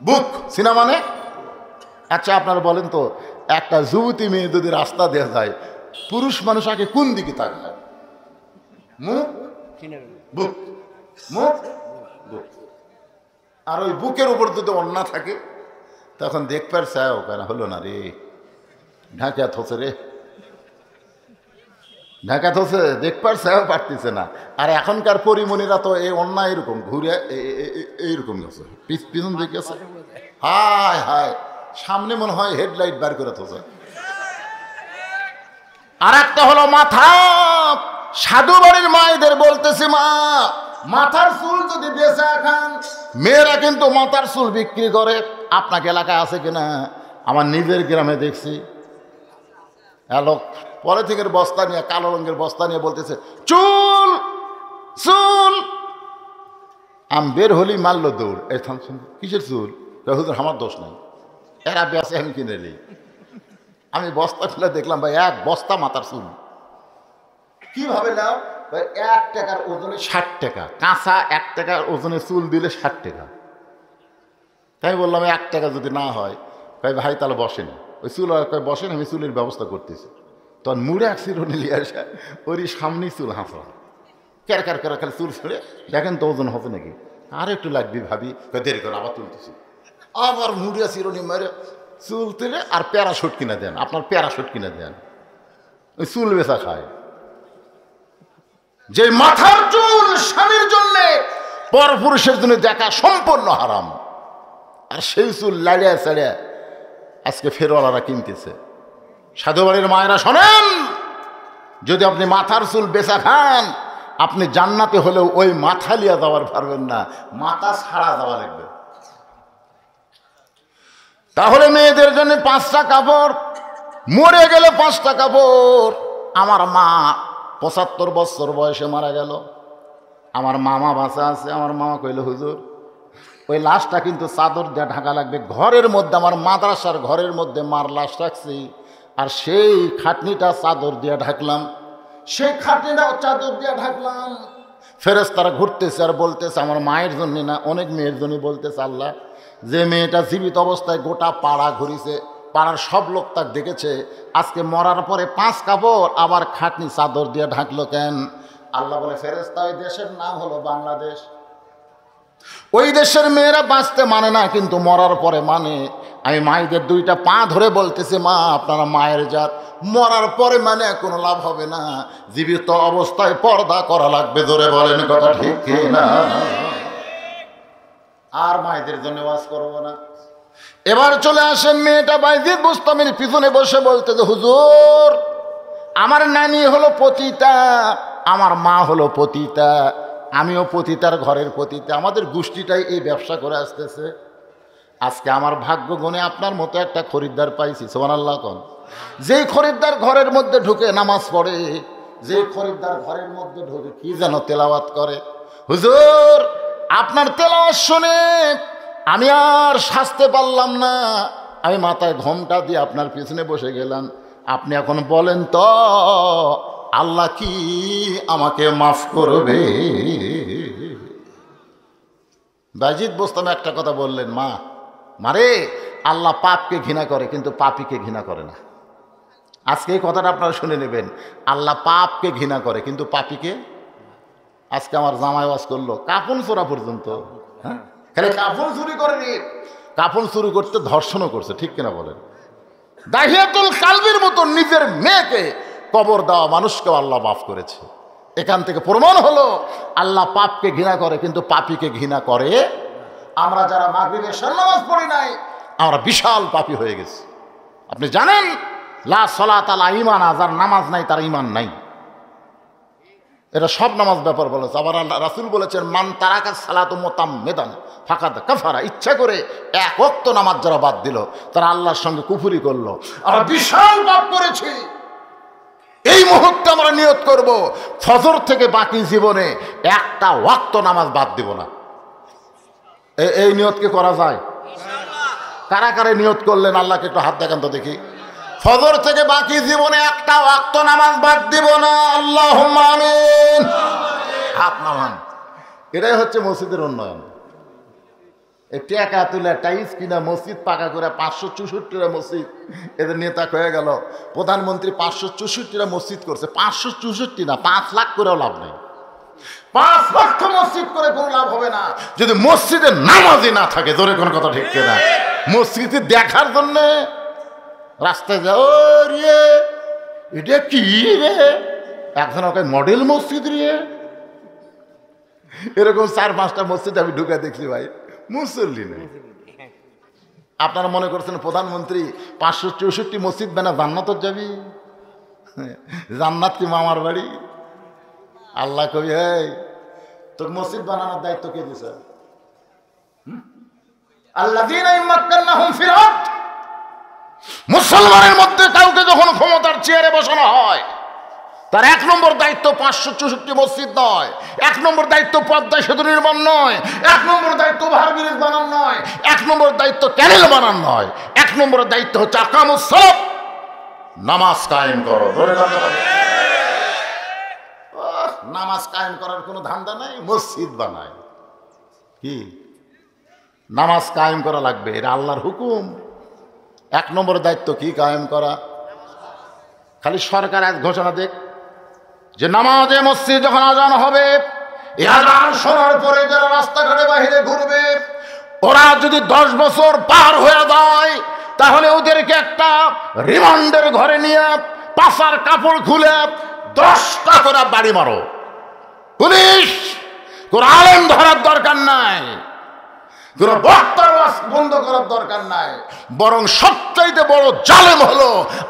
S1: বুক। সিনা মানে? আচ্ছা আপনারা বলেন তো, একটা যুবতী মেয়ে যদি রাস্তা দেওয়া যায়, পুরুষ মানুষ আগে কোন দিকে তাকায়? মুখ, বুক, মুখ, বুক। আর ওই বুকের উপর যদি অন্না থাকে তখন দেখবার চাও কেন হলো না রে, ঢাকা থসে রে, ঢাকা থসে, দেখবার চাও পারতেছে না। আর এখনকার পরিমণিরা তো এই অন্যায় এরকম ঘুরে এইরকম গেছে, পিছন দিকে গেছে, হায় হায়, সামনে মনে হয় হেডলাইট বার করে থসে। আর একটা হলো মাথা। সাধু বাড়ির মায়েদের বলতেছি, মা মাথার চুল যদি বেচা খান, মেয়েরা কিন্তু মাথার চুল বিক্রি করে, আপনাকে এলাকায় আছে কিনা? আমার নিজের গ্রামে দেখছি, লোক পলিথিনের বস্তা নিয়ে, কালো রঙের বস্তা নিয়ে বলতেছে, চুল চুল। আমি বের হলি মারলো দৌড়, এই থামছেন কিসের চুল? হুজুর আমার দোষ নাই, এরা বেঁচে আমি কিনে নিই। আমি বস্তা খুলে দেখলাম ভাই এক বস্তা মাথার চুল। কিভাবে নাও? 1 টাকার ওজনে 60 টাকা, কাঁচা 1 টাকার ওজনে চুল দিলে 60 টাকা। তাই বললাম 1 টাকা যদি না হয়, ভাই তাহলে বসেন, ওই চুল বসেন, আমি চুলের ব্যবস্থা করতেছি। তখন মুড়ে এক চিরুনি নিয়ে আসে, ওরই সামনেই চুল হাঁচা, ক্যার ক্যার করে খালি চুল ছেড়ে দেখেন তো ওজন হতো নাকি, আর একটু লাগবি ভাবি, দেরি করে আবার তুলতেছি, আবার মুড়িয়া চিরুনি মেরে চুল তুলে আর প্যারাশুট কিনে দেন, আপনার প্যারাশুট কিনে দেন, ওই চুল বেচা খায়। যে মাথার চুল স্বামীর জন্য, পরপুরুষের জন্য দেখা সম্পূর্ণ হারাম, আর সেই চুল লাড়িয়া চাড়িয়া আজকে ফেরওয়ালারা কিনতেছে। সাধু বাড়ির মায়েরা শোনেন, যদি আপনি মাথার চুল বেচা খান, আপনি জান্নাতে হলেও ওই মাথা লিয়া যাওয়ার পারবেন না, মাথা ছাড়া যাওয়া লাগবে। তাহলে মেয়েদের জন্য 5টা কাপড়, মরে গেলে 5টা কাপড়। আমার মা 75 বছর বয়সে মারা গেল, আমার মামা বাঁচা আছে। আমার মামা কইল, হুজুর ওই লাশটা কিন্তু চাদর দিয়ে ঢাকা লাগবে। ঘরের মধ্যে, আমার মাদ্রাসার ঘরের মধ্যে মার লাশ রাখছি, আর সেই খাটনিটা চাদর দিয়ে ঢাকলাম, সেই খাটনিটা চাদর দিয়ে ঢাকলাম। ফেরেশতারা ঘুরতেছে আর বলতেছে, আমার মায়ের জন্য না, অনেক মেয়ের জন্য বলতেছে, আল্লাহ যে মেয়েটা জীবিত অবস্থায় গোটা পাড়া ঘুরিছে, পাড়ার সব লোক তাকে দেখেছে, আজকে মরার পরে 5 কাপড় আবার খাটনি চাদর দিয়ে ঢাকলো কেন? আল্লাহ বলে, ফেরেশতা ওই দেশের নাম হলো বাংলাদেশ। ওই দেশের মেয়েরা বাঁচতে মানে না, কিন্তু মরার পরে মানে। আমি মায়েদের 2টা পা ধরে বলতেছি, মা আপনারা মায়ের জাত, মরার পরে মানে কোনো লাভ হবে না, জীবিত অবস্থায় পর্দা করা লাগবে। ধরে বলেন কথা ঠিক কিনা? আর মায়েদের জন্য ওয়াজ করবো না। এবার চলে আসেন, মেয়েটা বাইজিদ বুস্তামের পিছনে বসে বলতে যে, হুজুর আমার নানি হলো পতিতা, আমার মা হলো পতিতা, আমিও পতিতার ঘরের পতিতা, আমাদের গোষ্ঠীটাই এই ব্যবসা করে আসতেছে। আজকে আমার ভাগ্য গুণে আপনার মতো একটা খরিদ্দার পাইছি, সুবহানাল্লাহ কোন। যেই খরিদ্দার ঘরের মধ্যে ঢুকে নামাজ পড়ে, যে খরিদ্দার ঘরের মধ্যে ঢুকে কি যেন তেলাওয়াত করে। হুজুর আপনার তেলাওয়াত শুনে আমি আর সাজতে পারলাম না, আমি মাথায় ঘোমটা দিয়ে আপনার পিছনে বসে গেলাম। আপনি এখন বলেন তো আল্লাহ কি আমাকে মাফ করবে? বাজিদ বোস্তামি একটা কথা বললেন, মারে আল্লাহ পাপকে ঘৃণা করে কিন্তু পাপীকে ঘৃণা করে না। আজকে এই কথাটা আপনারা শুনে নেবেন, আল্লাহ পাপকে ঘৃণা করে কিন্তু পাপীকে। আজকে আমার জামাই ওয়াজ করলো কাফন চোরা পর্যন্ত, হ্যাঁ খালি কাফন চুরি করেনি, কাফন চুরি করতে ধর্ষণও করছে, ঠিক কিনা বলেন? দাহিয়াতুল কালবির মতো নিজের মেয়েকে কবর দেওয়া মানুষকে আল্লাহ মাফ করেছে। এখান থেকে প্রমাণ হলো আল্লাহ পাপকে ঘৃণা করে কিন্তু পাপীকে ঘৃণা করে। আমরা যারা মাগরিবের এশার নামাজ পড়ি নাই আমরা বিশাল পাপী হয়ে গেছি। আপনি জানেন লা সালাত আলা ঈমান, যার নামাজ নাই তার ঈমান নাই। এটা সব নামাজ ব্যাপার বলেছে। আবার আল্লাহ রাসূল বলেছেন মান তারাকা সালাতু মুতাম্মিদান ফাকাদ কাফারা, ইচ্ছা করে এক ওয়াক্ত নামাজ যারা বাদ দিল তারা আল্লাহর সঙ্গে কুফরি করলো। আমরা বিশাল পাপ করেছি। এই মুহূর্তে আমরা নিয়ত করব ফজর থেকে বাকি জীবনে একটা ওয়াক্ত নামাজ বাদ দিব না। এই নিয়তকে করা যায়? কারা কারা নিয়ত করলেন আল্লাহকে একটু হাত দেখান তো দেখি। ফজর থেকে বাকি জীবনে একটা ওয়াক্ত নামাজ বাদ দিব না, আল্লাহুম্মা আমিন। হাত নামান। এটাই হচ্ছে মসজিদের উন্নয়ন। টাকা তুলে টাইস কিনা মসজিদ পাকা করে 564টা মসজিদ এদের নেতা হয়ে গেল। প্রধানমন্ত্রী 564টা মসজিদ করছে, 564 না 5 লাখ করেও লাভ নেই। 5 লক্ষ মসজিদ করে কোনো লাভ হবে না যদি মসজিদে নামাজই না থাকে। জোরে কোন কথা ঠিক কিনা? মসজিদে দেখার জন্য রাস্তায় যাও, রে এটা কি রে, একজন ওকে মডেল মসজিদ রে, এরকম 4-5টা মসজিদ আমি ঢুকে দেখছি ভাই, মুসল্লি নেই। আপনারা মনে করছেন প্রধানমন্ত্রী 564 মসজিদ বানা জান্নাত যাবি? জান্নাত কি মামার বাড়ি? আল্লাহ কবি এই তোকে মসজিদ বানানোর দায়িত্ব কে দিছে? আল্লাযীনা ইম্মাক্কানাহুম ফিল আরদ। মুসলমানের মধ্যে কাউকে যখন ক্ষমতার চেয়ারে বসানো হয় তার 1 নম্বর দায়িত্ব 564 মসজিদ নয়, 1 নম্বর দায়িত্ব পদ্মা সেতু নির্মাণ নয়, 1 নম্বর দায়িত্ব ওভারব্রিজ বানানো নয়, 1 নম্বর দায়িত্ব ক্যানেল বানানো নয়, 1 নম্বর দায়িত্ব হচ্ছে আকামুস সালাত, নামাজ কায়েম করো। নামাজ কায়েম করার কোনো ধান্দা নাই, মসজিদ বানায় কি? নামাজ কায়েম করা লাগবে, এটা আল্লাহর হুকুম। 1 নম্বর দায়িত্ব কি? কায়েম করা। খালি সরকার আজ ঘোষণা দেখ যে নামাজে মসজিদ যখন আজান হবে, এই আজান শোনার পরে যারা রাস্তাঘাটে বাহিরে ঘুরবে ওরা যদি 10 বছর পার হয়ে যায় তাহলে ওদেরকে একটা রিমান্ডের ঘরে নিয়ে পাছার কাপড় খুলে 10টা করে বাড়ি মারো। পুলিশ কোন আলেম ধরার দরকার নাই, কোন বক্তার বন্ধ করার দরকার নাই, বরং সবচাইতে বড় জালেম হলো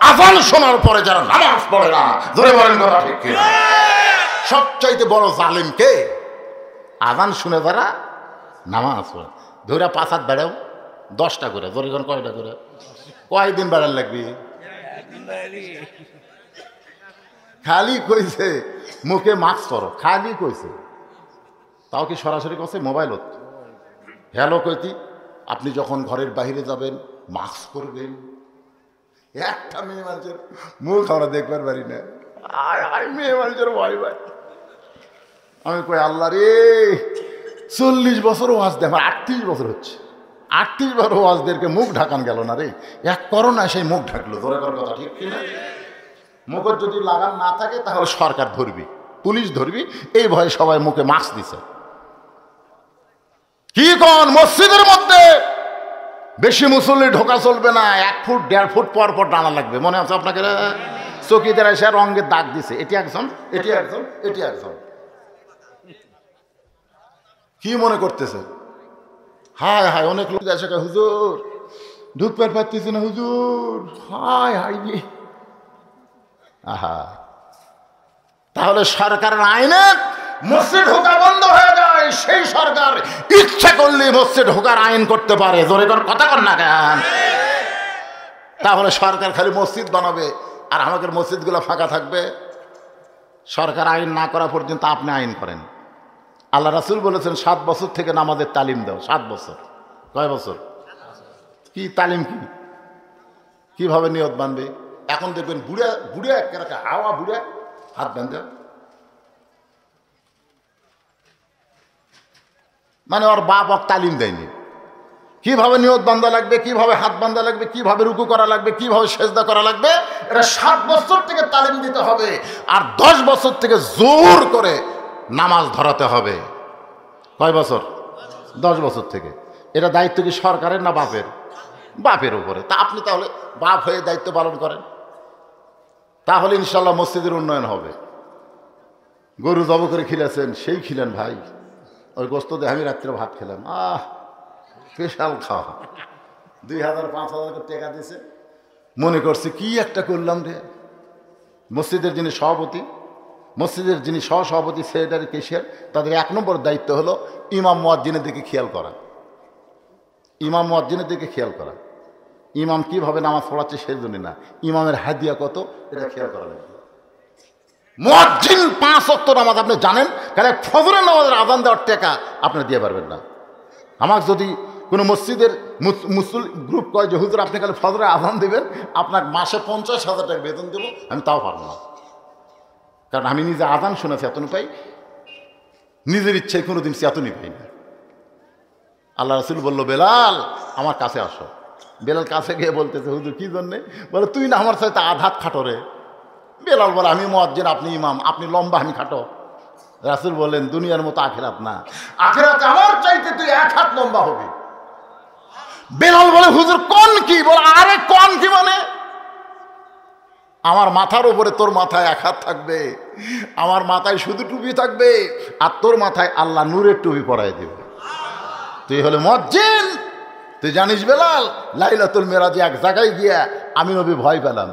S1: আজান শোনার পরে যারা নামাজ পড়ে না। ধরে বলেন কথা ঠিক কি? সবচাইতে বড় জালেম কে? আজান শুনে যারা নামাজ পড়ে। ধরে 5 হাত বেড়াও 10টা করে। ধরে কয়টা করে? কয়দিন বেড়ার লাগবে? খালি কইছে মুখে মাস্ক পরো, খালি কইছে। তাও কি সরাসরি কইছে? মোবাইলত হ্যালো কইতি আপনি যখন ঘরের বাইরে যাবেন মাস্ক পরবেন। একটা মেয়ে মানুষের মুখ আমরা দেখবার পারি না। মেয়ে মানুষের ভয় ভাই। আমি কই আল্লাহ রে, 40 বছর ওয়াজ দেয়, আমার 38 বছর হচ্ছে, 38 বার ওয়াজদেরকে মুখ ঢাকান গেল না রে। এক করোনা সেই মুখ ঢাকলো। ধরে করার কথা ঠিক কিনা? মুখের যদি লাগান না থাকে তাহলে সরকার ধরবি, পুলিশ ধরবি, এই ভয়ে সবাই মুখে মাস্ক দিছে। কি কোন মসজিদের মধ্যে বেশি মুসল্লি ঢোকা চলবে না, 1 ফুট 1.5 ফুট পর পর টানা লাগবে। মনে আছে আপনাকে? চকিদার এসে রঙের দাগ দিছে, এটি একজন, এটি একজন, এটি একজন। কি মনে করতেছে? হায় হায়, অনেক লোক এসে হুজুর ঢুকবার পারতেছে না হুজুর, হায় হায় রে। আহা, তাহলে সরকারের আইনে মসজিদ ঢোকা বন্ধ হয়ে যায়, সেই সরকার ইচ্ছা করলে মসজিদ ঢোকার আইন করতে পারে। জোরে কোন কথা কর না কেন? তাহলে সরকার খালি মসজিদ বানাবে আর আমাদের মসজিদগুলো ফাঁকা থাকবে। সরকার আইন না করা পর্যন্ত আপনি আইন করেন। আল্লাহ রাসূল বলেছেন 7 বছর থেকে নামাজের তালিম দাও। 7 বছর। কয় বছর? কি তালিম? কিভাবে নিয়ত বানবে? এখন দেখবেন বুড়া বুড়া একটা হাওয়া বুড়া হাত বাঁধে, মানে ওর বাপ ওর তালিম দেয়নি কিভাবে নিয়ত বান্ধা লাগবে, কিভাবে হাত বান্ধা লাগবে, কিভাবে রুকু করা লাগবে, কিভাবে সেজদা করা লাগবে। এটা 7 বছর থেকে তালিম দিতে হবে। আর 10 বছর থেকে জোর করে নামাজ ধরাতে হবে। কয় বছর? 10 বছর থেকে। এটা দায়িত্ব কি সরকারের না বাপের? বাপের উপরে। তা আপনি তাহলে বাপ হয়ে দায়িত্ব পালন করেন, তাহলে ইনশাল্লাহ মসজিদের উন্নয়ন হবে। গরু জব করে খিলেছেন, সেই খিলেন ভাই, ওই গোস্ত দিয়ে আমি রাত্রে ভাত খেলাম, স্পেশাল খাওয়া। 2000-5000 করে টাকা দিয়েছে, মনে করছে কি একটা করলাম রে। মসজিদের যিনি সভাপতি, মসজিদের যিনি সহসভাপতি, সেক্রেটারি, কেশিয়ার, তাদের 1 নম্বর দায়িত্ব হলো ইমাম মুয়াজ্জিনের দিকে খেয়াল করা। ইমাম মুয়াজ্জিনের দিকে খেয়াল করা। ইমাম কিভাবে নামাজ পড়াচ্ছে সেই জন্য না, ইমামের হাদিয়া কত এটা খেয়াল করা লাগবে। মুয়াজ্জিন 5 ওয়াক্ত নামাজ আপনি জানেন, তাহলে ফজরের নামাজের আযান দেওয়ার টাকা আপনি দিয়ে পারবেন না। আমার যদি কোনো মসজিদের মুসলিম গ্রুপ কয় যে হুজুর আপনি খালি ফজরের আযান দেবেন, আপনার মাসে 50,000 টাকা বেতন দেবো, আমি তাও পারবো না। কারণ আমি নিজে আযান শুনেছি, এতনি পাই, নিজের ইচ্ছায় কোনোদিন চেতনই পাই না। আল্লাহ রাসূল বলল, বেলাল আমার কাছে আসো। বেলাল কাছে গিয়ে বলতেছে, হুজুর কি জন্যে? বলে তুই না আমার সাথে আধাত খাটো রে। বেলাল বলে, আমি মুয়াজ্জিন, আপনি ইমাম, আপনি লম্বা, আমি খাটো। রাসূল বললেন, দুনিয়ার মতো আখিরাত না, আখিরাতে আমার চাইতে তুই 1 হাত লম্বা হবি। বেলাল বলে, হুজুর কোন কি? বলে, আরে কোন কি মানে? আমার মাথার উপরে তোর মাথায় 1 হাত থাকবে, আমার মাথায় শুধু টুপি থাকবে, আর তোর মাথায় আল্লাহ নূরের টুপি পরাই দেবে। তুই হলে মুয়াজ্জিন। তুই জানিস বেলাল, লাইলাতুল মেরাজে এক জায়গায় গিয়া আমি নবী ভয় পেলাম।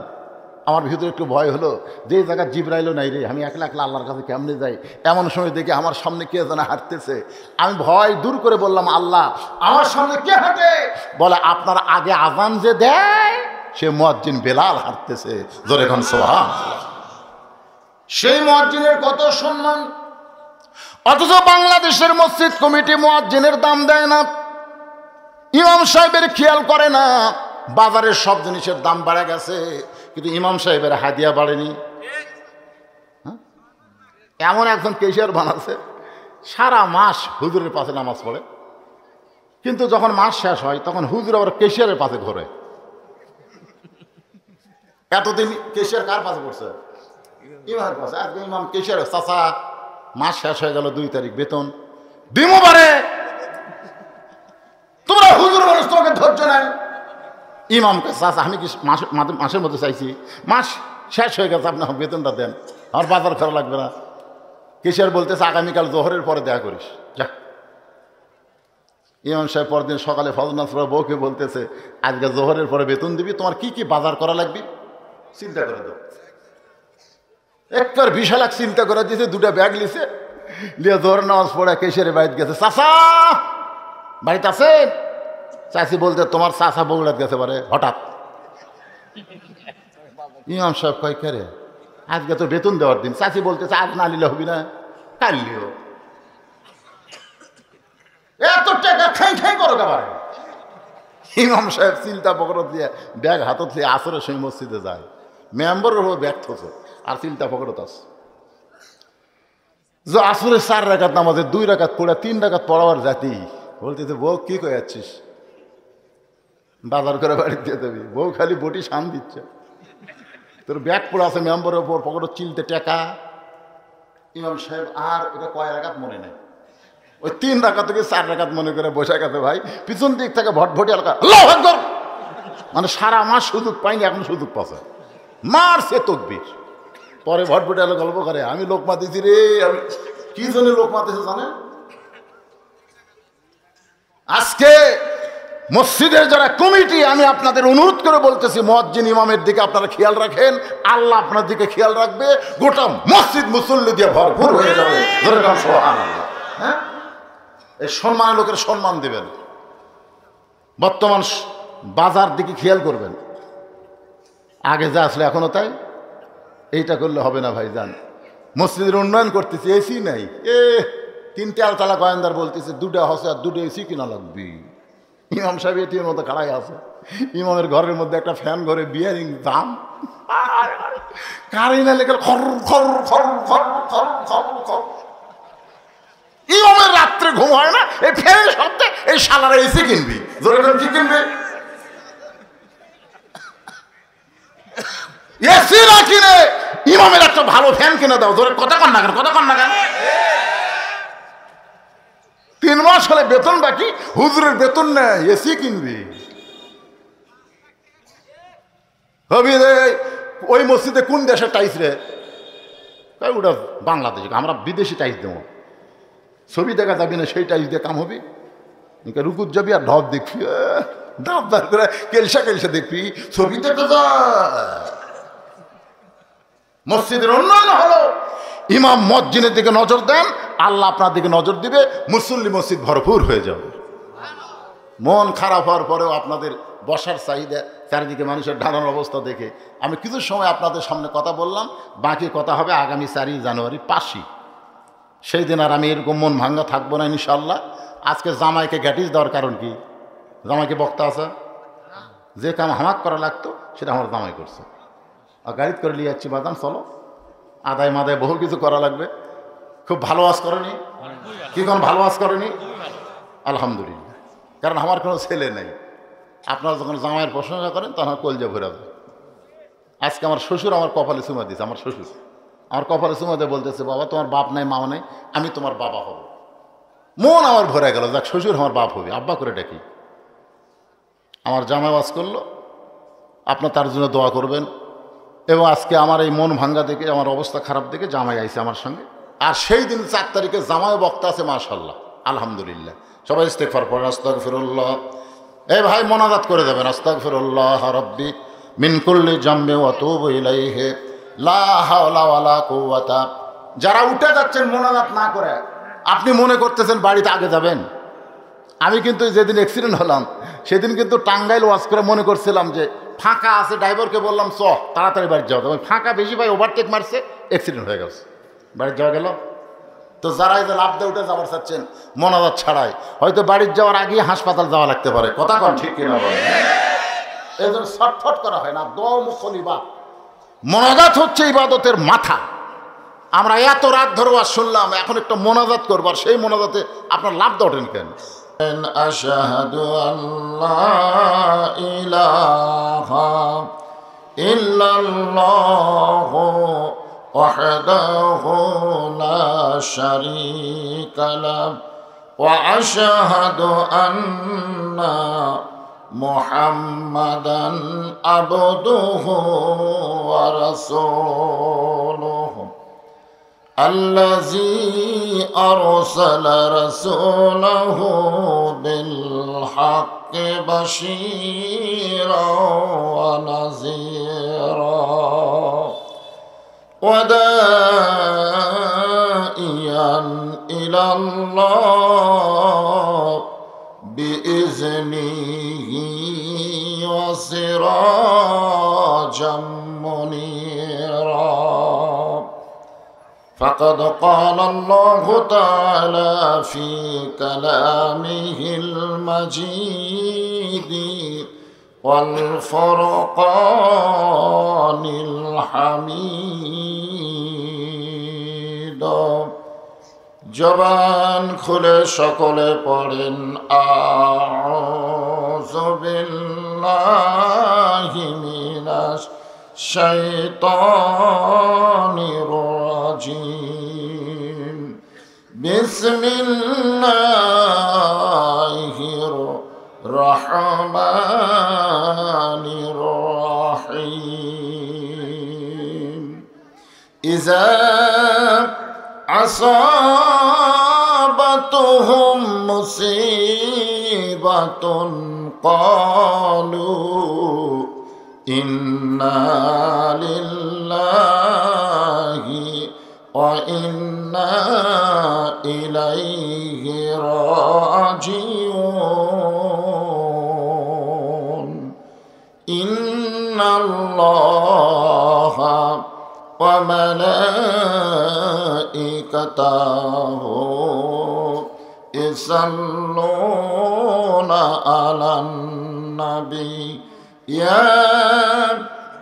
S1: আমার ভিতরে একটু ভয় হলো, যে জায়গা জিবরাইলও নাই রে, আমি একলা একলা আল্লাহর কাছে কেমনে যাই। এমন সময় দেখি আমার সামনে কে যেন হাঁটতেছে। আমি ভয় দূর করে বললাম, আল্লাহ আমার সামনে কে হাঁটে? বলে, আপনার আগে আযান যে দেয় সে মুয়াজ্জিন বেলাল হাঁটতেছে। জোরে কোন সুবহানাল্লাহ। সেই মুয়াজ্জিনের কত সম্মান, অথচ বাংলাদেশের মসজিদ কমিটি মুয়াজ্জিনের দাম দেয় না, ইমাম সাহেবের খেয়াল করে না। বাজারের সব জিনিসের দাম বেড়ে গেছে, কিন্তু ইমাম সাহেবের হাদিয়া বাড়েনি। এমন একজন কেশিয়ার বানাচ্ছে, সারা মাস হুজুরের পাশে নামাজ পড়ে, কিন্তু যখন মাস শেষ হয় তখন হুজুর আবার কেশিয়ারের পাশে ঘোরে। এতদিন কেশিয়ার কার পাশে পড়ছে? ইমামের পাশে। আজকে ইমাম কেশিয়ার, চাচা মাস শেষ হয়ে গেল, 2 তারিখ বেতন দিমো পারে, তোমরা হুজুর মানুষ, তোমাকে ধৈর্য নাই। ইমামকে, চাচা আমি কি মাসের মধ্যে চাইছি, মাস শেষ হয়ে গেছে, আপনি বেতনটা দেন, আমার বাজার করা লাগবে না। কেশিয়ার বলতেছে, আগামীকাল জোহরের পরে দেখা করিস, যা। ইমাম সাহেব পরদিন সকালে ফজর নামাজ পড়ে বউকে বলতেছে, আজকে জোহরের পরে বেতন দিবি, তোমার কি কি বাজার করা লাগবে চিন্তা করে দাও। একবার 20 লাখ চিন্তা করে দিয়েছে, 2টা ব্যাগ লিছে, লিয়ে জোহরের নামাজ পড়ে কেশিয়ারের বাড়িতে গেছে। চাচা বাড়িতে আছে? চাচি বলতে, তোমার চাচা বগুড়াত গেছে পারে হঠাৎ। ইমাম সাহেব কয়, কে রে, আজকে তো বেতন দেওয়ার দিন। চাচি বলতেছে, আজ না নিলে হবি না, কাল লিও। এত টাকা খাই খাই করো পারে। ইমাম সাহেব চিন্তা পকড়ত দিয়ে ব্যাগ হাতত দিয়ে আসরের সেই মসজিদে যায়। মেম্বরের উপর ব্যর্থ হচ্ছে আর চিন্তা পকড়ত আছে। যে আসরের 4 রাকাত নামাজে 2 রাকাত পড়ে 3 রাকাত পড়াবার জাতি। বলতেছে, বউ কি কয়ে যাচ্ছিস? বাজার করে বাড়ি দিয়ে দেবি। বউ খালি বটি শান দিচ্ছে, তোর ব্যাগ পড়ে আছে মেম্বরের উপর, পকেট চিলতে টাকা। ইমাম সাহেব আর এটা কয় রাকাত মনে নেই, ওই 3 রাকাত থেকে 4 রাকাত মনে করে বসে গেছে। ভাই পিছন দিক থেকে ভটভটি এলাকা, আল্লাহু আকবার, মানে সারা মাস সুযোগ পাইনি, এখন সুযোগ পাচ্ছে, মারছে তকবীর। পরে ভটভটি এলাকা গল্প করে, আমি লোকমা দিছি রে। আমি কি জন্য লোকমা দিছে জানে? আজকে মসজিদের যারা কমিটি, আমি আপনাদের অনুরোধ করে বলতেছি, মুয়াজ্জিন ইমামের দিকে আপনারা খেয়াল রাখেন, আল্লাহ আপনার দিকে খেয়াল রাখবে, গোটা মসজিদ মুসল্লি দিয়ে ভরপুর হয়ে যাবে। সুবহানাল্লাহ। হ্যাঁ, এই সম্মানের লোকের সম্মান দেবেন। বর্তমান বাজার দিকে খেয়াল করবেন, আগে যা আসলে এখনো তাই। এইটা করলে হবে না ভাইজান। মসজিদের উন্নয়ন করতেছি, এসি নাই, 3টে আলতালা গোয়েন্দার বলতেছে 2টা হসে আর 2টা এসি কিনা লাগবে। ইমাম সাহেব এটির মতো খাড়াই আছে, ইমামের ঘরের মধ্যে একটা ফ্যান ঘরে বিয়ারিং দাম কারেন্ট লেগে খর খর খর খর খর খর খর। ইমামের রাত্রে ঘুম হয় না এই ফ্যানের শব্দে। এই শালারা এসি কিনবি, কি কিনবে? এসি না কিনে ইমামের একটা ভালো ফ্যান কিনে দাও। জোরে কথা কন না কেন, কথা কন না কেন? 3 মাস হলে বেতন বাকি, হুজুরের বেতন নেই, এসি কিনবি। হবি রে, ওই মসজিদে কোন দেশের টাইস রে? ওটা বাংলাদেশ, আমরা বিদেশি টাইস দেবো। ছবি দেখা যাবি না, সেই টাইস দিয়ে কাম হবি। রুকুত যাবি আর ঢপ দেখবি, ঢপ বার করে কেলসা কেলসা দেখবি, ছবি দেখতে যা। মসজিদের উন্নয়ন হলো, ইমাম মসজিদের দিকে নজর দেন, আল্লাহ আপনার দিকে নজর দিবে, মুসল্লি মসজিদ ভরপুর হয়ে যাবে। মন খারাপ হওয়ার পরেও আপনাদের বসার চাহিদা, চারিদিকে মানুষের ঢালার অবস্থা দেখে আমি কিছু সময় আপনাদের সামনে কথা বললাম। বাকি কথা হবে আগামী 4 জানুয়ারি পাশি। সেই দিন আর আমি এরকম মন ভাঙ্গা থাকবো না ইনশাল্লাহ। আজকে জামাইকে গ্যাটিস দেওয়ার কারণ কি? জামাইকে বক্তা আছে, যে কাম হামাক করা লাগতো সেটা আমার জামাই করছে। আর গাড়িতে করে নিয়ে যাচ্ছি, বাদাম চলো, আদায় মাদায় বহু কিছু করা লাগবে। খুব ভালো ওয়াজ করেনি, কি কোন ভালো ওয়াজ করেনি? আলহামদুলিল্লাহ। কারণ আমার কোনো ছেলে নেই। আপনারা যখন জামাইয়ের প্রশংসা করেন তখন কলজা ভরাবে। আজকে আমার শ্বশুর আমার কপালে চুমা দিয়েছে। আমার শ্বশুর আমার কপালে চুমা দিয়ে বলতেছে, বাবা তোমার বাপ নাই মা নেই, আমি তোমার বাবা হব। মন আমার ভরে গেল, যাক শ্বশুর আমার বাপ হবে, আব্বা করে ডাকি। আমার জামাই ওয়াজ করলো, আপনার তার জন্য দোয়া করবেন। এবং আজকে আমার এই মন ভাঙ্গা দেখে, আমার অবস্থা খারাপ দেখে জামাই আইছে আমার সঙ্গে। আর সেই দিন 4 তারিখে জামাই বক্তা আছে, মাশাআল্লাহ আলহামদুলিল্লাহ। সবাই ইস্তেগফার পড়েন, আস্তাগফিরুল্লাহ। এই ভাই মোনাজাত করে দেবেন, আস্তাগফিরুল্লাহ রাব্বি মিন কুল্লি জামবি ওয়া তুবু ইলাইহি লা হাওলা ওয়ালা কুওয়াতা। যারা উঠে যাচ্ছেন মোনাজাত না করে, আপনি মনে করতেছেন বাড়িতে আগে যাবেন। আমি কিন্তু যেদিন অ্যাক্সিডেন্ট হলাম সেদিন কিন্তু টাঙ্গাইল ওয়াজ করে মনে করছিলাম যে ফাঁকা আছে, ড্রাইভারকে বললাম চ তাড়াতাড়ি বাড়ি যাওয়া। তবে ফাঁকা বেশি ভাই, ওভারটেক মারছে, অ্যাক্সিডেন্ট হয়ে গেছে, বাড়ি যাওয়া গেল। তো যারা এই যে লাভ দিয়ে উঠে যাবার চাচ্ছেন মোনাজাত ছাড়াই, হয়তো বাড়ির যাওয়ার আগেই হাসপাতাল যাওয়া লাগতে পারে। কথা কন ঠিক কিনা বলেন? এই জন্য ছটফট করা হয় না। দোয়া মুখল ইবাদত, মোনাজাত হচ্ছে ইবাদতের মাথা। আমরা এত রাত ধরে ওয়াজ শুনলাম, এখন একটা মোনাজাত করবার, সেই মোনাজাতে আপনার লাভ দেওয়াটেন কেন? আশহাদু আল্লাহ ইলাহা ইল্লাল্লাহু ওয়াহদাহু লা শারীকা লাহু ওয়া আশহাদু আন্না মুহাম্মাদান আবদুহু ওয়া রাসূলুহু الذي أرسل رسوله بالحق بشيرا ونذيرا وداعيا إلى الله بإذنه وسراجا منيرا فقد قال الله تعالى في كلامه المجيد والفرقان الحميد। জবান খুলে সকলে পড়েন আউযু বিল্লাহি মিনাশ শাইতানির রাজিম। বিসমিল্লাহির রহমানির রহিম। ইযা আসাবাতুহুম মুসিবাতুন قالوا إنا لله وإنا إليه راجعون إن الله وملائكته يصلون على النبي يا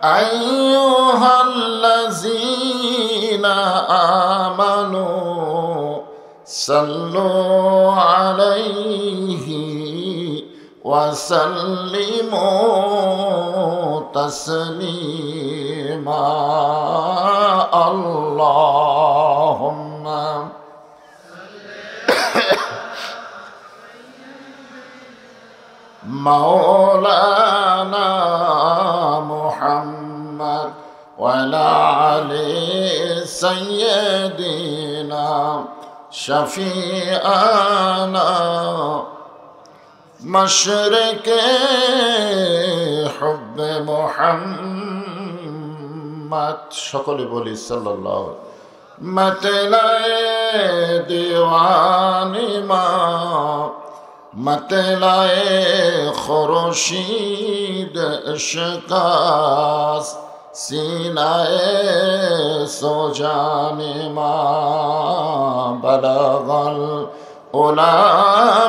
S1: أيها الذين آمنوا صلوا عليه وسلموا تسليما اللهم مولانا محمد وعلى آل سيدنا شفيعنا مشرق حب محمد সকলে বলি সাল্লাল্লাহু मतलाए दीवानी माँ मतलाए खुर्शीद इश्क़ास सीनाए सोजाने माँ बलगल उला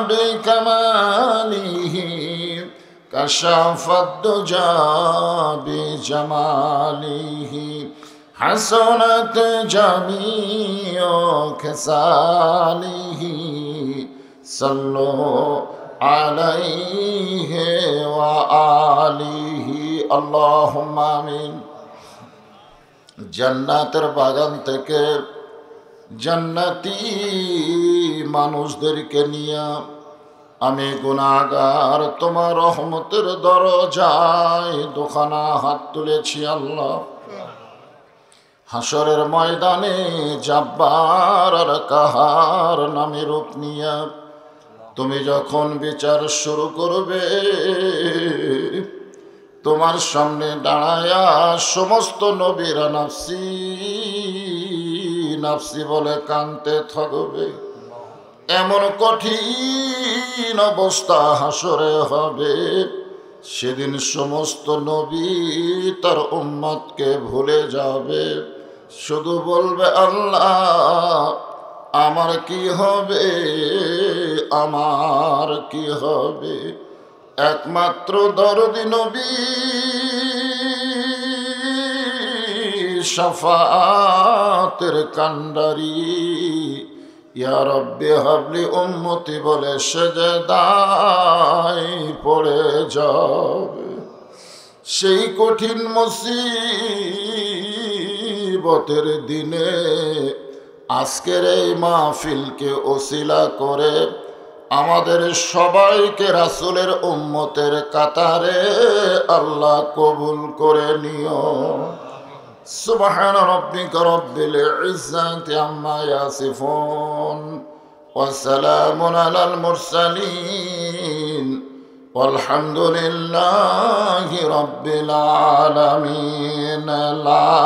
S1: बिकमालिही कशफ़त दुजा बिजमालिही हसनत जमीओ खसालिही सल्लो अलैहि व आलिही अल्लाहुम्मा आमीन। জান্নাতের বাগান থেকে জান্নাতি মানুষদেরকে নিয়ে আমি গুনাহগার তোমার রহমতের দরজায় দুখানা হাত তুলেছি আল্লাহ। হাসরের ময়দানে জব্বার আর কাহার নামে রূপ নিয়া তুমি যখন বিচার শুরু করবে তোমার সামনে দাঁড়ায়া সমস্ত নবীরা নাফসি নাফসি বলে কাঁদতে থাকবে। এমন কঠিন অবস্থা হাসরে হবে, সেদিন সমস্ত নবী তার উম্মতকে ভুলে যাবে, শুধু বলবে আল্লাহ আমার কি হবে, আমার কি হবে। একমাত্র দরদি নবী শাফাতের কান্ডারি ইয়া রব্বি হাবলি উম্মতি বলে সেজদায় পড়ে যাবে। সেই কঠিন মুসিবতের দিনে আজকের এই মাহফিলকে ওসিলা করে আমাদের সবাইকে রাসূলের উম্মতের কাতারে আল্লাহ কবুল করে নিও। সুবহান রাব্বিকা রাব্বিল ইজ্জাতি আম্মা ইয়াসিফুন ওয়া সালামুন আলাল মুরসালিন ওয়ালহামদুলিল্লাহি রাব্বিল আলামিন। লা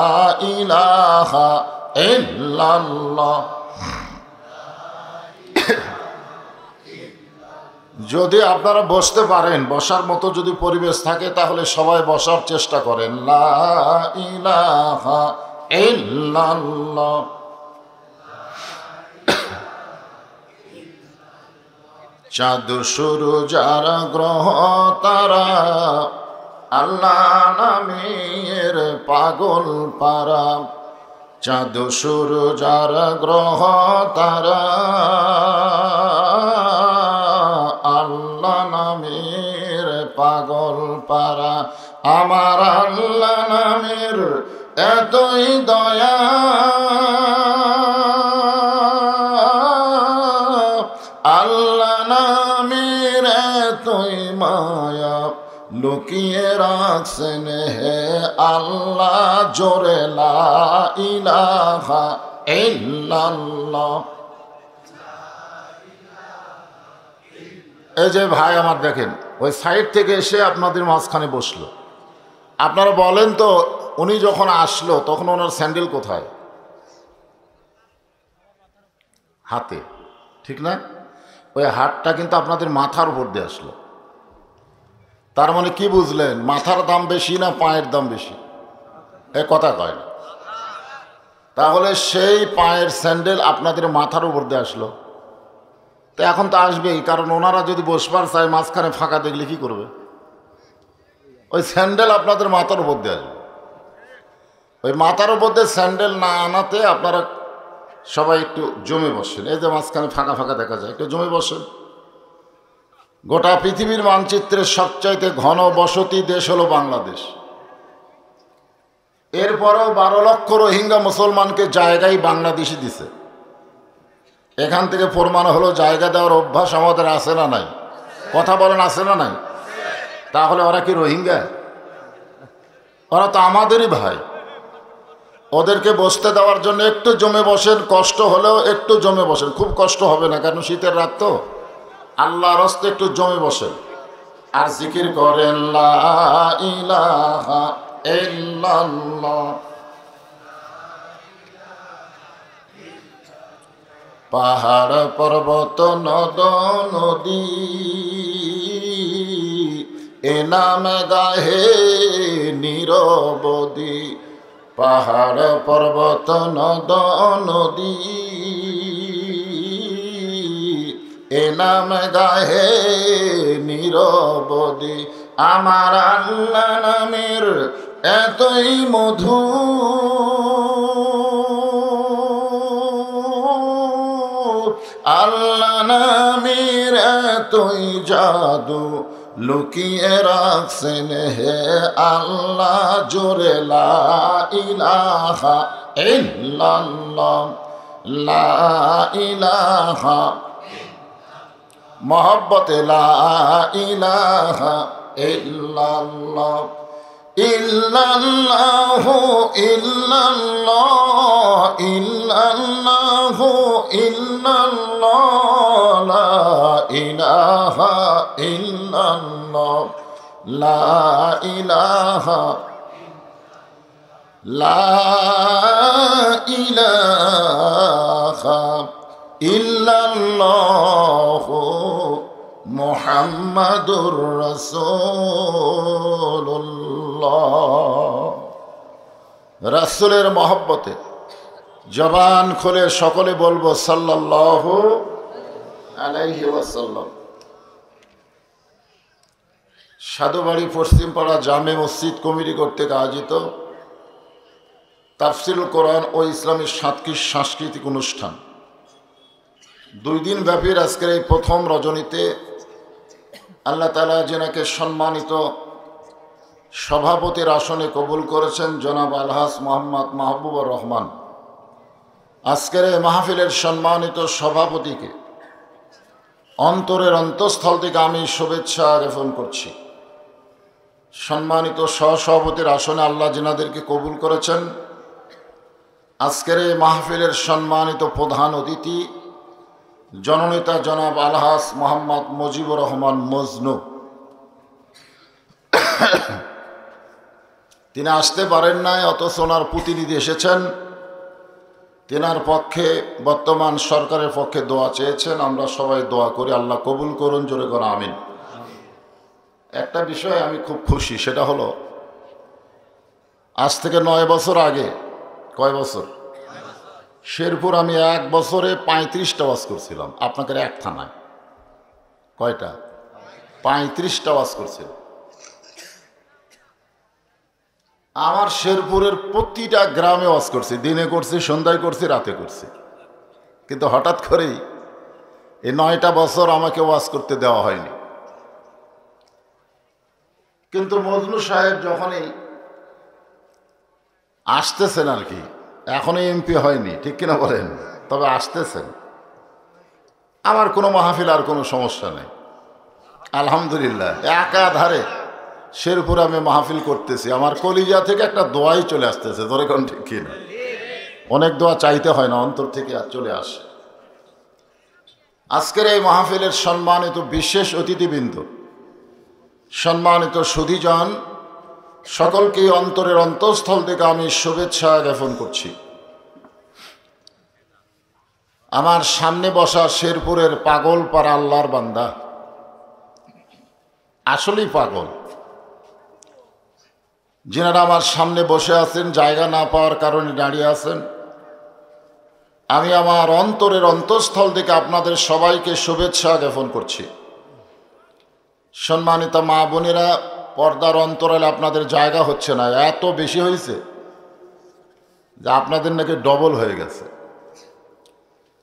S1: ইলাহা ইল্লাল্লাহ। যদি আপনারা বসতে পারেন, বসার মতো যদি পরিবেশ থাকে তাহলে সবাই বসার চেষ্টা করেন। লা ইলাহা ইল্লাল্লাহ। চাঁদ সূরজ আর গ্রহ তারা আল্লাহ নামের পাগল পারা। চাঁদ সূরজ আর গ্রহ তারা আল্লাহ নামের পাগল পারা। আমার আল্লাহ নামের এতই দয়া, আল্লাহ নামের এতই মায়া, লুকিয়ে রাখছেন হে আল্লাহ জোরে লা ইলাহা ইল্লাল্লাহ। এই যে ভাই আমার দেখেন, ওই সাইড থেকে এসে আপনাদের মাঝখানে বসলো। আপনারা বলেন তো, উনি যখন আসলো তখন ওনার স্যান্ডেল কোথায়? হাতে, ঠিক না? ওই হাতটা কিন্তু আপনাদের মাথার উপর দিয়ে আসলো। তার মানে কি বুঝলেন? মাথার দাম বেশি না পায়ের দাম বেশি? এ কথা কয় না। তাহলে সেই পায়ের স্যান্ডেল আপনাদের মাথার উপর দিয়ে আসলো, তো এখন তো আসবেই, কারণ ওনারা যদি বসবার চায় মাঝখানে ফাঁকা দেখলে কি করবে? ওই স্যান্ডেল আপনাদের মাথার উপর দিয়ে আসবে। ওই মাথার উপর দিয়ে স্যান্ডেল না আনাতে আপনারা সবাই একটু জমে বসেন। এই যে মাঝখানে ফাঁকা ফাঁকা দেখা যায়, একটু জমে বসেন। গোটা পৃথিবীর মানচিত্রের সবচাইতে ঘন বসতি দেশ হলো বাংলাদেশ। এরপরেও 12 লক্ষ রোহিঙ্গা মুসলমানকে জায়গায় বাংলাদেশি দিছে। এখান থেকে প্রমাণ হলো জায়গা দেওয়ার অভ্যাস আমাদের আছে না নাই? কথা বলেন, আছে না নাই? তাহলে ওরা কি রোহিঙ্গা? ওরা তো আমাদেরই ভাই। ওদেরকে বসতে দেওয়ার জন্য একটু জমে বসেন, কষ্ট হলেও একটু জমে বসেন। খুব কষ্ট হবে না, কারণ শীতের রাত তো। আল্লাহর হস্তে একটু জমে বসেন আর জিকির করেন লা ইলাহা ইল্লাল্লাহ। পাহাড় পর্বত নদ নদী এ নামে গাহে নিরবধি। পাহাড় পর্বত নদ নদী এ নামে গাহে নিরবধি। আমার আল্লাহ নামের এতই মধু, আল্লাহ নামের এতই জাদু, লুকিয়ে রাখছেন হে আল্লাহ জোরে লা ইলাহা ইল্লাল্লাহ। লা ইলাহা মহব্বতে লা ইলাহা ইল্লাল্লাহ। ইল্লাল্লাহু ইল্লাল্লাহ ইল্লাল্লাহু ইল্লাল্লাহ। লা ইলাহা ইল্লাল্লাহ। লা ইলাহা লা ইলাহা ইল্লাল্লাহু মুহাম্মাদুর রাসূলুল্লাহ। রাসূলের মহব্বতে জবান খুলে সকলে বলবো সাল্লাল্লাহু আলাইহি ওয়াসাল্লাম। সাধুবাড়ি পশ্চিমপাড়া জামে মসজিদ কমিটি কর্তৃক আয়োজিত তাফসিরুল কোরআন ও ইসলামী সাংস্কৃতিক অনুষ্ঠান 2 দিন ব্যাপী আজকের এই প্রথম রজনীতে আল্লাহ তাআলা যেনাকে সম্মানিত সভাপতির আসনে কবুল করেছেন, জনাব আলহাজ মোহাম্মদ মাহবুবুর রহমান। আজকের এই মাহফিলের সম্মানিত সভাপতিকে অন্তরের অন্তঃস্থল থেকে আমি শুভেচ্ছা জ্ঞাপন করছি। সম্মানিত সহসভাপতির আসনে আল্লাহ যিনাদেরকে কবুল করেছেন, আজকের এই মাহফিলের সম্মানিত প্রধান অতিথি জননেতা জনাব আলহাজ মোহাম্মদ মুজিবুর রহমান মজনু, তিনি আসতে পারেন নাই, অথচ ওনার প্রতিনিধি এসেছেন। তেনার পক্ষে বর্তমান সরকারের পক্ষে দোয়া চেয়েছেন। আমরা সবাই দোয়া করি, আল্লাহ কবুল করুন, জোরে করে আমিন। একটা বিষয়ে আমি খুব খুশি, সেটা হলো আজ থেকে 9 বছর আগে, কয় বছর, শেরপুর আমি 1 বছরে 35টা ওয়াজ করছিলাম। আপনাদের এক থানায় কয়টা? 35টা ওয়াজ করছিল। আমার শেরপুরের প্রতিটা গ্রামে ওয়াজ করছি, দিনে করছি, সন্ধ্যায় করছি, রাতে করছি। কিন্তু হঠাৎ করেই এই 9টা বছর আমাকে ওয়াজ করতে দেওয়া হয়নি। কিন্তু মজনু সাহেব যখনই আসতেছেন আর কি, এখনই এমপি হয়নি, ঠিক কিনা বলেন, তবে আসতেছেন, আমার কোনো মাহফিল আর কোনো সমস্যা নেই, আলহামদুলিল্লাহ। একাধারে শেরপুরে আমি মাহফিল করতেছি, আমার কলিজা থেকে একটা দোয়াই চলে আসতেছে, ধরে কোন ঠিক কিনা। অনেক দোয়া চাইতে হয় না, অন্তর থেকে চলে আসে। আজকের এই মাহফিলের সম্মানিত বিশেষ অতিথিবৃন্দ, সম্মানিত সুধীজন, সকলকে অন্তরের অন্তঃস্থল থেকে আমি শুভেচ্ছা জ্ঞাপন করছি। আমার সামনে বসা শেরপুরের পাগল পাড়া আল্লাহর বান্দা, আসলেই পাগল, যিনারা আমার সামনে বসে আছেন, জায়গা না পাওয়ার কারণে দাঁড়িয়ে আছেন, আমি আমার অন্তরের অন্তঃস্থল থেকে আপনাদের সবাইকে শুভেচ্ছা জ্ঞাপন করছি। সম্মানিত মা বোনেরা, পর্দার অন্তরালে আপনাদের জায়গা হচ্ছে না, এত বেশি হয়েছে যে আপনাদের নাকি ডবল হয়ে গেছে।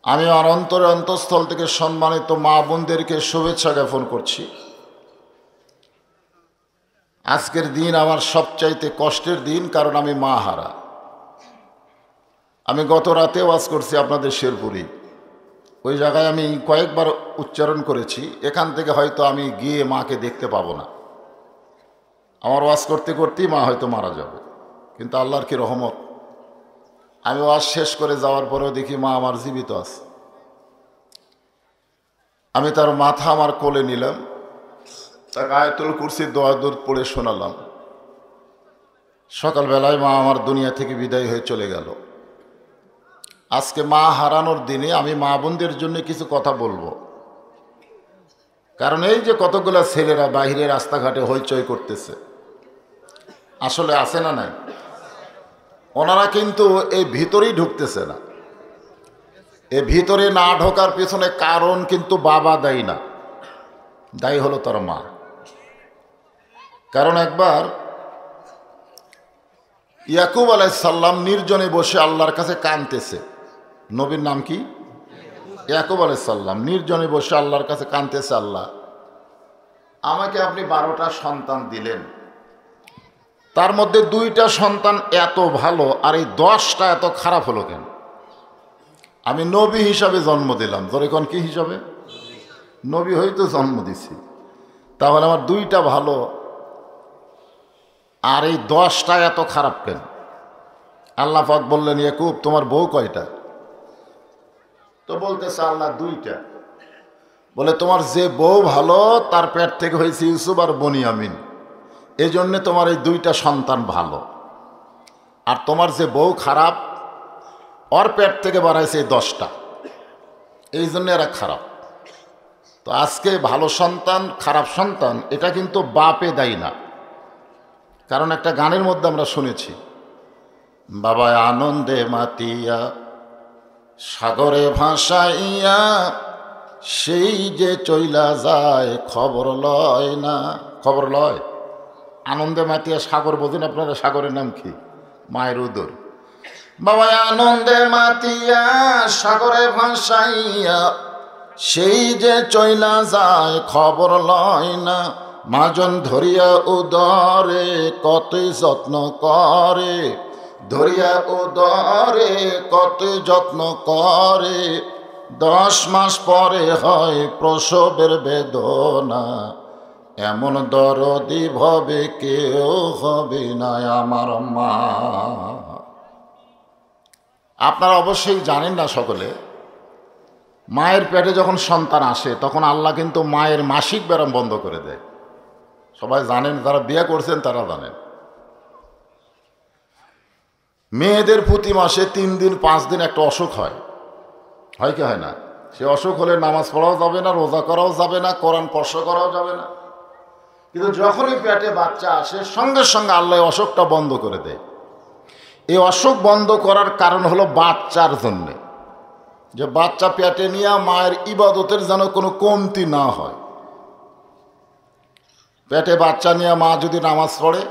S1: আমি আমার অন্তরের অন্তঃস্থল থেকে সম্মানিত মা বোনদেরকে শুভেচ্ছা জ্ঞাপন করছি। আজকের দিন আমার সবচাইতে কষ্টের দিন, কারণ আমি মা হারা। আমি গত রাতে ওয়াজ করছি আপনাদের শেরপুরি, ওই জায়গায় আমি কয়েকবার উচ্চারণ করেছি, এখান থেকে হয়তো আমি গিয়ে মাকে দেখতে পাবো না। আমার ওয়াজ করতে করতেই মা হয়তো মারা যাবে, কিন্তু আল্লাহর কি রহমত, আমি ওয়াজ শেষ করে যাওয়ার পরেও দেখি মা আমার জীবিত আছে। আমি তার মাথা আমার কোলে নিলাম, তাকে আয়াতুল কুরসির দোয়া দূর পড়ে শোনালাম। সকালবেলায় মা আমার দুনিয়া থেকে বিদায় হয়ে চলে গেল। আজকে মা হারানোর দিনে আমি মা বোনদের জন্য কিছু কথা বলবো, কারণ এই যে কতগুলো ছেলেরা বাহিরে রাস্তাঘাটে হইচই করতেছে, আসলে আছে না নাই, ওনারা কিন্তু এই ভিতরেই ঢুকতেছে না। এই ভিতরে না ঢোকার পেছনে কারণ কিন্তু বাবা দায়ী না, দায়ী হলো তার মা। কারণ একবার ইয়াকুব আলাইহিস সালাম নির্জনে বসে আল্লাহর কাছে কাঁদতেছে। নবীর নাম কি? ইয়াকুব আলাইহিস সালাম নির্জনে বসে আল্লাহর কাছে কাঁদতেছে, আল্লাহ আমাকে আপনি 12টা সন্তান দিলেন, তার মধ্যে 2টা সন্তান এত ভালো আর এই 10টা এত খারাপ হলো কেন? আমি নবী হিসাবে জন্ম দিলাম, ধরে কোন কি হিসাবে? নবী হয়তো জন্ম দিছি, তাহলে আমার 2টা ভালো আর এই 10টা এত খারাপ কেন? আল্লাহ পাক বললেন, ইয়াকুব তোমার বউ কয়টা? তো বলতেছে আল্লাহ 2টা। বলে তোমার যে বউ ভালো তার পেট থেকে হয়েছে ইউসুফ আর বনিয়ামিন, এই জন্যে তোমার এই 2টা সন্তান ভালো, আর তোমার যে বউ খারাপ ওর পেট থেকে বাড়াইছে এই 10টা, এই জন্য এরা খারাপ। তো আজকে ভালো সন্তান খারাপ সন্তান এটা কিন্তু বাপে দায়ী না, কারণ একটা গানের মধ্যে আমরা শুনেছি, বাবা আনন্দে মাতিয়া সাগরে ভাসাইয়া সেই যে চইলা যায় খবর লয় না। খবর লয়, আনন্দে মাতিয়া সাগর বোঝেন আপনারা? সাগরের নাম কি? মায়ের উদর। বাবা আনন্দে মাতিয়া সাগরে ভাসাইয়া সেই যে চইলা যায় খবর লয় না। মাজন ধরিয়া উদরে কতই যত্ন করে, ধরিয়া উদরে কতই যত্ন করে, 10 মাস পরে হয় প্রসবের বেদনা, এমন দরদি ভবে কেউ হবে না আমার মা। আপনারা অবশ্যই জানেন না সকলে, মায়ের পেটে যখন সন্তান আসে তখন আল্লাহ কিন্তু মায়ের মাসিক ব্যায়াম বন্ধ করে দেয়। সবাই জানেন, যারা বিয়ে করছেন তারা জানেন। মেয়েদের প্রতি মাসে 3 দিন 5 দিন একটা অসুখ হয়, হয় কি হয় না? সে অসুখ হলে নামাজ পড়াও যাবে না, রোজা করাও যাবে না, কোরআন স্পর্শ করাও যাবে না। কিন্তু যখনই পেটে বাচ্চা আসে সঙ্গে সঙ্গে আল্লাহ অসুখটা বন্ধ করে দেয়। এই অসুখ বন্ধ করার কারণ হলো বাচ্চার জন্যে, যে বাচ্চা পেটে নিয়ে মায়ের ইবাদতের যেন কোনো কমতি না হয়। পেটে বাচ্চা নিয়ে মা যদি নামাজ পড়ে,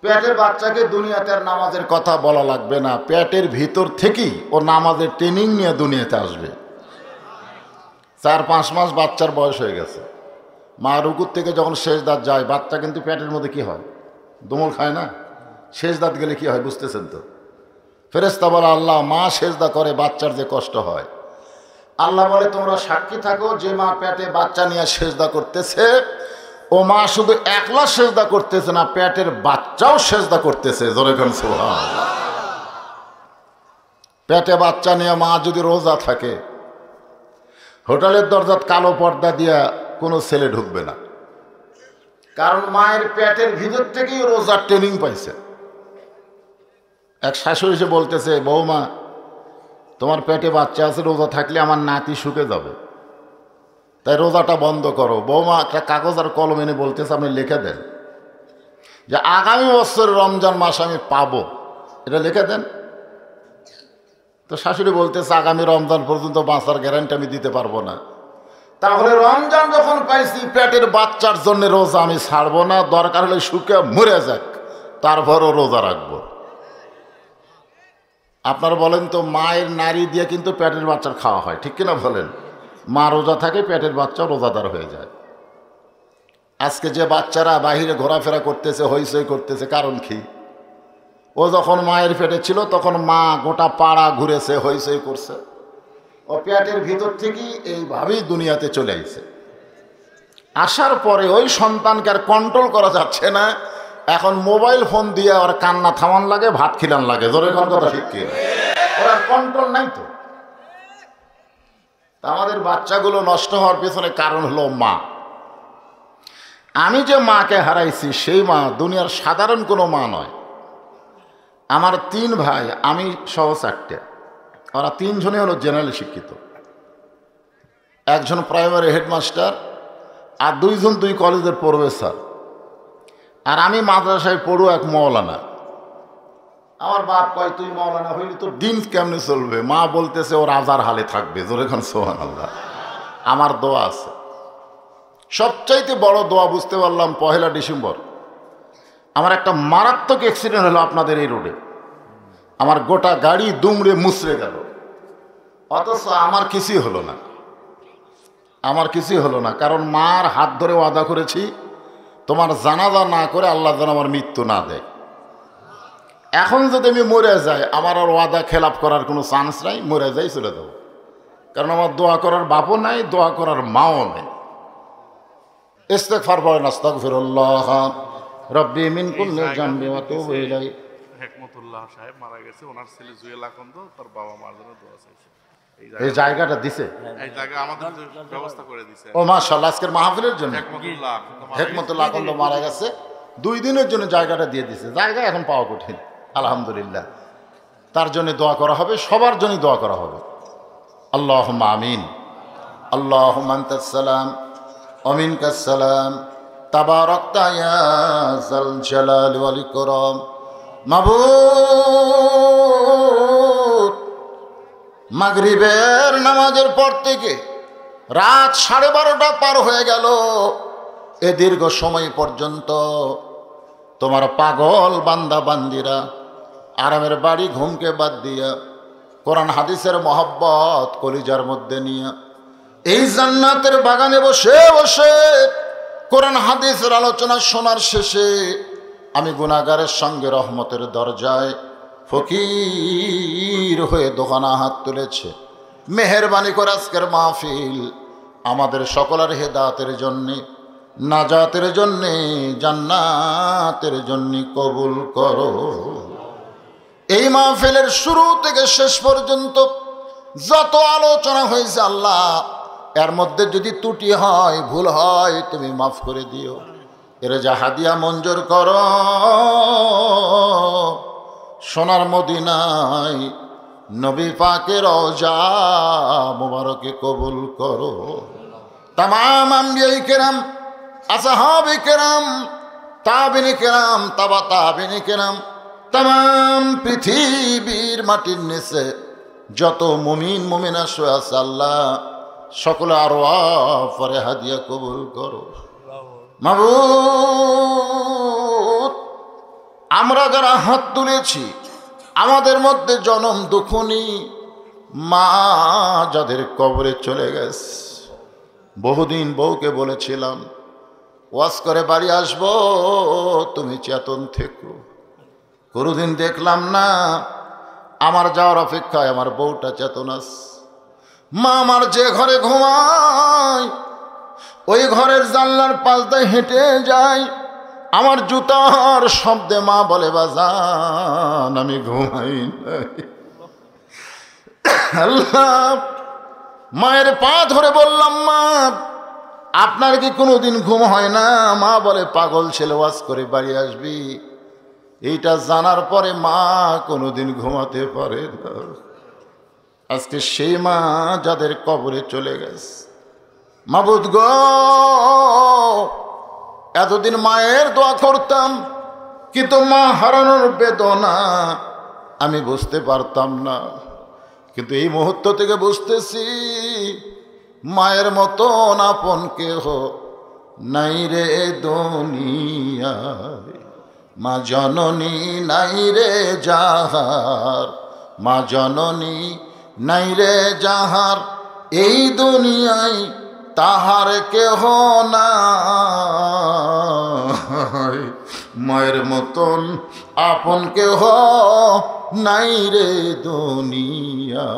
S1: পেটের বাচ্চাকে দুনিয়াতে আর নামাজের কথা বলা লাগবে না, পেটের ভিতর থেকেই ও নামাজের ট্রেনিং নিয়ে দুনিয়াতে আসবে। 4-5 মাস বাচ্চার বয়স হয়ে গেছে, মা রুকুর থেকে যখন শেষ দাঁত যায়, বাচ্চা কিন্তু পেটের মধ্যে কি হয়? দমল খায় না? শেষ দাঁত গেলে কি হয় বুঝতেছেন তো? ফেরেশতা বলে, আল্লাহ মা সেজদা করে বাচ্চার যে কষ্ট হয়। আল্লাহ বলে, তোমরা সাক্ষী থাকো, যে মা পেটে বাচ্চা নিয়ে সেজদা করতেছে ও মা শুধু একলা সেজদা করতেছে না, পেটের বাচ্চাও সেজদা করতেছে। জোরে বলেন সুবহানাল্লাহ। পেটে বাচ্চা নিয়ে মা যদি রোজা থাকে, হোটেলের দরজাত কালো পর্দা দিয়া কোনো ছেলে ঢুকবে না, কারণ মায়ের পেটের ভিতর থেকেই রোজার ট্রেনিং পাইছে। এক শাশুড়ি এসে বলতেছে, বৌমা তোমার পেটে বাচ্চা আছে, রোজা থাকলে আমার নাতি শুকে যাবে, তাই রোজাটা বন্ধ করো। বৌমা একটা কাগজ আর কলম এনে বলতেছে, আপনি লিখে দেন যে আগামী বছর রমজান মাস আমি পাবো, এটা লিখে দেন। তো শাশুড়ি বলতেছে, আগামী রমজান পর্যন্ত বাঁচার গ্যারান্টি আমি দিতে পারবো না। তাহলে রমজান যখন পাইছি, পেটের বাচ্চার জন্য রোজা আমি ছাড়বো না, দরকার হলে শুকে মরে যাক, তারপরও রোজা রাখবো। আপনারা বলেন তো, মায়ের নারী দিয়ে কিন্তু পেটের বাচ্চার খাওয়া হয়, ঠিক কিনা বলেন? মা রোজা থাকে, পেটের বাচ্চা রোজাদার হয়ে যায়। আজকে যে বাচ্চারা বাহিরে ঘোরাফেরা করতেছে, হইচই করতেছে, কারণ কি? ও যখন মায়ের পেটে ছিল তখন মা গোটা পাড়া ঘুরেছে, হইচই করছে, ও পেটের ভিতর থেকেই এইভাবেই দুনিয়াতে চলে আসছে। আসার পরে ওই সন্তানকে আর কন্ট্রোল করা যাচ্ছে না, এখন মোবাইল ফোন দিয়ে ওর কান্না থামান লাগে, ভাত খিলান লাগে, জোরে কথা ঠিক কি? ওর আর কন্ট্রোল নাই। তো আমাদের বাচ্চাগুলো নষ্ট হওয়ার পেছনে কারণ হলো মা। আমি যে মাকে হারাইছি সেই মা দুনিয়ার সাধারণ কোনো মা নয়। আমার 3 ভাই, আমি সহ 4টে, ওরা 3 জনই হলো জেনারেল শিক্ষিত, একজন প্রাইমারি হেডমাস্টার, আর 2 জন 2 কলেজের প্রফেসর, আর আমি মাদ্রাসায় পড়ু এক মৌলানা। আমার বাপ কয়, তুই মৌলানা হইলি তোর দিন কেমনে চলবে? মা বলতেছে, ও রাজার হালে থাকবে, জোরে খান সুবহানাল্লাহ। আমার দোয়া আছে, সবচাইতে বড় দোয়া বুঝতে পারলাম 1 ডিসেম্বর আমার একটা মারাত্মক অ্যাক্সিডেন্ট হলো আপনাদের এই রোডে। আমার গোটা গাড়ি দুমড়ে মুচড়ে গেল, অথচ আমার কিছুই হলো না, আমার কিছুই হলো না, কারণ মার হাত ধরে ওয়াদা করেছি, তোমার জানাজা না করে আল্লাহ যেন আমার মৃত্যু না দেয়। এখন যদি আমি মরে যাই, আমার আর ওয়াদা খেলাপ করার কোনো চান্স নাই, মরে যাই চলে যাবো, কারণ আমার দোয়া করার বাপও নাই, দোয়া করার মাও নেই। ইস্তেগফার পড়েন, আস্তাগফিরুল্লাহ রব্বি মিন কুল্লি যামবি ওয়া তুবু ইলাইহি।
S2: হেকমতুল্লাহ সাহেব মারা গেছে, ওনার ছেলে জুয়েল আকন্দ তার বাবা মার জন্য দোয়া চাইছে।
S1: এই জায়গাটা দিছে,
S2: এই জায়গা আমাদের ব্যবস্থা করে দিয়েছে।
S1: ও মাশাআল্লাহ, আজকের মাহফিলের জন্য হেকমতুল্লাহ আকন্দ মারা গেছে, 2 দিনের জন্য জায়গাটা দিয়ে দিছে। জায়গা এখন পাওয়া কঠিন, আলহামদুলিল্লাহ। তার জন্য দোয়া করা হবে, সবার জন্য দোয়া করা হবে। আল্লাহুম্মা আমিন। আল্লাহুম্মা আনতাস সালাম ওয়া মিনকাস সালাম, তাবারাকতা ইয়া যাল জালালি ওয়াল ইকরাম। মাবুদ, মাগরিবের নামাজের পর থেকে রাত 12:30 পার হয়ে গেল, এ দীর্ঘ সময় পর্যন্ত তোমার পাগল বান্দা বান্দিরা আরামের বাড়ি ঘুমকে বাদ দিয়া কোরআন হাদিসের মহব্বত কলিজার মধ্যে নিয়ে এই জান্নাতের বাগানে বসে বসে কোরআন হাদিসের আলোচনা শোনার শেষে আমি গুনাহগারের সঙ্গে রহমতের দরজায় ফকির হয়ে দোকানা হাত তুলেছে। মেহেরবানি করে আজকের মাহফিল আমাদের সকলের হেদায়েতের জন্যে, নাজাতের জন্যে, জান্নাতের জন্যে কবুল করো। এই মাহফিলের শুরু থেকে শেষ পর্যন্ত যত আলোচনা হয়েছে আল্লাহ, এর মধ্যে যদি ত্রুটি হয়, ভুল হয়, তুমি মাফ করে দিও। এর যা হাদিয়া মঞ্জুর করো, সোনার মদিনায় নবী পাকের রওজা মুবারকে কবুল করো। তামাম আম্বিয়ায়ে কেরাম, আসহাবে কেরাম, তাবিঈন কেরাম, তাবা তাবিঈন কেরাম, তাম পৃথিবীর মাটির নিচে যত মুমিন মুমিনা শুয়ে আছে আল্লাহ, সকলে আরওয়াহ পরে হাদিয়া কবুল করো। মাবুদ, আমরা যারা হাত তুলেছি, আমাদের মধ্যে জনম দুঃখনী মা যাদের কবরে চলে গেছে, বহুদিন বউকে বলেছিলাম ওয়াজ করে বাড়ি আসবো, তুমি চেতন থেকো। কোনোদিন দেখলাম না, আমার যাওয়ার অপেক্ষায় আমার বউটা চেতন আছে। মা আমার যে ঘরে ঘুমায়, ওই ঘরের জানলার পাশ দিয়ে হেঁটে যায়, আমার জুতার শব্দে মা বলে, বাজান আমি ঘুমাই নাই। আল্লাহ, মায়ের পা ধরে বললাম, মা আপনার কি কোনোদিন ঘুম হয় না? মা বলে, পাগল ছেলে, ওয়াজ করে বাড়ি আসবি। এইটা জানার পরে মা কোনোদিন ঘুমাতে পারে না। আজকে সেই মা যাদের কবরে চলে গেছে। মাবুদ গো, এতদিন মায়ের দোয়া করতাম, কিন্তু মা হারানোর বেদনা আমি বুঝতে পারতাম না। কিন্তু এই মুহূর্ত থেকে বুঝতেছি, মায়ের মতন আপন কেহ নাই রে দুনিয়ায়। মা জননী নাই রে যাহার, মা জননী নাই রে যাহার, এই দুনিয়ায় তাহার কেহ নাই। মায়ের মতন আপন কেহ নাই রে দুনিয়া।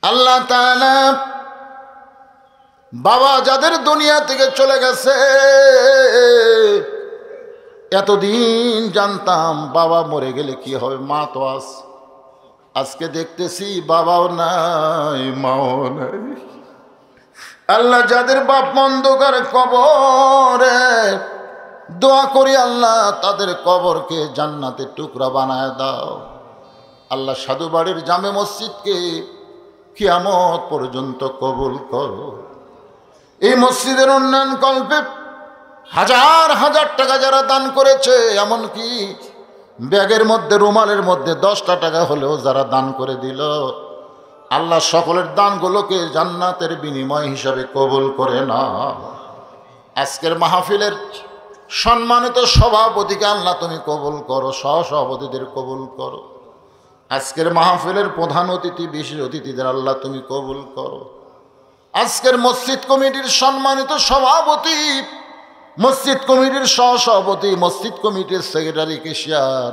S1: আল্লাহ তাআলা বাবা যাদের দুনিয়া থেকে চলে গেছে, এতদিন জানতাম বাবা মরে গেলে কি হবে, মা তো আছে। আজকে দেখতেছি বাবাও নাই, মাও নাই। আল্লাহ যাদের বাপ অন্ধকার কবরে, দোয়া করি আল্লাহ তাদের কবরকে জান্নাতের টুকরা বানায় দাও। আল্লাহ সাধু বাড়ির জামে মসজিদকে কিয়ামত পর্যন্ত কবুল করো। এই মসজিদের উন্নয়ন কল্পে হাজার হাজার টাকা যারা দান করেছে, এমনকি ব্যাগের মধ্যে রুমালের মধ্যে 10টা টাকা হলেও যারা দান করে দিল, আল্লাহ সকলের দানগুলোকে জান্নাতের বিনিময় হিসাবে কবুল করে না। আজকের মাহফিলের সম্মানিত সভাপতিকে আল্লাহ তুমি কবুল করো, সহসভাপতিদের কবুল করো। আজকের মাহফিলের প্রধান অতিথি, বিশেষ অতিথিদের আল্লাহ তুমি কবুল করো। আজকের মসজিদ কমিটির সম্মানিত সভাপতি, মসজিদ কমিটির সহসভাপতি, মসজিদ কমিটির সেক্রেটারি কেশিয়ার,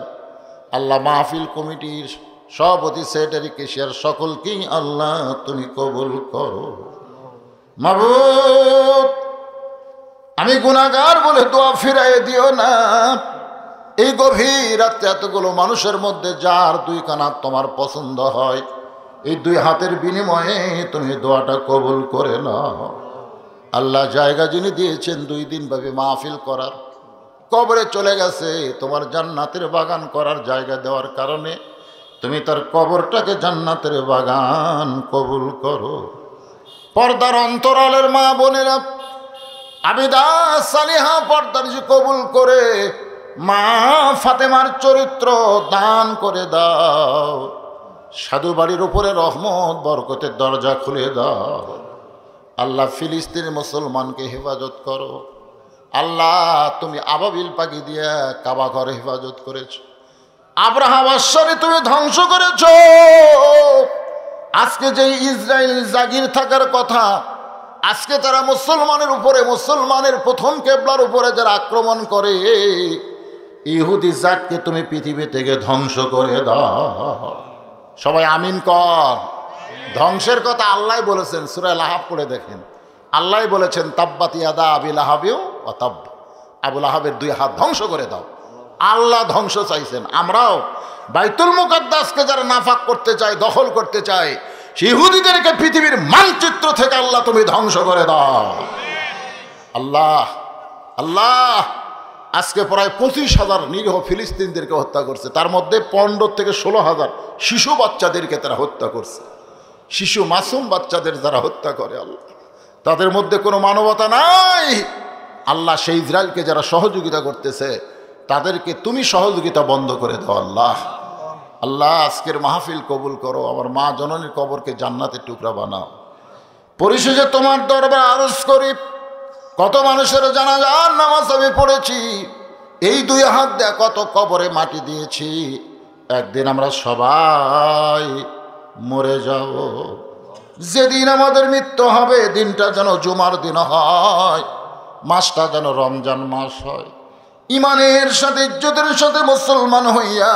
S1: আল্লাহ মাহফিল কমিটির সভাপতি, সেক্রেটারি, কেশিয়ার সকলকেই আল্লাহ তুমি কবুল করো। মাবুদ, আমি গুনাহগার বলে দোয়া ফিরাইয়ে দিও না। এই গভীর রাত্রে এতগুলো মানুষের মধ্যে যার 2 কানা তোমার পছন্দ হয়, এই 2 হাতের বিনিময়ে তুমি দোয়াটা কবুল করে নাও। আল্লাহ জায়গা যিনি দিয়েছেন 2 দিন ভাবে মাহফিল করার, কবরে চলে গেছে, তোমার জান্নাতের বাগান করার জায়গা দেওয়ার কারণে তুমি তার কবরটাকে জান্নাতের বাগান কবুল করো। পর্দার অন্তরালের মা বোনেরা, আবিদা সালিহা পর্দার যে কবুল করে মা ফাতেমার চরিত্র দান করে দাও। সাধু বাড়ির উপরে রহমত বরকতের দরজা খুলে দাও। আল্লাহ ফিলিস্তিনের মুসলমানকে হেফাজত করো। আল্লাহ তুমি আবাবিল পাখি দিয়ে কাবা ঘরে হেফাজত করেছ, আব্রাহা বাদশাকে তুমি ধ্বংস করেছ। আজকে যে ইসরায়েল জাগির থাকার কথা, আজকে তারা মুসলমানের উপরে, মুসলমানের প্রথম কেবলার উপরে যারা আক্রমণ করে, ইহুদি জাতকে তুমি পৃথিবী থেকে ধ্বংস করে দাও। সবাই আমিন কর। ধ্বংসের কথা আল্লাহ বলেছেন, সূরা লাহাব পড়ে দেখেন। আল্লাহ বলেছেন, তাব্বাত ইয়াদা আবি লাহাবিও ওয়া তাব, আবু লাহাবের 2 হাত ধ্বংস করে দাও। আল্লাহ ধ্বংস চাইছেন। আমরাও বাইতুল মুকাদ্দাসকে যারা নাফাক করতে চায়, দখল করতে চায়, ইহুদিদেরকে পৃথিবীর মানচিত্র থেকে আল্লাহ তুমি ধ্বংস করে দাও। আল্লাহ আল্লাহ আজকে প্রায় 25,000 নিরীহ ফিলিস্তিনদেরকে হত্যা করছে, তার মধ্যে 15 থেকে 16,000 শিশু বাচ্চাদেরকে তারা হত্যা করছে। শিশু মাসুম বাচ্চাদের যারা হত্যা করে, আল্লাহ তাদের মধ্যে কোনো মানবতা নাই। আল্লাহ সেই ইসরায়েলকে যারা সহযোগিতা করতেছে, তাদেরকে তুমি সহযোগিতা বন্ধ করে দাও। আল্লাহ আল্লাহ আজকের মাহফিল কবুল করো। আমার মা জননীর কবরকে জান্নাতের টুকরা বানাও। পরিশেষে তোমার দরবার আরজ করি, কত মানুষের জানাজার নামাজ আমি পড়েছি, এই 2 হাত দিয়ে কত কবরে মাটি দিয়েছি। একদিন আমরা সবাই মরে যাব। যেদিন আমাদের মৃত্যু হবে, দিনটা যেন জুমার দিন হয়, মাসটা যেন রমজান মাস হয়। ইমানের সাথে, ইজ্জতের সাথে মুসলমান হইয়া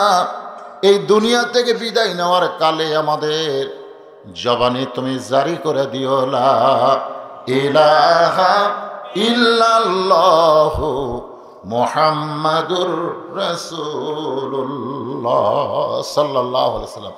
S1: এই দুনিয়া থেকে বিদায় নেওয়ার কালে আমাদের জবানে তুমি জারি করে দিও, লা ইলাহা ইল্লাল্লাহু মুহাম্মাদুর রাসূলুল্লাহ সাল্লাল্লাহু আলাইহি ওয়াসাল্লাম।